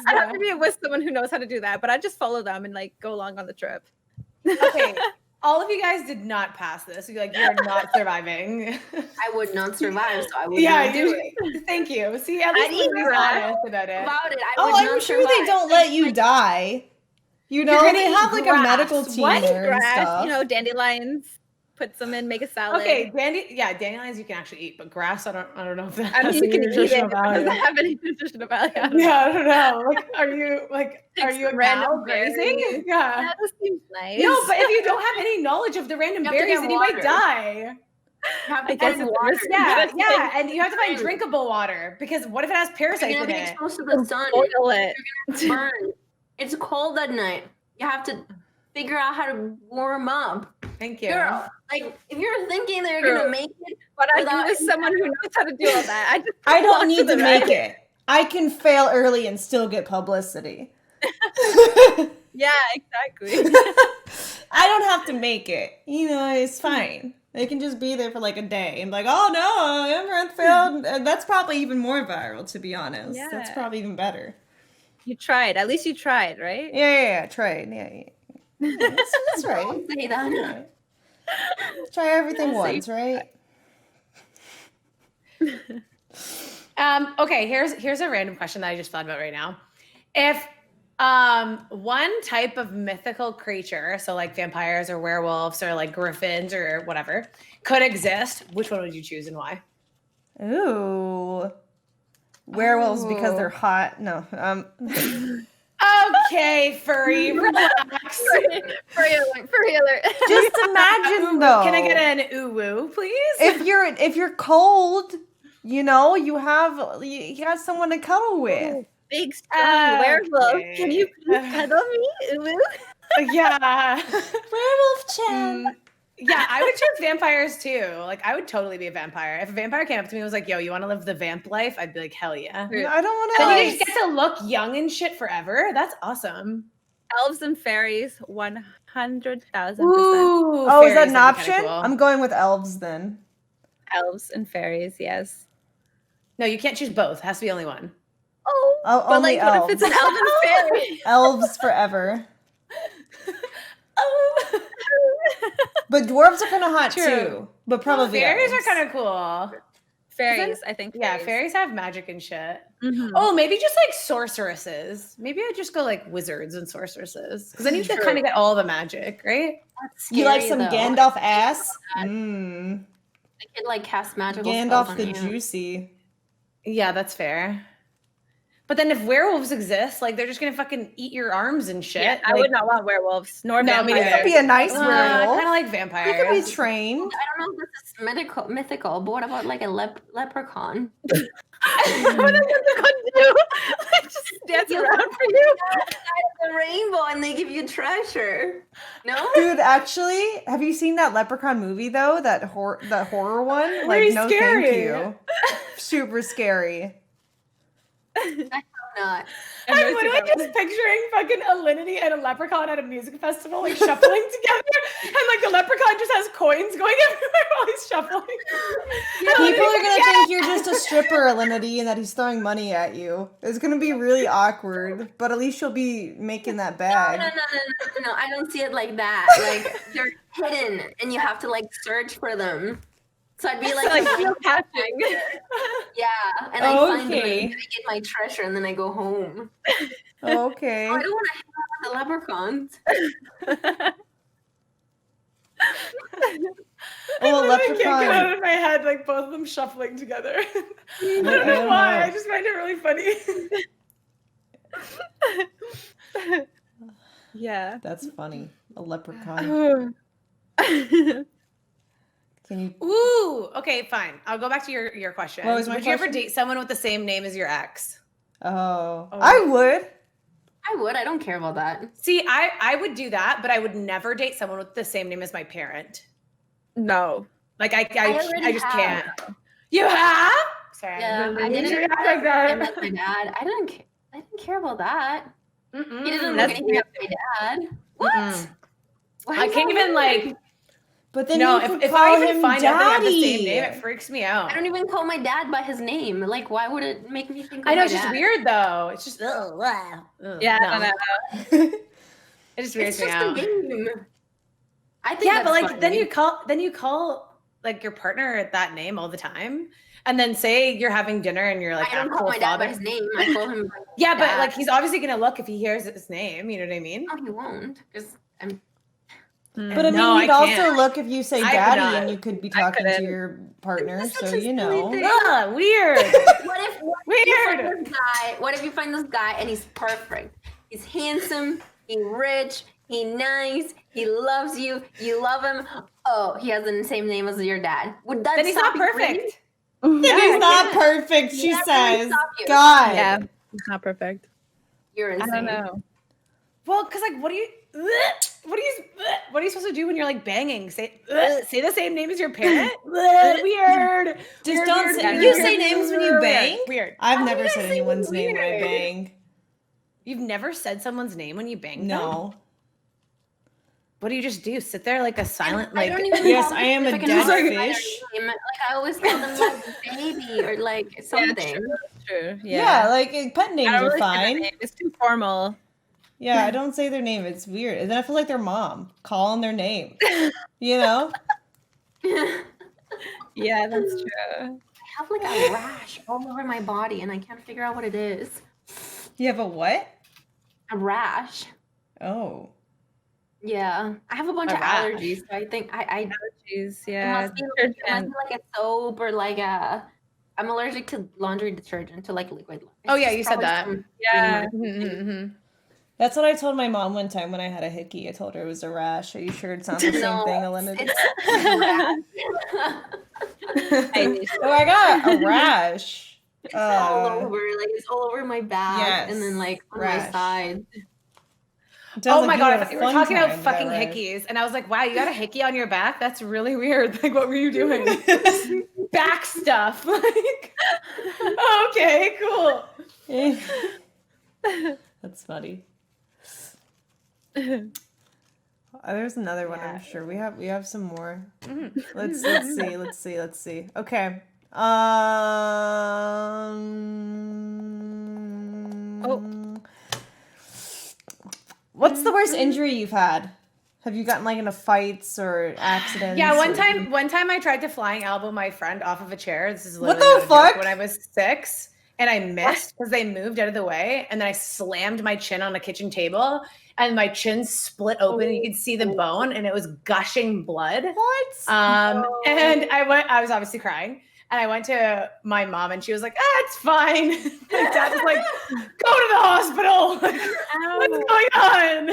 I'd have to be with someone who knows how to do that, but I'd just follow them and like go along on the trip. Okay. All of you guys did not pass this. You're like, you're not surviving. I would not survive, so I would not do it. Thank you. See, at least I'd eat we're grass. honest about it. Oh, I'm sure they don't let you die. They have like a medical team there and Grass, stuff. dandelions. Put some in, make a salad. Okay, dandelions you can actually eat, but grass, I don't know if that I has mean, you any can eat nutritional it. It value. doesn't have any nutritional value. Yeah, I don't know. Like, are you a random cow grazing? berries. Yeah. That just seems nice. No, but if you don't have any knowledge of the random You have to berries, get then you might water. die. You have to I guess find it's water. risky. Yeah, and you have to find drinkable water because what if it has You're parasites gonna in be it? exposed to the sun. Boil it. Burn. It's cold at night. You have to figure out how to warm up. Thank you. Girl, like if you're thinking that you're gonna make it, But I without- do with someone who knows how to do all that. I don't need to make it. I can fail early and still get publicity. Yeah, exactly. I don't have to make it. It's fine. They can just be there for like a day and like, oh no, Amouranth failed. And that's probably even more viral, to be honest. Yeah. That's probably even better. You tried. At least you tried, right? Yeah, tried. Yeah. That's right. don't say that. Try everything once, right? Okay, here's a random question that I just thought about right now. If one type of mythical creature, so like vampires or werewolves or like griffins or whatever, could exist, which one would you choose and why? Ooh. Werewolves because they're hot. No. Okay, furry, relax. Furry alert. Just imagine though. Can I get an ooh woo, please? If you're cold, you got someone to cuddle with. Big strong werewolf. Okay. Can you please cuddle me? Ooh. Yeah. Werewolf Chan. Yeah, I would choose vampires too. Like, I would totally be a vampire. If a vampire came up to me and was like, yo, you want to live the vamp life? I'd be like, hell yeah. I don't want Then to. you just get to look young and shit forever. That's awesome. Elves and fairies, 100,000%. Ooh. Oh, is that fairies, an that'd be kinda option? cool. I'm going with elves then. Elves and fairies, yes. No, you can't choose both. It has to be only one. Oh, Oh, but only like, what if it's an elf and fairy? Elves forever. Oh. But dwarves are kind of hot True. too. But probably Fairies elves. are kind of cool. Fairies, I think. Yeah, fairies have magic and shit. Mhm. Oh, maybe just like sorceresses. Maybe I'd just go like wizards and sorceresses. Because then you can True. kind of get all the magic, right? That's You like scary, some though. Gandalf ass? Mmm. I could like cast magical Gandalf spells the on you. juicy. Yeah, that's fair. But then if werewolves exist, like they're just gonna fucking eat your arms and shit. Yeah, I would not want werewolves nor vampires. He could be a nice werewolf. Kind of like vampires. He could be trained. I don't know if this is mythical, but what about like a leprechaun? What does leprechaun do? Like, just dance around for you? The rainbow, and they give you treasure. No, Dude, actually, have you seen that Leprechaun movie though? That horror one? Very no, scary. thank you. Super scary. I have not. I'm literally just picturing fucking Alinity and a leprechaun at a music festival, like shuffling together, and like the leprechaun just has coins going everywhere while he's shuffling. People are gonna think you're just a stripper, Alinity, and that he's throwing money at you. It's gonna be really awkward, but at least you'll be making that bag. No, I don't see it like that. Like they're hidden, and you have to like search for them. So I'd be like geocaching. Yeah, and I find them, and I get my treasure, and then I go home. Okay. I don't want to hang out with the leprechauns. Well, I can't get out leprechaun. of my head, like both of them shuffling together. I don't know why. I just find it really funny. Yeah. That's funny. A leprechaun. Can you? Ooh, okay, fine. I'll go back to your question. What was my Would you ever question? date someone with the same name as your ex? Oh, I would. I would. I don't care about that. See, I would do that, but I would never date someone with the same name as my parent. No. Like I just have. can't. You have? Sorry. Yeah, I didn't didn't react like that. him as my dad. I didn't care about that. Mm-mm. He doesn't look That's anything like my dad. What? Mm-mm. Why I is can't that even weird? like. But then No, you could if call I even him find out they have the same Daddy. name, it freaks me out. I don't even call my dad by his name. Like, why would it make me think? Of I know my it's just dad? weird though. It's just ugh. Yeah, no. I don't know. It just weirds It's me just a out. game. I think. Yeah, but that's like funny. then you call like your partner that name all the time, and then say you're having dinner and you're like I don't call actual my dad father. by his name. I call him. Yeah, but dad. like he's obviously gonna look if he hears his name. You know what I mean? No, he won't. Because I'm. But I mean, No, he'd I also can't. look if you say I could Daddy not. and you could be talking to couldn't. your partner, That's so such a you silly know. thing. Ugh, weird. What if you find this guy and he's perfect? He's handsome. He's rich. He's nice. He loves you. You love him. Oh, he has the same name as your dad. Would that Then he's not stop you from perfect. He's not perfect, she That doesn't says. stop you. God. Yeah. It's not perfect. You're I insane. don't know. Well, because like, what are you supposed to do when you're like banging? Say the same name as your parent? Weird. Just Weird, don't weird, say. weird, You weird, say names when you weird, bang? Weird. I've How never do you said say anyone's name when I weird? bang. You've never said someone's name when you bang them? No. What do you just do? Sit there like a silent, I like. don't even Yes, call I am them a if I can dead remember their fish. name. Like I always call them like baby or like something. True. Yeah, Yeah. like pet I names don't are really say their fine. name. It's too formal. Yeah, I don't say their name. It's weird. And then I feel like their mom calling their name. You know? Yeah, that's true. I have like a rash all over my body and I can't figure out what it is. You have a what? A rash. Oh. Yeah. I have a bunch A of rash. allergies. So I think I Allergies, it yeah. must be like a soap or like a I'm allergic to laundry detergent, to like liquid. Oh, It's yeah, just you said probably that. some- Yeah. Mm-hmm. That's what I told my mom one time when I had a hickey. I told her it was a rash. Are you sure it's not the same No, thing, Elena? it's a rash. Oh, I got a rash. It's all over, like it's all over my back and then yes, like on rash. my side. Oh my god, I thought you were talking about fucking hickeys, and I was like, wow, you got a hickey on your back? That's really weird. Like, what were you doing? Back stuff. Like, okay, cool. That's funny. There's another one. I'm sure we have some more. Let's see. Okay. What's the worst injury you've had? Have you gotten like into fights or accidents? Yeah, one or- time I tried to flying elbow my friend off of a chair. This is What literally the not a joke, fuck? when I was 6, and I missed because they moved out of the way, and then I slammed my chin on a kitchen table, and my chin split open, and you could see the bone, and it was gushing blood. What? And I was obviously crying. And I went to my mom and she was like, it's fine. My dad was like, go to the hospital. What's going on?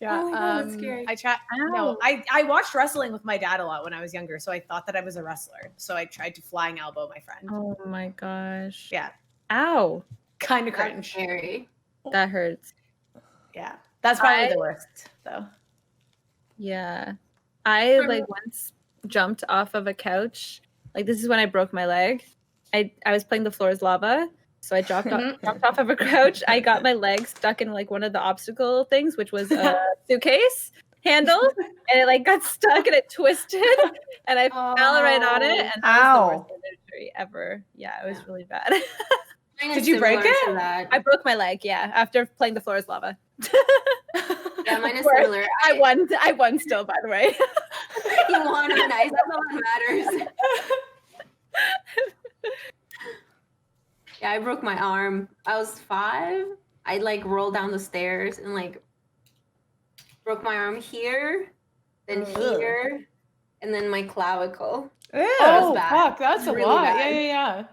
Yeah. Oh my God, that's scary. I watched wrestling with my dad a lot when I was younger. So I thought that I was a wrestler. So I tried to flying elbow my friend. Oh my gosh. Yeah. Ow. Kind of That's cringe. scary. That hurts. Yeah. That's probably the worst though. Yeah. I like once jumped off of a couch. Like this is when I broke my leg. I was playing The Floor is Lava. So I jumped off of a couch. I got my leg stuck in like one of the obstacle things, which was a suitcase handle. And it like got stuck and it twisted. And I fell right on it. And that was the worst injury ever. Yeah, it was really bad. Did you break it? I broke my leg, yeah, after playing The Floor is Lava. Yeah, mine is similar. I won still, by the way. You won, nice. That's all that matters. Yeah, I broke my arm. I was 5. I like rolled down the stairs and like broke my arm here, then here, and then my clavicle. Oh, fuck, that's really a lot. bad. Yeah.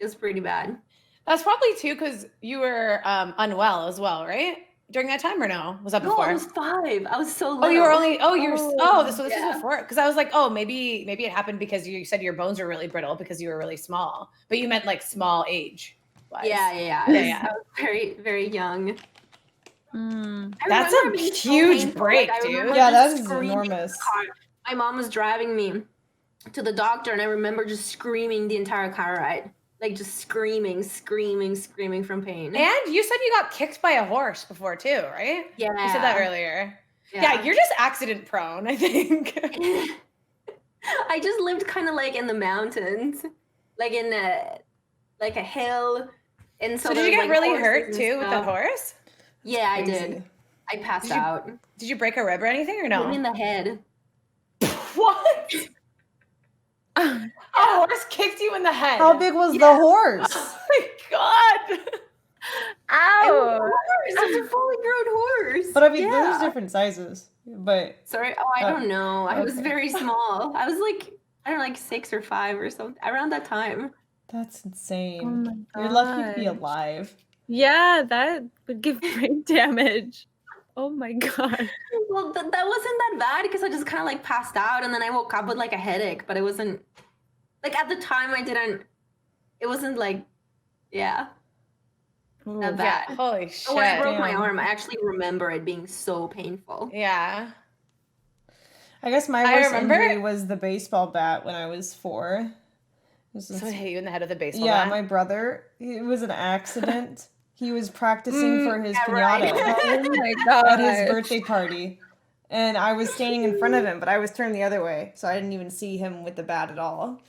It was pretty bad. That's probably too because you were unwell as well, right? During that time or no? Was that before? No, I was 5. I was so little. Oh, you were only. This was before. Because I was like, maybe it happened because you said your bones were really brittle because you were really small, but you meant like small age. Yeah. I was very, very young. That's a huge break, dude. Yeah, that is enormous. My mom was driving me to the doctor, and I remember just screaming the entire car ride. Like just screaming from pain. And you said you got kicked by a horse before too, right? Yeah. You said that earlier. Yeah, you're just accident prone, I think. I just lived kind of like in the mountains, like in a hill. And so did you get really hurt too with the horse? Yeah, I did. I passed out. Did you break a rib or anything or no? Hit me in the head. What? A horse kicked you in the head. How big was the horse? Oh my god! Ow! It's a fully grown horse. But I mean, there's different sizes. But sorry, I don't know. I was very small. I was like, I don't know, like 6 or 5 or something around that time. That's insane. Oh my god! You're lucky to be alive. Yeah, that would give brain damage. Oh my god. Well, that wasn't that bad because I just kind of like passed out and then I woke up with like a headache, but it wasn't like at the time it wasn't like, not bad. Yeah, holy shit. But when I broke my arm, I actually remember it being so painful. Yeah. I guess my worst injury was the baseball bat when I was 4. Someone hit you in the head with a baseball bat? Yeah, my brother. It was an accident. He was practicing for his pinata Oh my god. at his birthday party. And I was standing in front of him, but I was turned the other way, so I didn't even see him with the bat at all.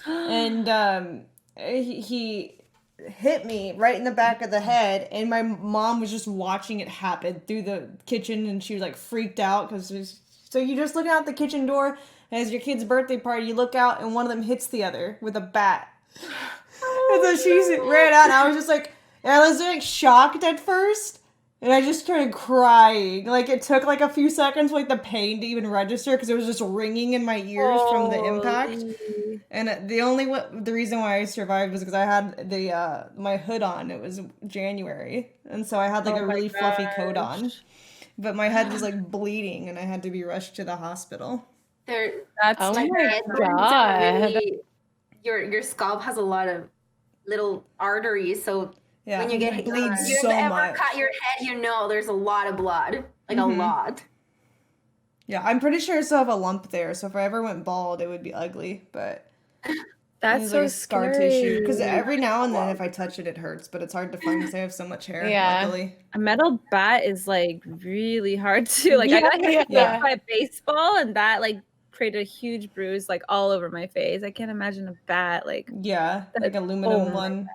And he hit me right in the back of the head, and my mom was just watching it happen through the kitchen, and she was like freaked out because so you're just looking out the kitchen door as your kid's birthday party, you look out and one of them hits the other with a bat. And so she ran out, and I was just like, I was like shocked at first, and I just started crying. Like it took like a few seconds for like the pain to even register because it was just ringing in my ears from the impact. And the reason why I survived was because I had the my hood on. It was January, and so I had like a really fluffy coat on, but my head was like bleeding, and I had to be rushed to the hospital. That's oh my god! Really, your scalp has a lot of little arteries, so. Yeah, when you get bleeds you so ever much. cut your head, there's a lot of blood, like a lot. Yeah, I'm pretty sure I still have a lump there, so if I ever went bald, it would be ugly. But that's so like scar scary. tissue. Because every now and then, if I touch it, it hurts. But it's hard to find because I have so much hair. Yeah, luckily. A metal bat is like really hard to like. I got hit by a baseball, and that like created a huge bruise like all over my face. I can't imagine a bat like. Yeah, like aluminum one.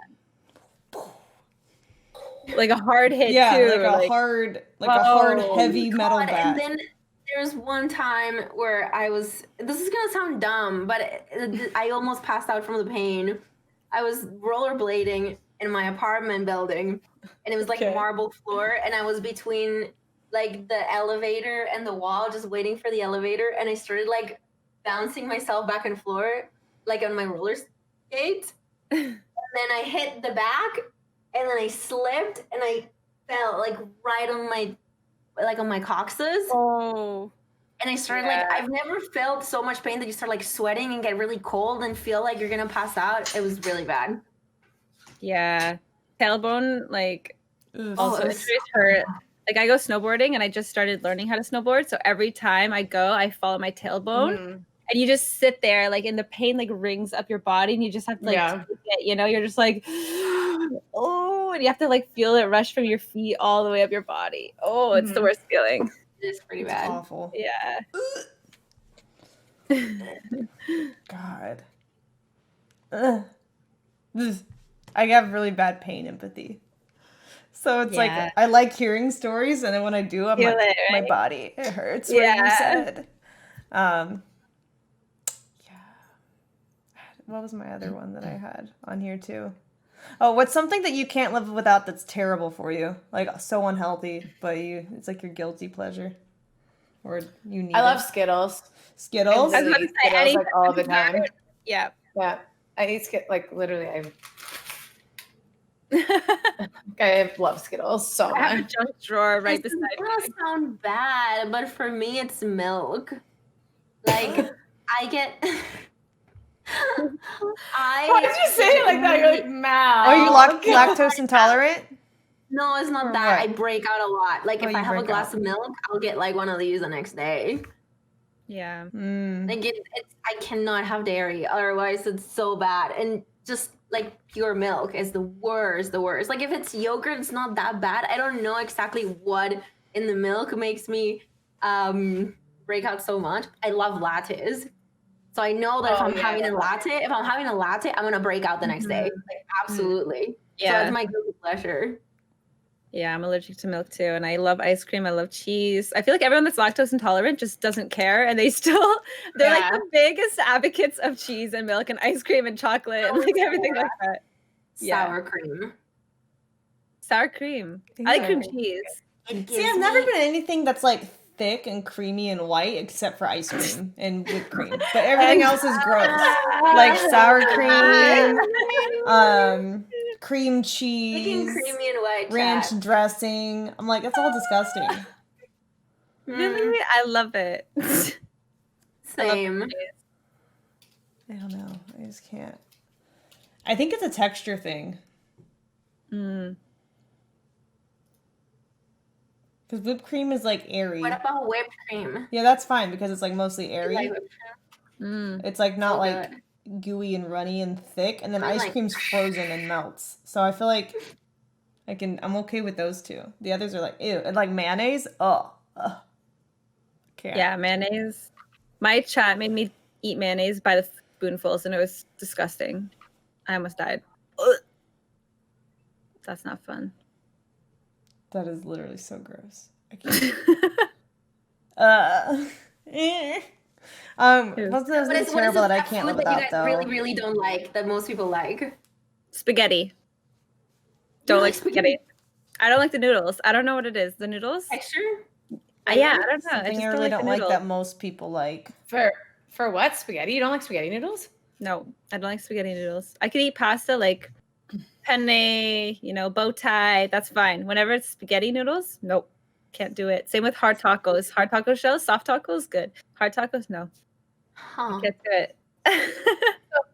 Like a hard hit too. Like a hard heavy metal bat. And then there was one time where this is gonna sound dumb, but I almost passed out from the pain. I was rollerblading in my apartment building, and it was like marble floor, and I was between like the elevator and the wall, just waiting for the elevator, and I started like bouncing myself back and forth, like on my rollers, skate, and then I hit the back, and then I slipped, and I fell like right on my coccyx. Oh. And I started like, I've never felt so much pain that you start like sweating and get really cold and feel like you're gonna pass out. It was really bad. Yeah. Tailbone, like, also it was injuries hurt. Like, I go snowboarding and I just started learning how to snowboard. So every time I go, I follow my tailbone. Mhm. And you just sit there, like, and the pain, like, rings up your body. And you just have to, like, take it, you know? You're just like, oh, and you have to, like, feel it rush from your feet all the way up your body. Oh, it's the worst feeling. It is pretty bad. Awful. Yeah. God. I have really bad pain empathy. So it's like I like hearing stories, and then when I do, I'm like, my body, it hurts what you said. What was my other one that I had on here too? Oh, what's something that you can't live without that's terrible for you? Like so unhealthy, but it's like your guilty pleasure. Or you need I love Skittles. Skittles? I was about to say Skittles like all the time. Yeah. Yeah. I eat Skittles, like literally I love Skittles so much. I have a junk drawer right beside me. It doesn't sound bad, but for me, it's milk. Like, I get... Why did you say it like that? You're like, Mal. Are you lactose intolerant? No, it's not that. I break out a lot. Like, if I have a glass of milk, I'll get like one of these the next day. Yeah. Like I cannot have dairy, otherwise it's so bad. And just like pure milk is the worst. Like if it's yogurt, it's not that bad. I don't know exactly what in the milk makes me break out so much. I love lattes. So I know that if I'm having a latte, I'm gonna break out the next day. Like absolutely. Yeah. So it's my guilty pleasure. Yeah, I'm allergic to milk too, and I love ice cream. I love cheese. I feel like everyone that's lactose intolerant just doesn't care, and they're like the biggest advocates of cheese and milk and ice cream and chocolate and like everything like that. Sour cream. Sour cream. I like cream cheese. See, I've never been anything that's like thick and creamy and white except for ice cream and whipped cream, but everything else is gross. Like sour cream, cream cheese, creamy and white ranch dressing. I'm like, that's all disgusting. Really? I love it. Same. I don't know. I just can't. I think it's a texture thing. Because whipped cream is like airy. What about whipped cream? Yeah, that's fine because it's like mostly airy. Like whipped cream? It's like not like gooey and runny and thick, and then ice cream's frozen and melts. So I feel like I'm okay with those two. The others are like ew, and like mayonnaise. Can't. Yeah, mayonnaise. My chat made me eat mayonnaise by the spoonfuls, and it was disgusting. I almost died. Ugh. That's not fun. That is literally so gross. I can't. What's terrible that I can't live without though? Really, really don't like that most people like. Spaghetti. Don't like spaghetti. I don't like the noodles. I don't know what it is. The noodles? Texture? Yeah, I don't know. Something I really don't like that most people like. For what? Spaghetti? You don't like spaghetti noodles? No, I don't like spaghetti noodles. I could eat pasta like penne, bow tie. That's fine. Whenever it's spaghetti noodles, nope. Can't do it. Same with hard tacos. Hard taco shells, soft tacos, good. Hard tacos, no. I can't do it. So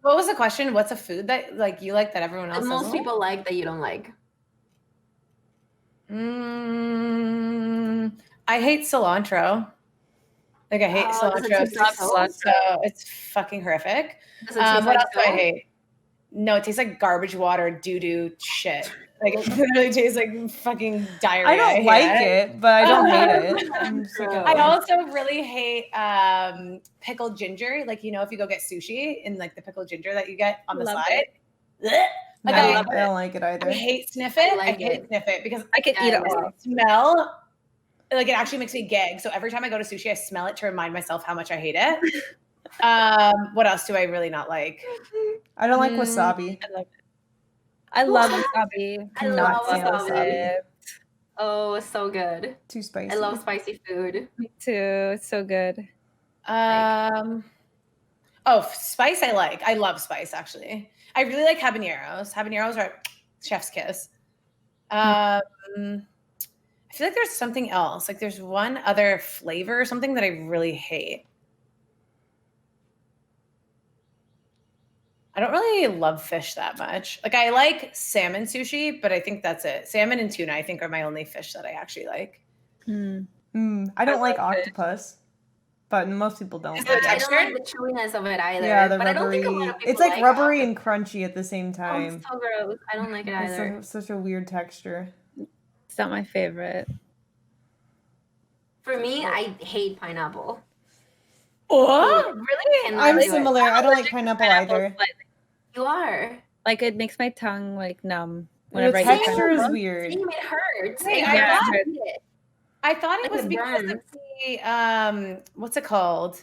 what was the question? What's a food that like you like that everyone else doesn't? Most people like that you don't like. I hate cilantro. Like I hate cilantro. So it's fucking horrific. What else do I hate? No, it tastes like garbage water, doo-doo shit. Like it literally tastes like fucking diarrhea. I don't like it, but I don't hate it. I also really hate pickled ginger. Like, if you go get sushi and like the pickled ginger that you get on the side. Like, I don't like it either. I hate sniff it. I hate sniff it because I can eat it all. Smell. Like it actually makes me gag. So every time I go to sushi, I smell it to remind myself how much I hate it. What else do I really not like? I don't like wasabi. I love wasabi. I love wasabi. Oh, it's so good. Too spicy. I love spicy food. Me too. It's so good. Oh, spice I like. I love spice, actually. I really like habaneros. Habaneros are chef's kiss. I feel like there's something else. Like there's one other flavor or something that I really hate. I don't really love fish that much. Like I like salmon sushi, but I think that's it. Salmon and tuna, I think, are my only fish that I actually like. I don't like octopus, but most people don't. Is it I don't like the chewiness of it either. Yeah, the but rubbery. I don't think a lot of people it's like rubbery octopus. and crunchy at the same Oh, time. it's so gross. I don't like it either. It's such a weird texture. It's not my favorite. For me, I hate pineapple. Oh, Really? I'm similar. I don't like pineapple either. You are. Like it makes my tongue like numb The whenever I eat texture is pineapple. weird. It hurts. Wait, I thought it was because of the what's it called?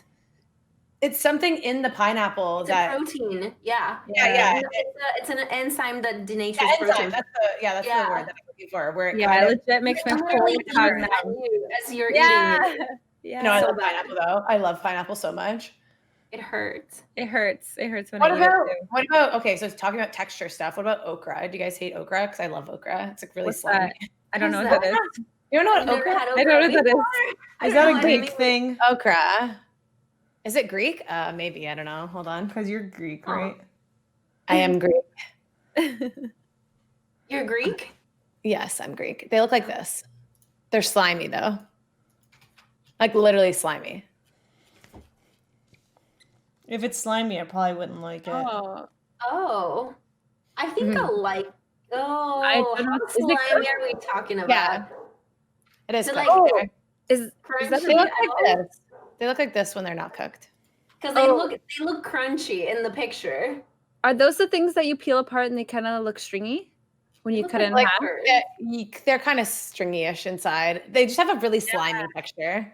It's something in the pineapple It's that a protein. Yeah. Yeah. It's an enzyme that denatures enzyme. protein. That's the word that I'm looking for. Where it Yeah, kind it of, legit makes my Literally whole tongue eats numb. as you're Yeah. eating it. Yeah. no, I so love bad. pineapple though. I love pineapple so much. It hurts. It hurts. It hurts when What I eat it about too. okay? So talking about texture stuff. What about okra? Do you guys hate okra? Because I love okra. It's like really What's slimy. that? I don't know What's what that is. You don't know I've what never okra? had I don't know what that is. Is that a know Greek what I thing? Okra. Is it Greek? Maybe. I don't know. Hold on. Because you're Greek, right? I am Greek. You're Greek? Yes, I'm Greek. They look like this. They're slimy though. Like literally slimy. If it's slimy, I probably wouldn't like it. Oh. I think I like. Oh, I don't know. how Is it slimy are we talking about? Yeah. It is So, cooked. like, Is that They look like this. They look like this when they're not cooked. Because they look crunchy in the picture. Are those the things that you peel apart and they kind of look stringy when you cut it in Like half? they're kind of stringy-ish inside. They just have a really slimy texture.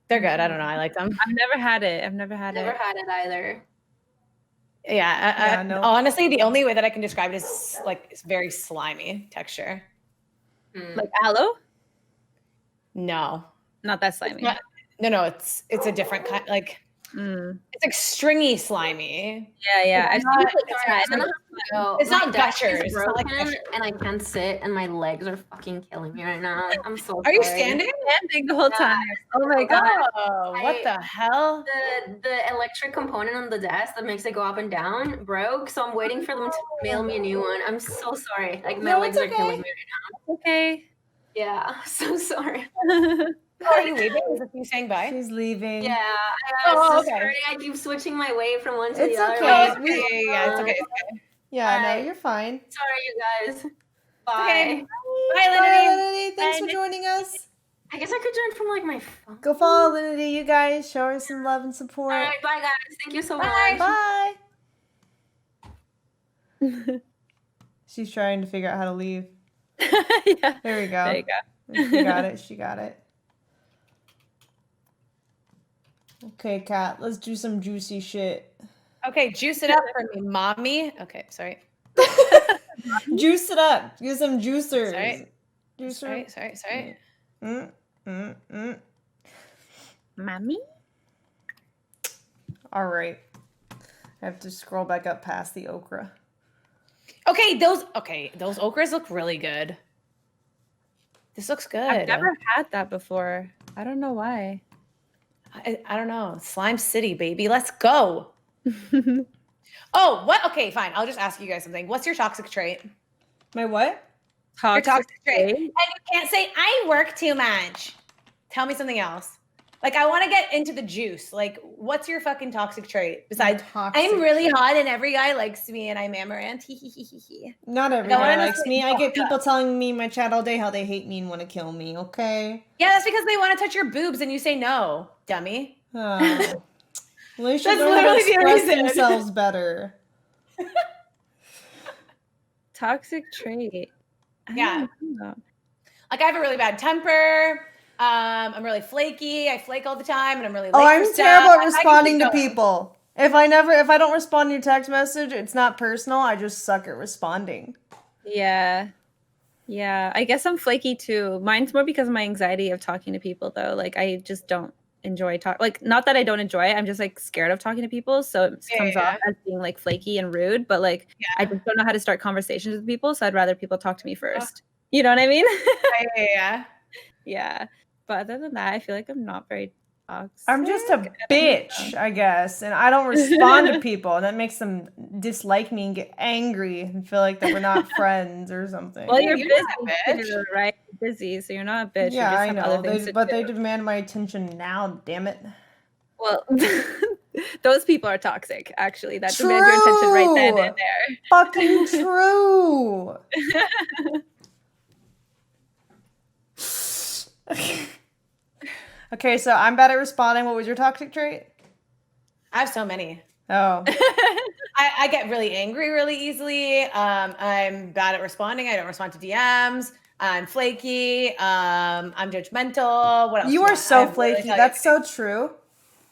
They're good. I don't know. I like them. I've never had it. I've never had Never it. had it either. Yeah. no. Honestly, the only way that I can describe it is like it's very slimy texture. Like aloe? No. Not that slimy. No. It's a different kind. Like it's like stringy, slimy. Yeah. It's not gushers. It's not like gushers. And I can't sit, and my legs are fucking killing me right now. I'm so Are you sorry. standing? Standing the whole time. Oh my god. Oh, what the hell? The electric component on the desk that makes it go up and down broke, so I'm waiting for them to mail me a new one. I'm so sorry. Like my legs are killing me right now. Okay. Yeah, so sorry. Are you leaving? Is it you saying bye? She's leaving. Yeah, okay. I keep switching my way from one to It's the other. okay. Yeah, it's okay. It's okay. Yeah, Bye. no, you're fine. Sorry, you guys. Bye. Okay. Bye, Bye, Alinity. Alinity. Thanks for joining us. I guess I could join from like my phone. Go follow Alinity, you guys. Show her some love and support. All right, bye guys. Thank you so Bye. much. Bye. She's trying to figure out how to leave. Yeah. There we go. There you go. She got it. She got it. Okay, Kat, let's do some juicy shit. Okay, juice it up for me, mommy. Okay, sorry. Juice it up. Get some juicers. Sorry. Juicer. Sorry. Mommy? All right. I have to scroll back up past the okra. Okay, those okras look really good. This looks good. I've never had that before. I don't know why. I don't know. Slime City, baby. Let's go. Oh, what? Okay, fine. I'll just ask you guys something. What's your toxic trait? My what? Your toxic trait. And you can't say, I work too much. Tell me something else. Like, I want to get into the juice. Like, what's your fucking toxic trait? Besides, I'm really hot and every guy likes me and I'm Amouranth. Not every guy likes me. I get people telling me in my chat all day how they hate me and want to kill me, okay? Yeah, that's because they want to touch your boobs and you say no, dummy. Well, they should That's learn how to literally the express reason. themselves better. Toxic trait. Yeah. Like, I have a really bad temper. I'm really flaky. I flake all the time, and I'm really late I'm for terrible stuff. at responding to people. If I don't respond to your text message, it's not personal. I just suck at responding. Yeah. I guess I'm flaky too. Mine's more because of my anxiety of talking to people, though. Like, I just don't enjoy talk. Like, not that I don't enjoy it. I'm just like scared of talking to people, so it comes off as being like flaky and rude. But like, I just don't know how to start conversations with people, so I'd rather people talk to me first. You know what I mean? Yeah. But other than that, I feel like I'm not very toxic. I'm just a bitch, I guess, and I don't respond to people, and that makes them dislike me and get angry and feel like that we're not friends or something. Well, you're busy, right? You're busy, so you're not a bitch. Yeah, you just I have know, other things but to do. they demand my attention now. Damn it. Well, those people are toxic, actually. That demand your attention right then and there. Fucking true. Okay, so I'm bad at responding. What was your toxic trait? I have so many. Oh. I get really angry really easily. I'm bad at responding. I don't respond to DMs. I'm flaky. I'm judgmental. What else? You are so flaky. That's so true.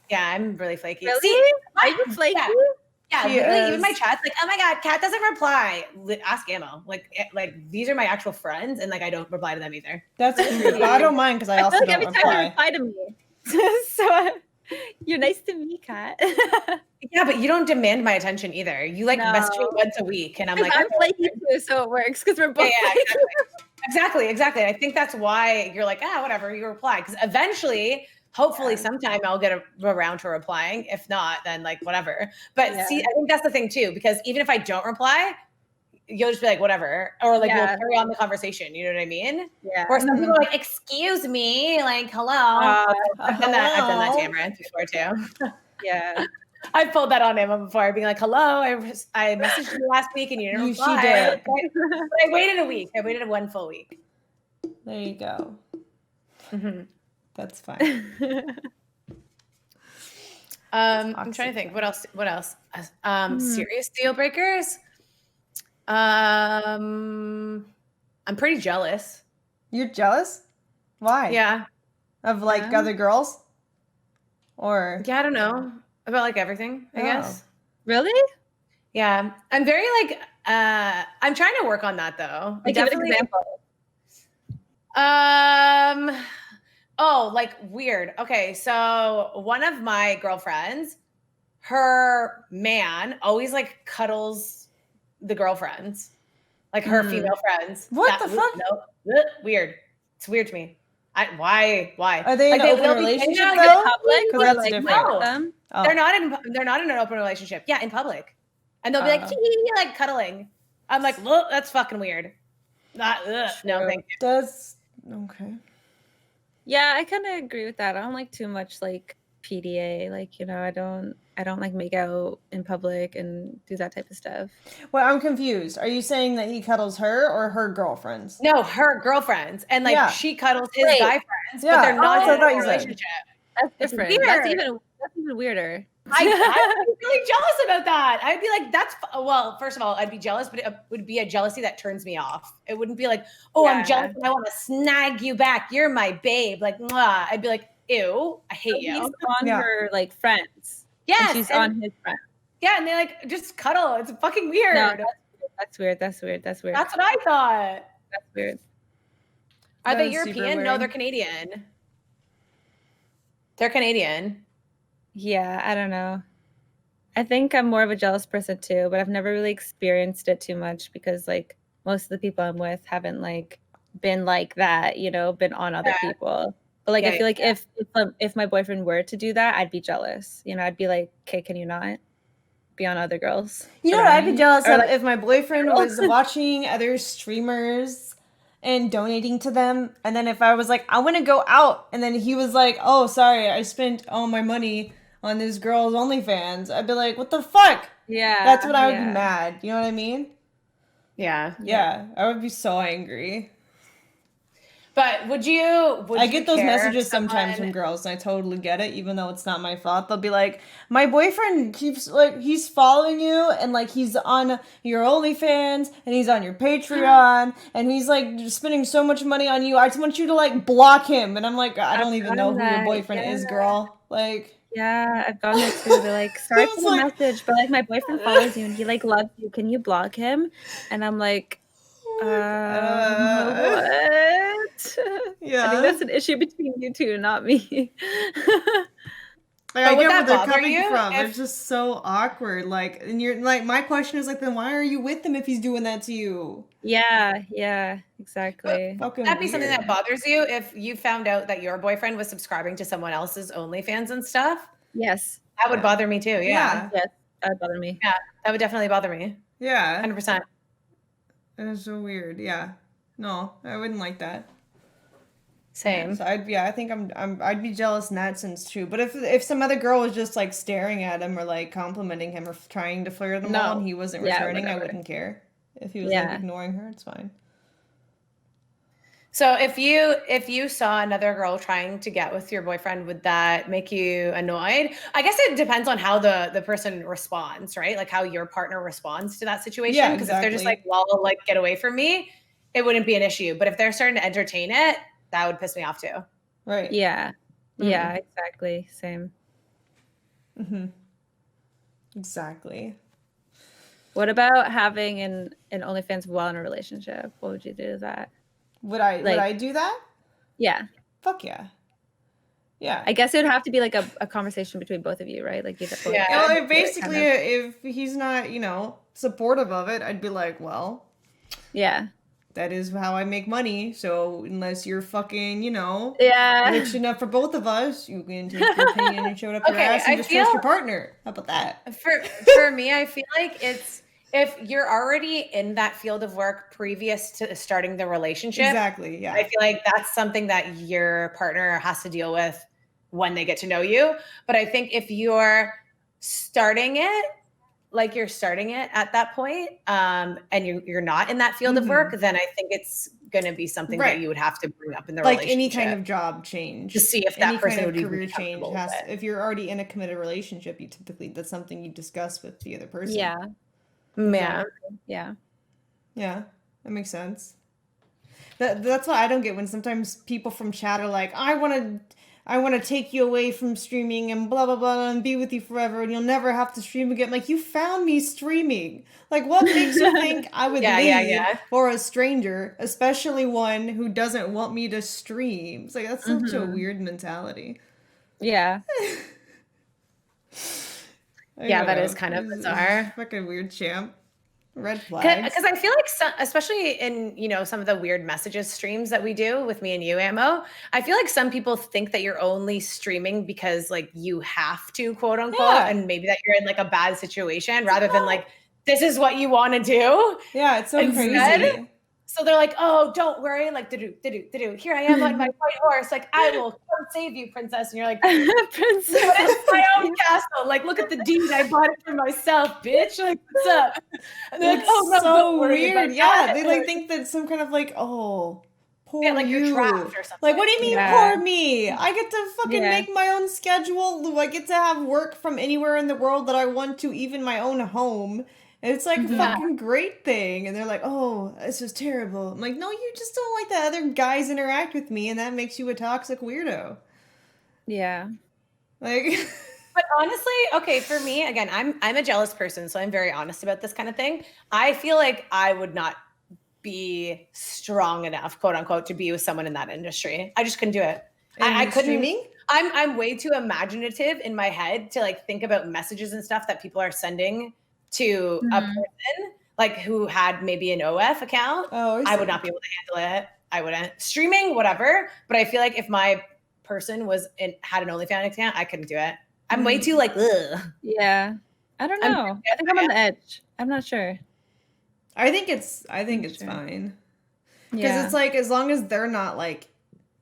Yeah, I'm really flaky. Really? See, are you flaky? Yeah, literally, even my chat's like, oh my god, Kat doesn't reply. Ask Ammo. Like these are my actual friends, and like I don't reply to them either. That's true. But I don't mind because I also feel like don't every time you reply. reply to me. So you're nice to me, Kat. Yeah, but you don't demand my attention either. You like message me once a week, and I'm like, I'm flaky too, so it works because we're both exactly. I think that's why you're like, whatever, you reply, because eventually. Hopefully sometime I'll get around to replying. If not, then like whatever. But see, I think that's the thing too, because even if I don't reply, you'll just be like, whatever. Or like we'll carry on the conversation. You know what I mean? Yeah. Or some people are like, excuse me, like, hello. I've done that to Amouranth before too. Yeah. I've pulled that on Emma before, being like, hello, I messaged you last week and you didn't reply. She did. But I waited a week. I waited 1 full week. There you go. Mm-hmm. That's fine. I'm trying to think. What else? Serious deal breakers. I'm pretty jealous. You're jealous? Why? Yeah. Of like other girls? Or I don't know. About like everything, I guess. Really? Yeah. I'm very like I'm trying to work on that though. Like, give an example. Oh, like weird. Okay, so one of my girlfriends, her man always like cuddles the girlfriends, like her female friends. What the fuck? No, weird. It's weird to me. Why? Are they in an open relationship though? Because that's like, different. No, they're not in an open relationship. Yeah, in public, and they'll be like, like cuddling. I'm like, look, that's fucking weird. No, thank you. That's okay. Yeah, I kind of agree with that. I don't like too much like PDA. Like, you know, I don't like make out in public and do that type of stuff. Well, I'm confused. Are you saying that he cuddles her or her girlfriends? No, her girlfriends, and like she cuddles his guy friends, but they're not in a relationship. That's different. Weird. That's even weirder. I'd be really jealous about that. I'd be like, first of all, I'd be jealous, but it would be a jealousy that turns me off. It wouldn't be like, I'm jealous and I want to snag you back. You're my babe. Like, mwah. I'd be like, ew, I hate you. He's on her like friends. Yes. And she's on his friends. Yeah, and they like just cuddle. It's fucking weird. No, that's weird. That's what I thought. That's weird. Are they European? No, they're Canadian. They're Canadian. Yeah, I don't know. I think I'm more of a jealous person too, but I've never really experienced it too much because like most of the people I'm with haven't like been like that, you know, been on other people. But like I feel like if my boyfriend were to do that, I'd be jealous. You know, I'd be like, okay, can you not be on other girls? You know what I'd be jealous of if my boyfriend was watching other streamers and donating to them, and then if I was like, I want to go out, and then he was like, oh, sorry, I spent all my money on this girl's OnlyFans, I'd be like, what the fuck? Yeah. That's when I would be mad. You know what I mean? Yeah. Yeah. I would be so angry. But would you I get those messages sometimes from girls, and I totally get it, even though it's not my fault. They'll be like, my boyfriend keeps, like, he's following you, and, like, he's on your OnlyFans, and he's on your Patreon, and he's, like, spending so much money on you. I just want you to, like, block him. And I'm like, I don't even know who your boyfriend is, girl. Like... Yeah, I've gotten it too. They're like, sorry for the message, but, like, my boyfriend follows you, and he, like, loves you. Can you block him? And I'm like... what? Yeah. I think that's an issue between you two, not me. Like, I would get where that they're bother coming you from. if- It's just so awkward. Like, and you're like, my question is like, then why are you with him if he's doing that to you? Yeah, exactly. Fucking Would that be something weird. that bothers you if you found out that your boyfriend was subscribing to someone else's OnlyFans and stuff? Yes. That would bother me too. Yeah. Yes, that would bother me. Yeah. That would definitely bother me. Yeah. 100%. It's so weird. Yeah. No, I wouldn't like that. Same. So I think I'd be jealous in that sense too. But if some other girl was just like staring at him or like complimenting him or trying to flirt him all and he wasn't returning, I wouldn't care. If he was like ignoring her, it's fine. So if you saw another girl trying to get with your boyfriend, would that make you annoyed? I guess it depends on how the person responds, right? Like how your partner responds to that situation. Yeah, Because if they're just like, well, like get away from me, it wouldn't be an issue. But if they're starting to entertain it, that would piss me off too. Right. Yeah. Yeah, exactly. Same. Mm-hmm. Exactly. What about having an OnlyFans while in a relationship? What would you do to that? Would I do that? Yeah. Fuck yeah. Yeah. I guess it would have to be like a conversation between both of you, right? Like you Yeah. Well, basically, if he's not, supportive of it, I'd be like, well, yeah, that is how I make money. So unless you're fucking, yeah, rich enough for both of us, you can take your opinion and show it up your ass and just trust your partner. How about that? For me, I feel like it's if you're already in that field of work previous to starting the relationship. Exactly. Yeah. I feel like that's something that your partner has to deal with when they get to know you. But I think if you're starting it at that point, and you're not in that field of work, then I think it's going to be something that you would have to bring up in the relationship. Like any kind of job change. To see if that person would be career change if you're already in a committed relationship, that's something you discuss with the other person. Yeah. Yeah. That makes sense. That's what I don't get when sometimes people from chat are like, I want to take you away from streaming and blah, blah, blah, and be with you forever and you'll never have to stream again. Like, you found me streaming. Like, what makes you think I would leave for a stranger, especially one who doesn't want me to stream? It's like, that's such a weird mentality. Yeah. That is kind of bizarre. Fucking weird, champ. Red flags. Because I feel like, especially in some of the weird messages streams that we do with me and you, Ammo, I feel like some people think that you're only streaming because like you have to, quote unquote, and maybe that you're in like a bad situation rather than like this is what you want to do. Yeah, it's so crazy. So they're like, oh, don't worry, like, here I am on my white horse, like, I will come save you, princess. And you're like, princess, it's my own castle. Like, look at the deed, I bought it for myself, bitch. Like, what's up? And they're like, oh, no, so weird. Yeah, they like think that some kind of like, oh, poor like you. you're trapped or something. Like, what do you mean, poor me? I get to fucking make my own schedule. I get to have work from anywhere in the world that I want to, even my own home. And it's like a fucking great thing. And they're like, oh, this is terrible. I'm like, no, you just don't like that other guys interact with me. And that makes you a toxic weirdo. Yeah. Like, but honestly, okay, for me, again, I'm a jealous person. So I'm very honest about this kind of thing. I feel like I would not be strong enough, quote unquote, to be with someone in that industry. I just couldn't do it. I couldn't. Streaming? I'm way too imaginative in my head to like think about messages and stuff that people are sending to a person like who had maybe an OF account. I would not be able to handle it. I wouldn't. Streaming, whatever. But I feel like if my person had an OnlyFans account, I couldn't do it. I'm way too like, ugh. Yeah. I don't know. I think I'm on the edge. I'm not sure. I think it's fine. Because it's like, as long as they're not like,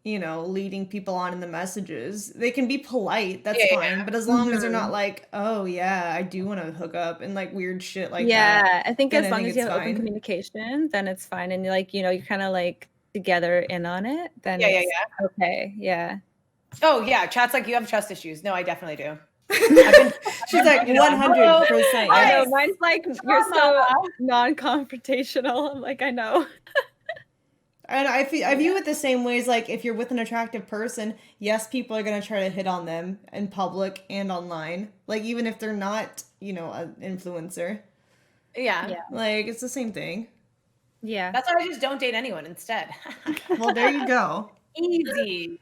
leading people on in the messages, they can be polite. That's fine. Yeah. But as long as they're not like, oh yeah, I do want to hook up and like weird shit like that. Yeah, I think as long as you have open communication, then it's fine. And you're kind of like together in on it. Then okay, yeah. Oh yeah, chat's like you have trust issues. No, I definitely do. She's like 100%. I know. Mine's like you're so non-confrontational. I'm like, I know. And I view it the same way as like if you're with an attractive person, yes, people are gonna try to hit on them in public and online. Like even if they're not, an influencer. Yeah. Like it's the same thing. Yeah. That's why I just don't date anyone instead. Well, there you go. Easy.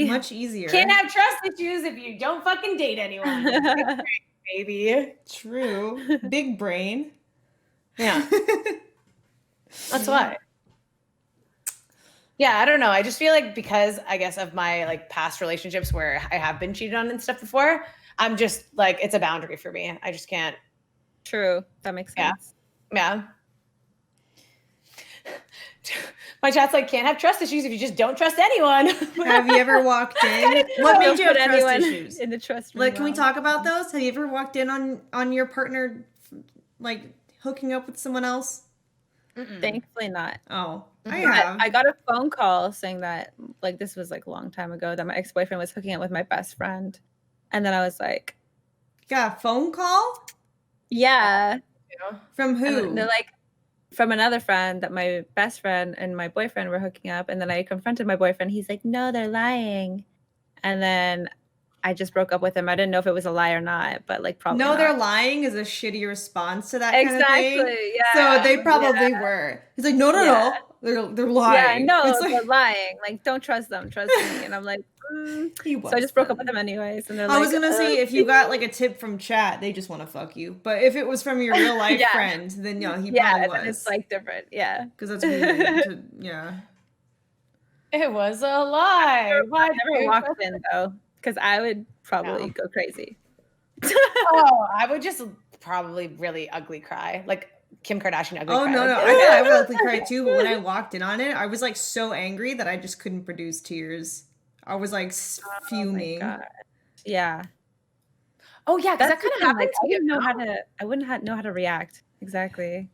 Much easier. Can't have trust issues if you don't fucking date anyone. Big brain, baby. True. Big brain. Yeah. That's why. Yeah, I don't know. I just feel like because I guess of my like past relationships where I have been cheated on and stuff before, I'm just like, it's a boundary for me. I just can't. True. That makes sense. Yeah. My chat's like, can't have trust issues if you just don't trust anyone. Have you ever walked in? What made you have trust issues? In the trust room. Like, can we talk about those? Have you ever walked in on your partner, like, hooking up with someone else? Thankfully not. Oh, I have. I got a phone call saying that, like, this was like a long time ago, that my ex-boyfriend was hooking up with my best friend. And then I was like, got a phone call? Yeah. From who? They're like, from another friend, that my best friend and my boyfriend were hooking up. And then I confronted my boyfriend. He's like, no, they're lying. And then I just broke up with him. I didn't know if it was a lie or not, but like probably No, not. they're lying is a shitty response to that kind of thing. Exactly, yeah. So they probably were. He's like, no, they're lying. Yeah, no, It's like, they're lying. Like, don't trust them, trust me. And I'm like, so I just broke up with them anyways. And they're I was gonna say, if you got like a tip from chat, they just want to fuck you. But if it was from your real life friend, then he probably was. Then it's like different, because that's weird. It was a lie. I never walked in though, because I would probably go crazy. I would just probably really ugly cry, like Kim Kardashian ugly cry. Oh, no. I would ugly cry too, but when I walked in on it, I was like so angry that I just couldn't produce tears. I was like fuming. Oh my God. Yeah. Oh yeah, because that kind of happened to you. I wouldn't know how to react. Exactly.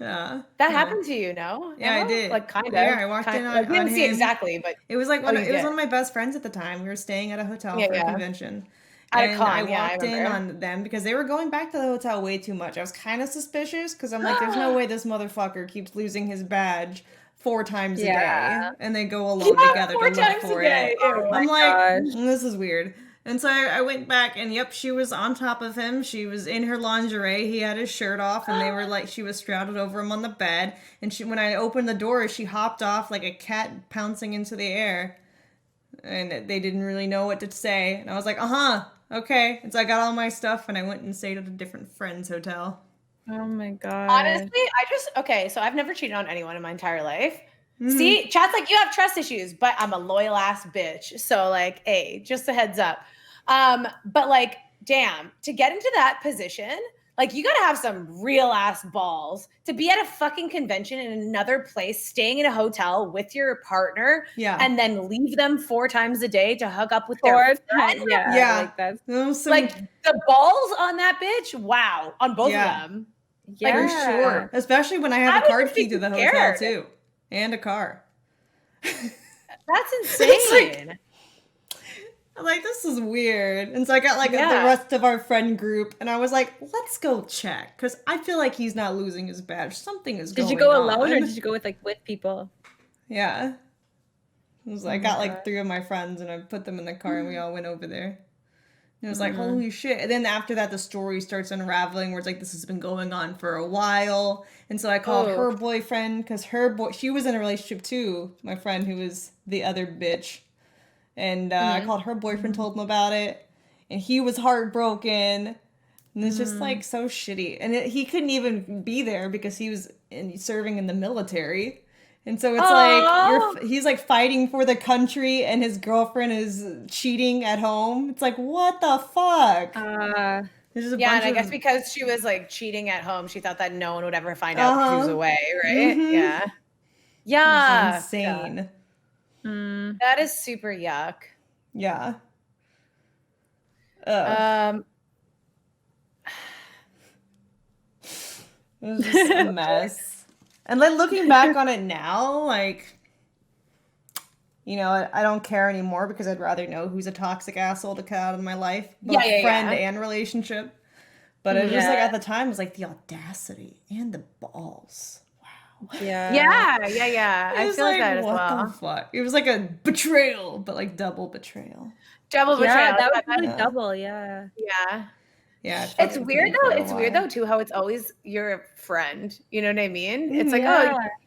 Yeah. That happened to you, no? Yeah, Emma? I did. Like kind of. Yeah, I walked in on I didn't see him. exactly, but it was like it was one of my best friends at the time. We were staying at a hotel for a convention. At a con, I walked in on them because they were going back to the hotel way too much. I was kind of suspicious because I'm like, there's no way this motherfucker keeps losing his badge 4 times a day, and they go alone together to look for it. I'm like, this is weird. And so I went back, and she was on top of him. She was in her lingerie. He had his shirt off, and they were like, she was shrouded over him on the bed. And when I opened the door, she hopped off like a cat pouncing into the air. And they didn't really know what to say. And I was like, okay. And so I got all my stuff, and I went and stayed at a different friend's hotel. Oh my God. Honestly, so I've never cheated on anyone in my entire life. See, chat's like, you have trust issues, but I'm a loyal ass bitch. So like, just a heads up. But like, damn, to get into that position, like you gotta have some real ass balls to be at a fucking convention in another place, staying in a hotel with your partner, and then leave them 4 times a day to hook up with their friend. Yeah. Like that's like the balls on that bitch. Wow, on both of them. Yeah, for sure. Especially when I have a card key to the hotel too, and a car. That's insane. I'm like, this is weird. And so I got like the rest of our friend group, and I was like, let's go check, because I feel like he's not losing his badge. Something is going on. Did you go alone, or did you go with people? Yeah. It was I got like 3 of my friends, and I put them in the car, and we all went over there. And it was like, holy shit. And then after that, the story starts unraveling, where it's like, this has been going on for a while. And so I called her boyfriend, because she was in a relationship too, my friend who was the other bitch. And I called her boyfriend, told him about it, and he was heartbroken. And it's just like so shitty. And he couldn't even be there because he was serving in the military. And so it's like he's like fighting for the country, and his girlfriend is cheating at home. It's like, what the fuck? And I guess because she was like cheating at home, she thought that no one would ever find out she was away, right? Yeah. It's insane. That is super yuck. Yeah. It was just a mess. And then looking back on it now, like, I don't care anymore, because I'd rather know who's a toxic asshole to cut out of my life, both friend and relationship. But it was just like, at the time, it was like the audacity and the balls. Yeah. I feel like that as well. What the fuck? It was like a betrayal, but like double betrayal. Double betrayal. That was really double, yeah. Yeah, Yeah. It's weird though. It's weird though too how it's always your friend. You know what I mean? It's like,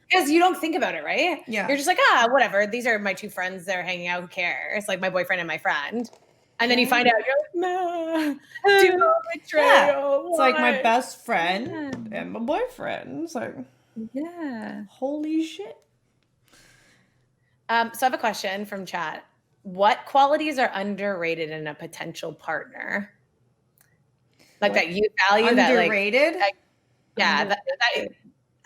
because you don't think about it, right? Yeah. You're just like, whatever. These are my two friends. They're hanging out. Who cares? Like my boyfriend and my friend. And then you find out, you're like, nah, do betrayal. Yeah. It's like my best friend and my boyfriend. It's like, holy shit. So I have a question from chat. What qualities are underrated in a potential partner? Like that you value underrated?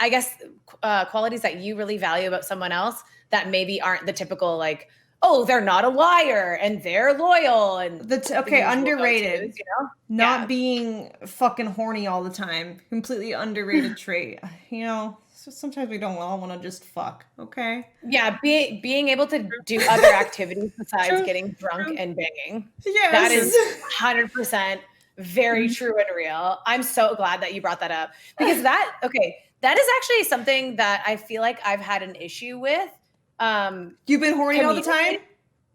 I guess qualities that you really value about someone else that maybe aren't the typical like, oh, they're not a liar and they're loyal and underrated. You know? Not being fucking horny all the time. Completely underrated trait. You know, so sometimes we don't all want to just fuck. Okay. Yeah, being able to do other activities besides getting drunk and banging. Yes. That is 100% very true and real. I'm so glad that you brought that up because that is actually something that I feel like I've had an issue with. You've been horny all the time?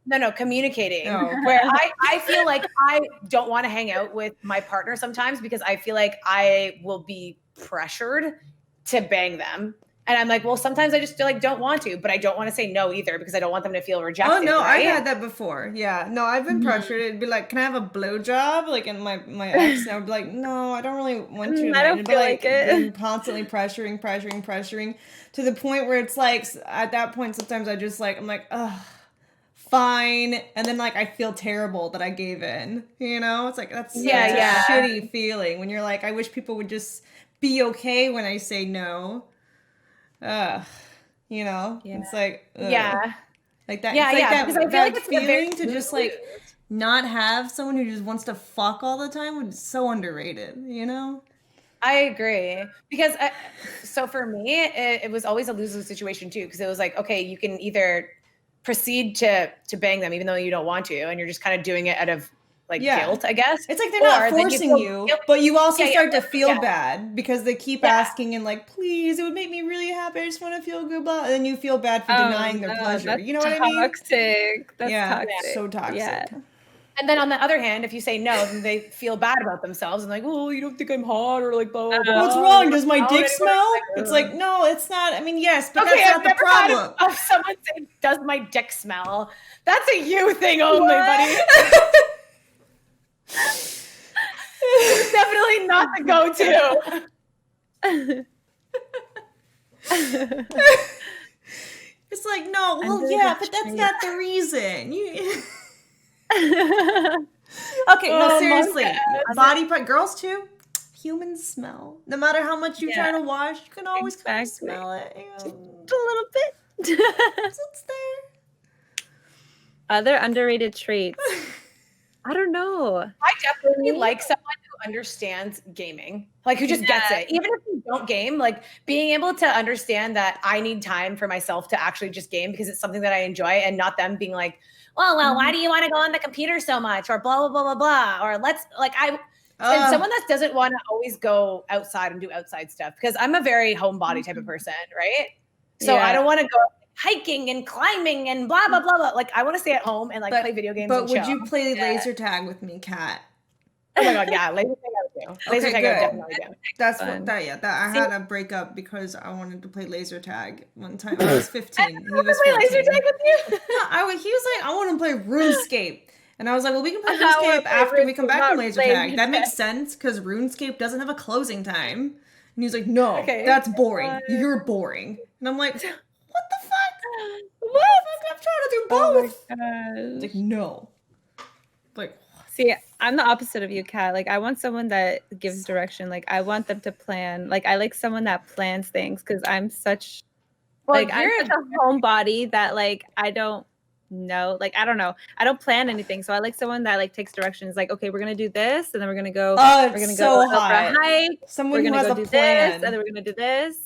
No, communicating. Where I feel like I don't want to hang out with my partner sometimes because I feel like I will be pressured to bang them. And I'm like, well, sometimes I just feel like don't want to, but I don't want to say no either because I don't want them to feel rejected. Oh no, right? I've had that before. Yeah. No, I've been pressured. It'd be like, can I have a blowjob? Like, and my ex, and I would be like, no, I don't really want to. I don't feel like it. I'm constantly pressuring to the point where it's like, at that point, sometimes I just like, I'm like, ugh, fine. And then like, I feel terrible that I gave in, you know? It's like, that's a shitty feeling when you're like, I wish people would just be okay when I say no. You know, it's like, like that. It's like that, because I feel like it's feeling to just like not have someone who just wants to fuck all the time is so underrated, you know? I agree because so for me, it was always a lose-lose situation too. Cause it was like, okay, you can either proceed to bang them, even though you don't want to, and you're just kind of doing it out of like guilt, I guess. It's like they're not forcing you, but you also start to feel bad because they keep asking and like, please, it would make me really happy. I just want to feel good, blah. And then you feel bad for denying their pleasure. You know what I mean? Toxic. That's toxic. So toxic. Yeah. And then on the other hand, if you say no, then they feel bad about themselves and like, oh, you don't think I'm hot or like, blah, blah, blah. What's wrong? Does my dick smell? It's like, no, it's not. I mean, yes, but that's not the problem. If someone say, does my dick smell? That's a you thing only, buddy. It's definitely not the go-to. It's like, no, well, but that's not the reason. Okay, no, seriously. Body part, girls too, humans smell. No matter how much you try to wash, you can always kind of smell it. Just a little bit. It's there. Other underrated traits. I don't know. I definitely like someone who understands gaming, like who just gets it. Even if you don't game, like being able to understand that I need time for myself to actually just game because it's something that I enjoy and not them being like, well, why do you want to go on the computer so much? Or blah, blah, blah, blah, blah. Or and someone that doesn't want to always go outside and do outside stuff because I'm a very homebody type of person, right? So I don't want to go hiking and climbing and blah, blah, blah, blah. Like, I want to stay at home and, play video games and chill. But would you play laser tag with me, Kat? Oh, my God, yeah. Laser tag I would do. Laser tag I would definitely do. That's what, I had a breakup because I wanted to play laser tag one time. I was 15. He was 14. Laser tag with you? No, he was like, I want to play RuneScape. And I was like, well, we can play RuneScape after we come back from laser tag. That makes sense because RuneScape doesn't have a closing time. And he was like, no, that's boring. You're boring. And I'm like, what the fuck? What? I'm trying to do both. Oh my gosh. Like, no. Like, see, I'm the opposite of you, Kat. Like, I want someone that gives direction. Like, I want them to plan. Like, I like someone that plans things because I'm such I'm such a homebody that like I don't know. Like, I don't know. I don't plan anything. So I like someone that like takes directions. Like, okay, we're gonna do this, and then we're gonna go. We're gonna go for a hike. Someone who has a plan, and then we're gonna do this.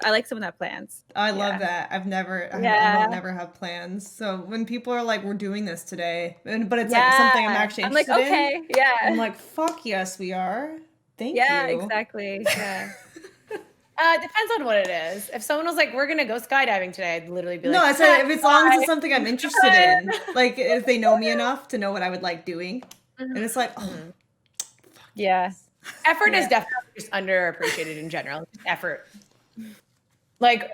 I like someone that plans. I love that. I don't never have plans. So when people are like, we're doing this today, but it's like something I'm actually interested in. I'm like, okay, yeah. I'm like, fuck yes, we are. Thank you. Yeah, exactly. Yeah. Depends on what it is. If someone was like, we're going to go skydiving today, I'd literally be like, no, I said if it's long as it's something I'm interested in. Like if they know me enough to know what I would like doing. And it's like, oh, fuck Yeah. Effort is definitely just underappreciated in general. Effort. Like,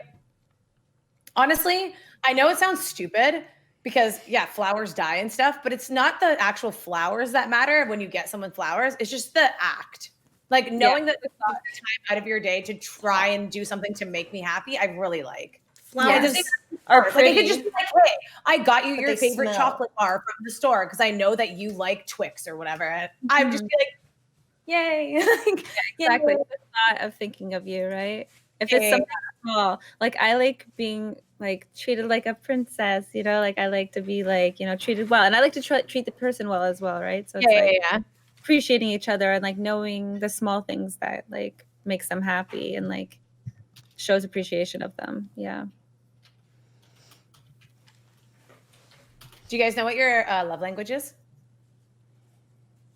honestly, I know it sounds stupid because flowers die and stuff, but it's not the actual flowers that matter when you get someone flowers. It's just the act. Like knowing that you took the time out of your day to try and do something to make me happy, I really like. Flowers are pretty. Like it could just be like, hey, I got you your favorite smell. chocolate bar from the store because I know that you like Twix or whatever. And I would just be like, yay. Exactly. The thought of thinking of you, right? If it's something small, like I like being like treated like a princess, you know, like I like to be like, you know, treated well, and I like to treat the person well as well, right? So it's appreciating each other and like knowing the small things that like makes them happy and like shows appreciation of them. Yeah. Do you guys know what your love language is?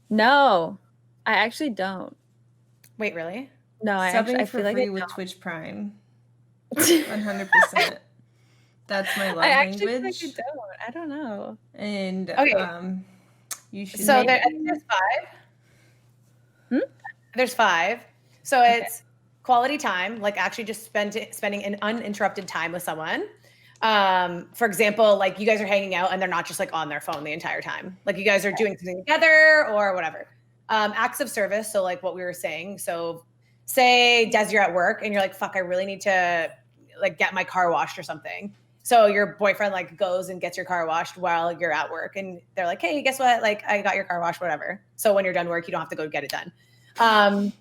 No, I actually don't. Wait, really? No, I feel like with Twitch Prime. 100%. That's my love language. Feel like I don't know. And you should. So there's 5. There's 5. So it's quality time, like actually just spending an uninterrupted time with someone. For example, like you guys are hanging out and they're not just like on their phone the entire time. Like you guys are doing something together or whatever. Acts of service. So like what we were saying. So say Des, you're at work and you're like, fuck, I really need to like get my car washed or something. So your boyfriend like goes and gets your car washed while you're at work and they're like, hey, guess what? Like I got your car washed, whatever. So when you're done work, you don't have to go get it done.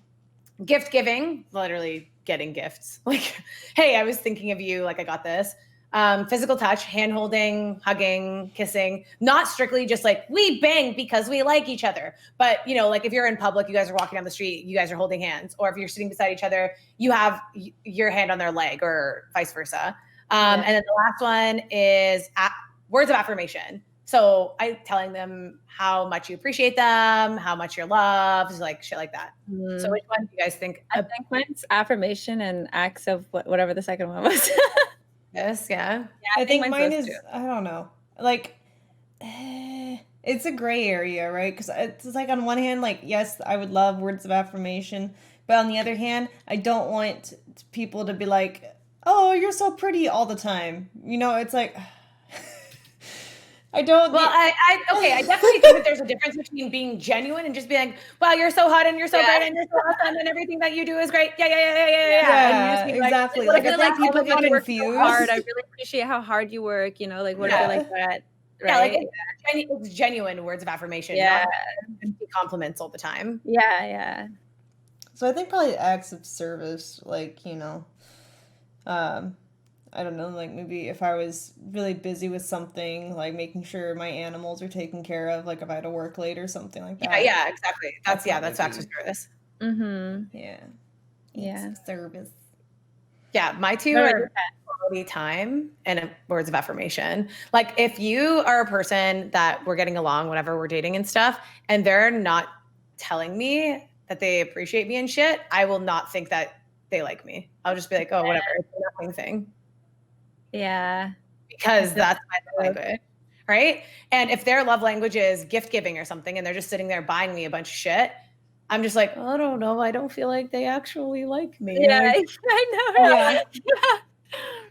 Gift giving, literally getting gifts. Like, hey, I was thinking of you. Like I got this. Physical touch, hand holding, hugging, kissing, not strictly just like we bang because we like each other. But, you know, like if you're in public, you guys are walking down the street, you guys are holding hands. Or if you're sitting beside each other, you have your hand on their leg or vice versa. And then the last one is words of affirmation. So telling them how much you appreciate them, how much you're loved, like shit like that. So which one do you guys think? I think mine's affirmation and acts of whatever the second one was. Yes, yeah. I think mine is, I don't know. Like, it's a gray area, right? Because it's like on one hand, like, yes, I would love words of affirmation. But on the other hand, I don't want people to be like, oh, you're so pretty all the time. You know, it's like, I don't. Well, I definitely think that there's a difference between being genuine and just being like, wow, you're so hot and you're so great and you're so awesome and everything that you do is great. Yeah, exactly. Like, I feel like people get confused. So hard. I really appreciate how hard you work. You know, like what if you're like that? Right? Yeah, like it's genuine words of affirmation. Yeah, not compliments all the time. Yeah. So I think probably acts of service, like, you know, I don't know, like maybe if I was really busy with something, like making sure my animals are taken care of, like if I had to work late or something like that. Yeah, exactly. That's acts of service. Mm-hmm. Yeah. Service. Yeah, my 2 are quality time and words of affirmation. Like if you are a person that we're getting along, whenever we're dating and stuff, and they're not telling me that they appreciate me and shit, I will not think that they like me. I'll just be like, oh, whatever, it's a nothing thing. Yeah. Because that's my love language, right? And if their love language is gift giving or something and they're just sitting there buying me a bunch of shit, I'm just like, I don't know. I don't feel like they actually like me. Yeah, I know.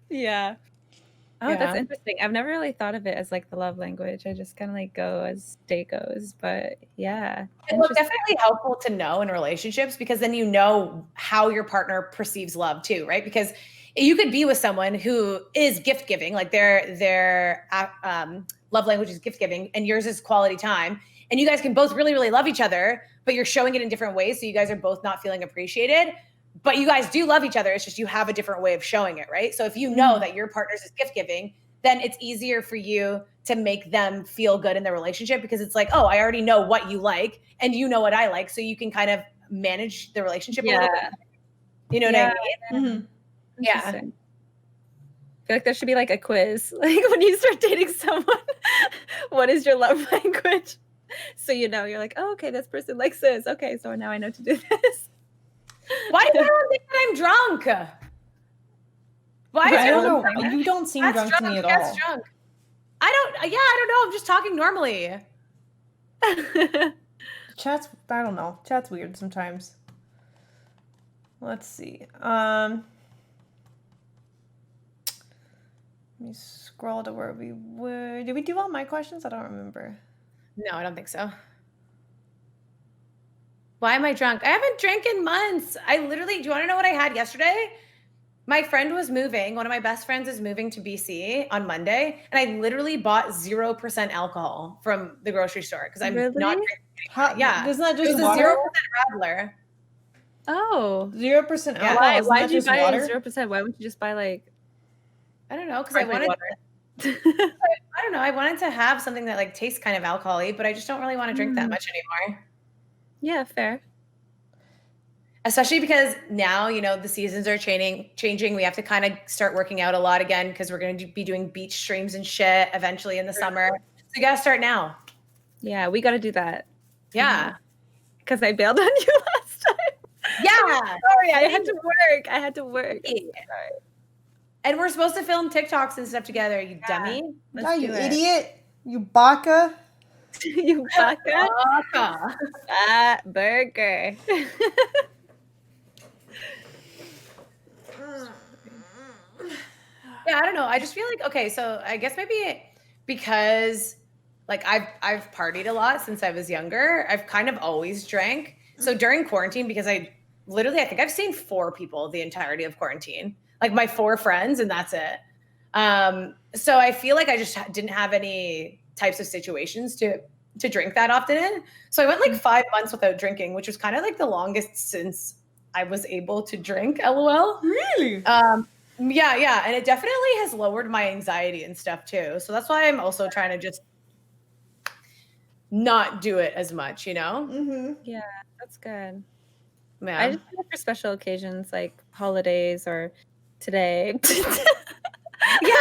Yeah. Oh, that's interesting. I've never really thought of it as like the love language. I just kind of like go as day goes. But yeah. It's definitely helpful to know in relationships because then you know how your partner perceives love too, right? Because you could be with someone who is gift giving, like their love language is gift giving, and yours is quality time, and you guys can both really, really love each other, but you're showing it in different ways, so you guys are both not feeling appreciated. But you guys do love each other. It's just you have a different way of showing it, right? So if you know that your partner's is gift giving, then it's easier for you to make them feel good in their relationship because it's like, oh, I already know what you like, and you know what I like, so you can kind of manage the relationship a little bit. You know what I mean? Mm-hmm. Yeah. I feel like there should be like a quiz. Like when you start dating someone, what is your love language? So you know, you're like, oh, okay, this person likes this. Okay, so now I know to do this. Why does everyone think that I'm drunk? I don't know. You don't seem drunk to me at all. Drunk. I don't know. I'm just talking normally. Chat's, I don't know. Chat's weird sometimes. Let's see. Let me scroll to where we were. Did we do all my questions? I don't remember. No, I don't think so. Why am I drunk? I haven't drank in months. I literally, do you want to know what I had yesterday? My friend was moving. One of my best friends is moving to BC on Monday. And I literally bought 0% alcohol from the grocery store because I'm not drinking. Yeah. Isn't that It just was water? a 0% Radler. Oh. 0% alcohol. Why? Isn't Why that did you just buy water? 0%? Why wouldn't you just buy like? I don't know because I wanted. I don't know. I wanted to have something that like tastes kind of alcohol-y, but I just don't really want to drink that much anymore. Yeah, fair. Especially because now, you know, the seasons are changing. We have to kind of start working out a lot again because we're going to be doing beach streams and shit eventually in the summer. So you got to start now. Yeah, we got to do that. Yeah. Because I bailed on you last time. Yeah. Sorry, I had to work. Sorry. And we're supposed to film TikToks and stuff together, you dummy. Yeah, you idiot. You baka. You baka. Fat burger. Yeah, I don't know. I just feel like, okay, so I guess maybe because like I've partied a lot since I was younger. I've kind of always drank. So during quarantine, because I think I've seen 4 people the entirety of quarantine, like my 4 friends, and that's it. So I feel like I just didn't have any types of situations to drink that often in. So I went like 5 months without drinking, which was kind of like the longest since I was able to drink, LOL. Really? Yeah. And it definitely has lowered my anxiety and stuff too. So that's why I'm also trying to just not do it as much, you know? Mm-hmm. Yeah, that's good. Yeah. I just do it for special occasions like holidays or today. Yeah,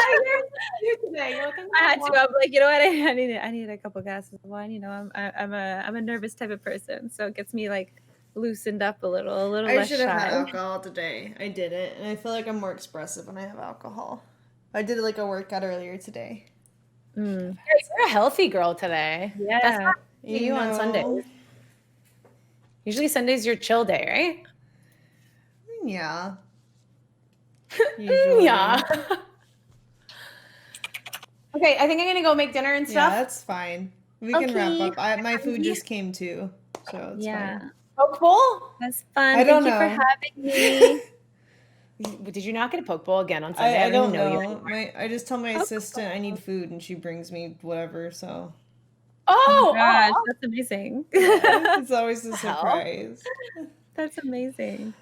you're today. You're like, I had to. I'm like, you know what? I need a couple glasses of wine. You know, I'm a nervous type of person, so it gets me like loosened up a little I less should have had shy. alcohol today. I didn't, and I feel like I'm more expressive when I have alcohol. I did like a workout earlier today. Mm. You're a healthy girl today. Yeah. That's not you on Sundays. Usually Sundays your chill day, right? Yeah. Usually. Yeah. Okay, I think I'm gonna go make dinner and stuff. Yeah, that's fine. We can wrap up. My food just came too, so it's fine. Poke bowl? That's fun. I don't Thank know. you for having me. Did you not get a poke bowl again on Sunday? I don't even know. I just tell my assistant I need food, and she brings me whatever. So. Oh gosh, that's amazing. It's always a surprise. That's amazing.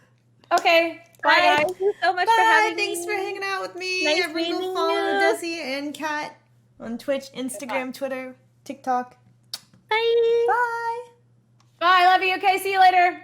Okay. Bye, guys. Thank you so much for having me. Thanks for hanging out with me. Nice Everyone meeting go follow you. Dessyy and Kat on Twitch, Instagram, Twitter, TikTok. Bye. Bye. Bye. Love you. Okay. See you later.